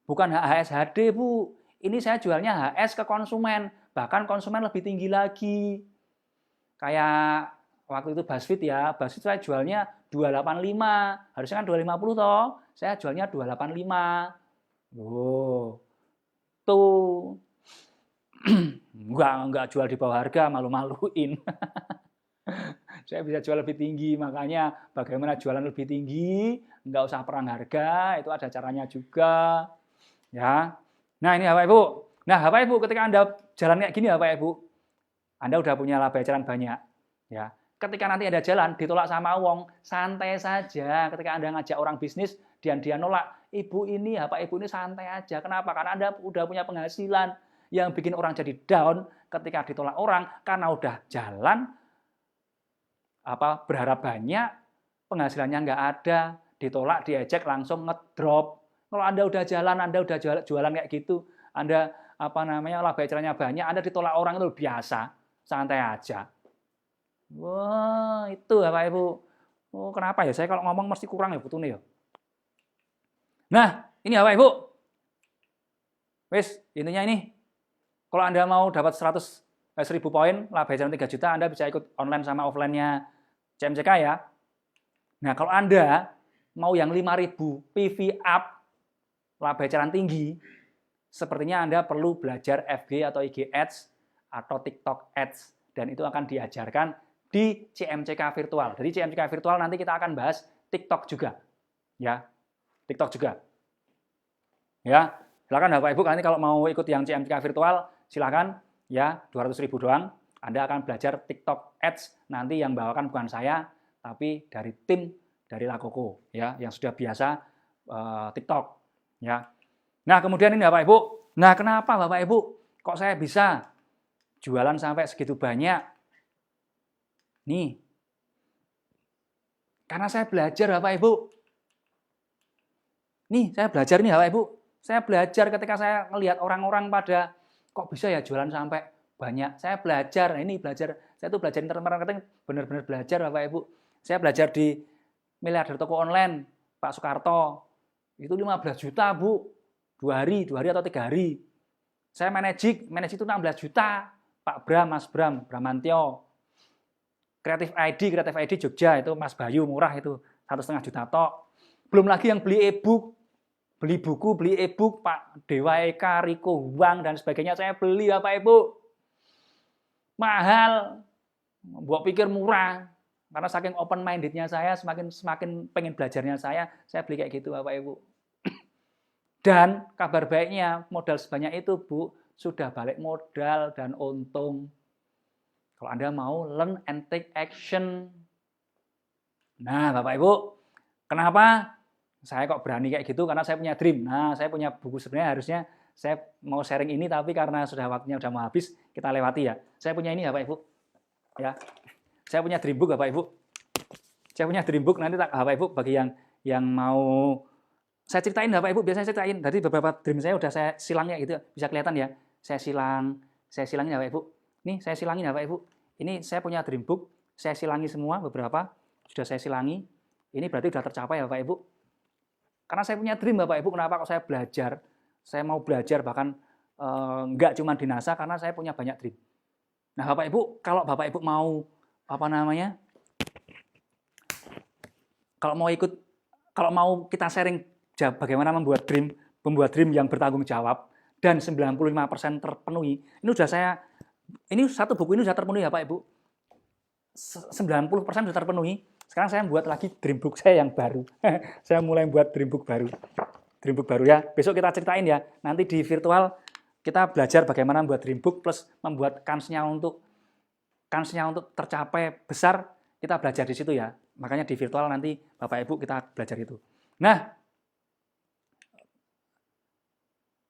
bukan HSHD Bu, ini saya jualnya HS ke konsumen. Bahkan konsumen lebih tinggi lagi. Kayak waktu itu BuzzFeed ya, BuzzFeed saya jualnya 285. Harusnya kan 250 toh. Saya jualnya 285. Oh. Tuh. Enggak jual di bawah harga, malu-maluin. Saya bisa jual lebih tinggi, makanya bagaimana jualan lebih tinggi, enggak usah perang harga, itu ada caranya juga. Ya. Nah, ini Bapak Ibu. Nah, Bapak Ibu, ketika Anda jalan kayak gini Bapak Ibu, Anda udah punya laba eceran banyak. Ya. Ketika nanti Anda jalan, ditolak sama wong, santai saja. Ketika Anda ngajak orang bisnis, dia nolak, Ibu ini, Bapak Ibu ini santai aja. Kenapa? Karena Anda udah punya penghasilan. Yang bikin orang jadi down ketika ditolak orang, karena udah jalan, berharap banyak, penghasilannya nggak ada, ditolak, diejek, langsung ngedrop. Kalau Anda udah jalan, Anda udah jualan kayak gitu, Anda laba ecerannya banyak, Anda ditolak orang itu biasa, santai aja. Wah, itu Bapak Ibu. Oh, kenapa ya? Saya kalau ngomong mesti kurang ya butuhnya ya. Nah, ini Bapak Ibu. Wis, intinya ini, kalau Anda mau dapat 1.000 poin, laba eceran 3 juta, Anda bisa ikut online sama offline-nya CMCK ya. Nah, kalau Anda mau yang 5.000 PV up, laba eceran tinggi, sepertinya Anda perlu belajar FB atau IG Ads atau TikTok Ads. Dan itu akan diajarkan di CMCK Virtual. Jadi CMCK Virtual nanti kita akan bahas TikTok juga. Ya, TikTok juga. Ya, silakan Bapak Ibu, nanti kalau mau ikut yang CMCK Virtual, silakan ya, 200.000 doang. Anda akan belajar TikTok Ads, nanti yang bawakan bukan saya, tapi dari tim dari Lakoko ya, yang sudah biasa TikTok ya. Nah, kemudian ini Bapak Ibu. Nah, kenapa Bapak Ibu kok saya bisa jualan sampai segitu banyak? Nih. Karena saya belajar Bapak Ibu. Nih, saya belajar nih Bapak Ibu. Saya belajar ketika saya melihat orang-orang pada kok bisa ya jualan sampai banyak. Saya belajar, nah ini belajar, saya tuh belajar internet marketing, benar-benar belajar Bapak Ibu. Saya belajar di miliarder toko online, Pak Soekarto. Itu 15 juta, Bu. 2 hari atau 3 hari. Saya manage itu 16 juta. Pak Bram, Mas Bramantio. Creative ID Jogja, itu Mas Bayu, murah itu. 1,5 juta tok. Belum lagi yang beli e-book. Beli buku, beli e-book, Pak Dewa Eka, Riko Huang, dan sebagainya. Saya beli Bapak Ibu. Mahal. Buat pikir murah. Karena saking open mindednya saya, semakin pengen belajarnya saya beli kayak gitu Bapak Ibu. Dan kabar baiknya, modal sebanyak itu Bu, sudah balik modal dan untung. Kalau Anda mau learn and take action. Nah Bapak Ibu, kenapa saya kok berani kayak gitu? Karena saya punya dream. Nah, saya punya buku, sebenarnya harusnya saya mau sharing ini, tapi karena waktunya sudah mau habis, kita lewati ya. Saya punya ini Bapak Ibu. Ya. Saya punya dream book Bapak Ibu. Saya punya dream book, nanti Bapak Ibu bagi yang mau saya ceritain Bapak Ibu, biasanya saya ceritain. Tadi beberapa dream saya udah saya silangnya gitu, bisa kelihatan ya. Saya silangin Bapak Ibu. Nih, saya silangin Bapak Ibu. Ini saya punya dream book, saya silangi semua beberapa, sudah saya silangi. Ini berarti sudah tercapai ya Bapak Ibu. Karena saya punya dream Bapak Ibu, kenapa kok saya belajar? Saya mau belajar bahkan enggak cuma di NASA, karena saya punya banyak dream. Nah Bapak Ibu, kalau Bapak Ibu mau kalau mau kita sharing bagaimana membuat dream yang bertanggung jawab dan 95% terpenuhi. Ini satu buku ini sudah terpenuhi ya Pak Ibu. 90% sudah terpenuhi. Sekarang saya buat lagi dream book saya yang baru. Saya mulai buat dream book baru. Dream book baru ya. Besok kita ceritain ya. Nanti di virtual kita belajar bagaimana membuat dream book plus membuat kansnya untuk tercapai besar, kita belajar di situ ya. Makanya di virtual nanti Bapak Ibu kita belajar itu. Nah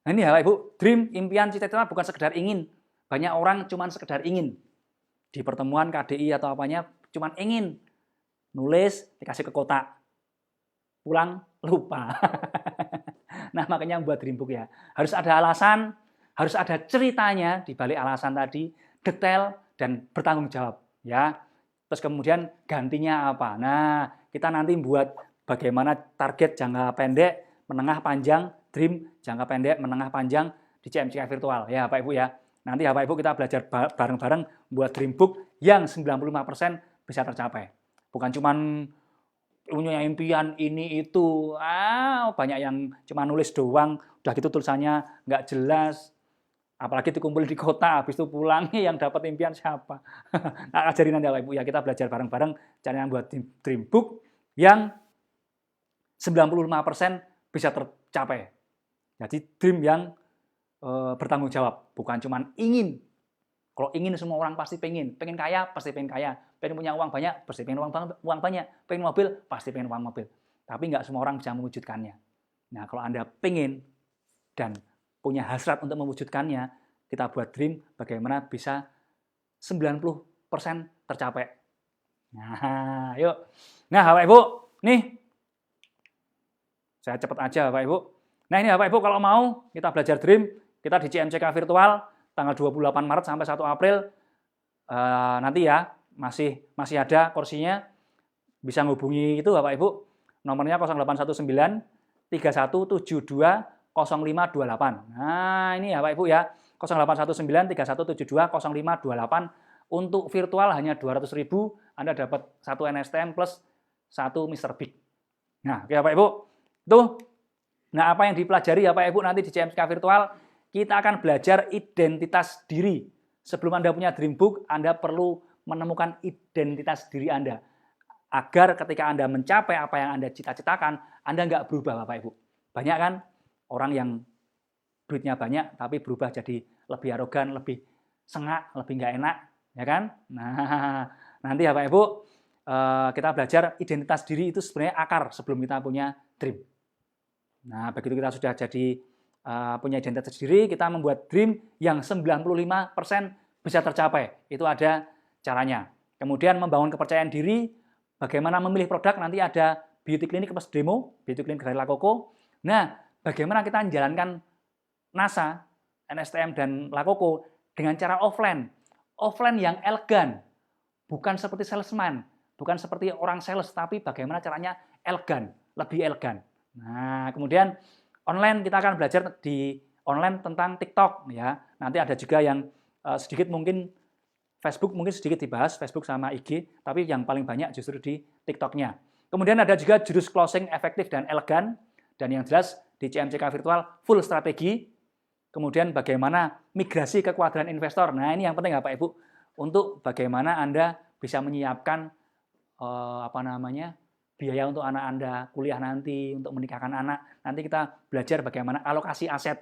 ini ya Bapak Ibu, dream, impian, cita-cita bukan sekedar ingin. Banyak orang cuma sekedar ingin. Di pertemuan KDI atau apanya cuma ingin. Nulis, dikasih ke kotak. Pulang, lupa. Nah makanya buat dream book ya. Harus ada alasan, harus ada ceritanya di balik alasan tadi, detail dan bertanggung jawab. Ya. Terus kemudian gantinya apa? Nah kita nanti buat bagaimana target jangka pendek, menengah, panjang, dream, jangka pendek, menengah, panjang di CMCK Virtual. Ya Bapak Ibu ya. Nanti Bapak Ibu kita belajar bareng-bareng buat dream book yang 95% bisa tercapai. Bukan cuman punya impian ini itu, banyak yang cuma nulis doang, udah gitu tulisannya nggak jelas. Apalagi dikumpulin di kota, habis itu pulang, yang dapat impian siapa? Nah, ajarin nanti Bapak Ibu ya, kita belajar bareng-bareng cara buat dream book yang 95% bisa tercapai. Jadi dream yang bertanggung jawab, bukan cuma ingin. Kalau ingin semua orang pasti pengen kaya, pasti pengen kaya, pengen punya uang banyak, pasti pengen uang banyak, pengen mobil, pasti pengen uang mobil. Tapi nggak semua orang bisa mewujudkannya. Nah kalau Anda pengen dan punya hasrat untuk mewujudkannya, kita buat dream bagaimana bisa 90% tercapai. Nah, yuk. Nah, Bapak Ibu, nih. Saya cepat aja, Bapak Ibu. Nah, ini Bapak Ibu kalau mau kita belajar dream, kita di CMCK Virtual tanggal 28 Maret sampai 1 April. Nanti ya, masih ada kursinya. Bisa menghubungi itu Bapak Ibu. Nomornya 0819 3172 0528. Nah, ini ya Bapak Ibu ya. 081931720528 untuk virtual hanya 200.000, Anda dapat 1 NSTM plus 1 Mr. Big. Nah, oke Bapak Ibu. Tuh. Nah, apa yang dipelajari ya Bapak Ibu nanti di CMCK virtual, kita akan belajar identitas diri. Sebelum Anda punya Dreambook, Anda perlu menemukan identitas diri Anda. Agar ketika Anda mencapai apa yang Anda cita-citakan, Anda nggak berubah Bapak Ibu. Banyak kan orang yang duitnya banyak tapi berubah jadi lebih arogan, lebih sengak, lebih nggak enak, ya kan? Nah, nanti ya Bapak Ibu, kita belajar identitas diri itu sebenarnya akar sebelum kita punya dream. Nah, begitu kita sudah jadi punya identitas diri, kita membuat dream yang 95% bisa tercapai. Itu ada caranya. Kemudian membangun kepercayaan diri, bagaimana memilih produk, nanti ada beauty clinic plus demo, beauty clinic dari Lakoko. Nah, bagaimana kita menjalankan NASA, NSTM, dan Lakoko dengan cara offline. Offline yang elegan, bukan seperti salesman, bukan seperti orang sales, tapi bagaimana caranya elegan, lebih elegan. Nah, kemudian online kita akan belajar di online tentang TikTok ya. Nanti ada juga yang sedikit mungkin Facebook mungkin sedikit dibahas, Facebook sama IG, tapi yang paling banyak justru di TikTok-nya. Kemudian ada juga jurus closing efektif dan elegan, dan yang jelas di CMCK virtual full strategi. Kemudian bagaimana migrasi ke kuadran investor. Nah, ini yang penting Bapak Ibu, untuk bagaimana Anda bisa menyiapkan biaya untuk anak Anda kuliah nanti, untuk menikahkan anak. Nanti kita belajar bagaimana alokasi aset.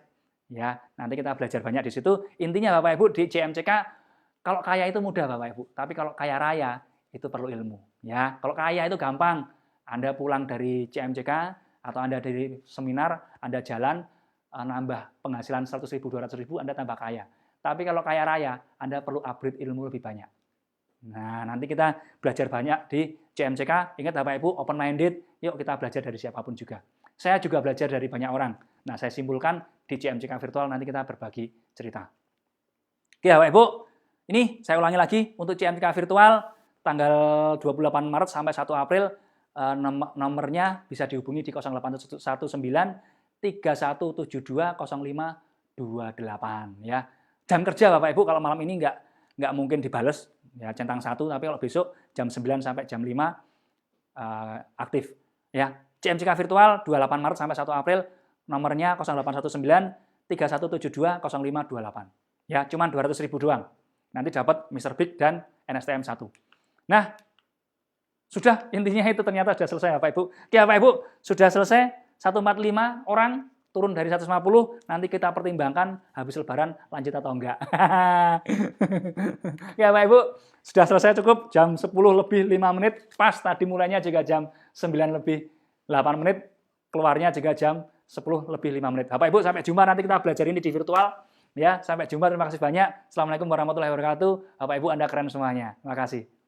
Ya, nanti kita belajar banyak di situ. Intinya Bapak Ibu di CMCK, kalau kaya itu mudah Bapak Ibu, tapi kalau kaya raya itu perlu ilmu. Ya, kalau kaya itu gampang. Anda pulang dari CMCK atau Anda dari seminar, Anda jalan nambah penghasilan 100.000, 200.000, Anda tambah kaya. Tapi kalau kaya raya, Anda perlu upgrade ilmu lebih banyak. Nah, nanti kita belajar banyak di CMCK. Ingat Bapak Ibu, open minded. Yuk kita belajar dari siapapun juga. Saya juga belajar dari banyak orang. Nah, saya simpulkan di CMCK virtual nanti kita berbagi cerita. Oke, Bapak Ibu. Ini saya ulangi lagi untuk CMCK virtual tanggal 28 Maret sampai 1 April. Nomornya bisa dihubungi di 0819 3172 0528 ya. Jam kerja Bapak Ibu kalau malam ini nggak mungkin dibales. Ya, centang 1, tapi kalau besok jam 9 sampai jam 5 aktif. Ya, CMCK virtual 28 Maret sampai 1 April, nomornya 0819 3172 0528. Ya, cuman 200.000 doang. Nanti dapat Mr. Big dan NSTM 1. Nah, sudah intinya itu ternyata sudah selesai Bapak Ibu. Oke Bapak Ibu, sudah selesai 145 orang turun dari 150, nanti kita pertimbangkan habis lebaran lanjut atau enggak. Ya Bapak Ibu, sudah selesai cukup jam 10 lebih 5 menit, pas tadi mulainya juga jam 9 lebih 8 menit, keluarnya juga jam 10 lebih 5 menit. Bapak Ibu, sampai jumpa nanti kita belajar ini di virtual. Ya, sampai jumpa, terima kasih banyak. Assalamualaikum warahmatullahi wabarakatuh. Bapak Ibu, Anda keren semuanya. Terima kasih.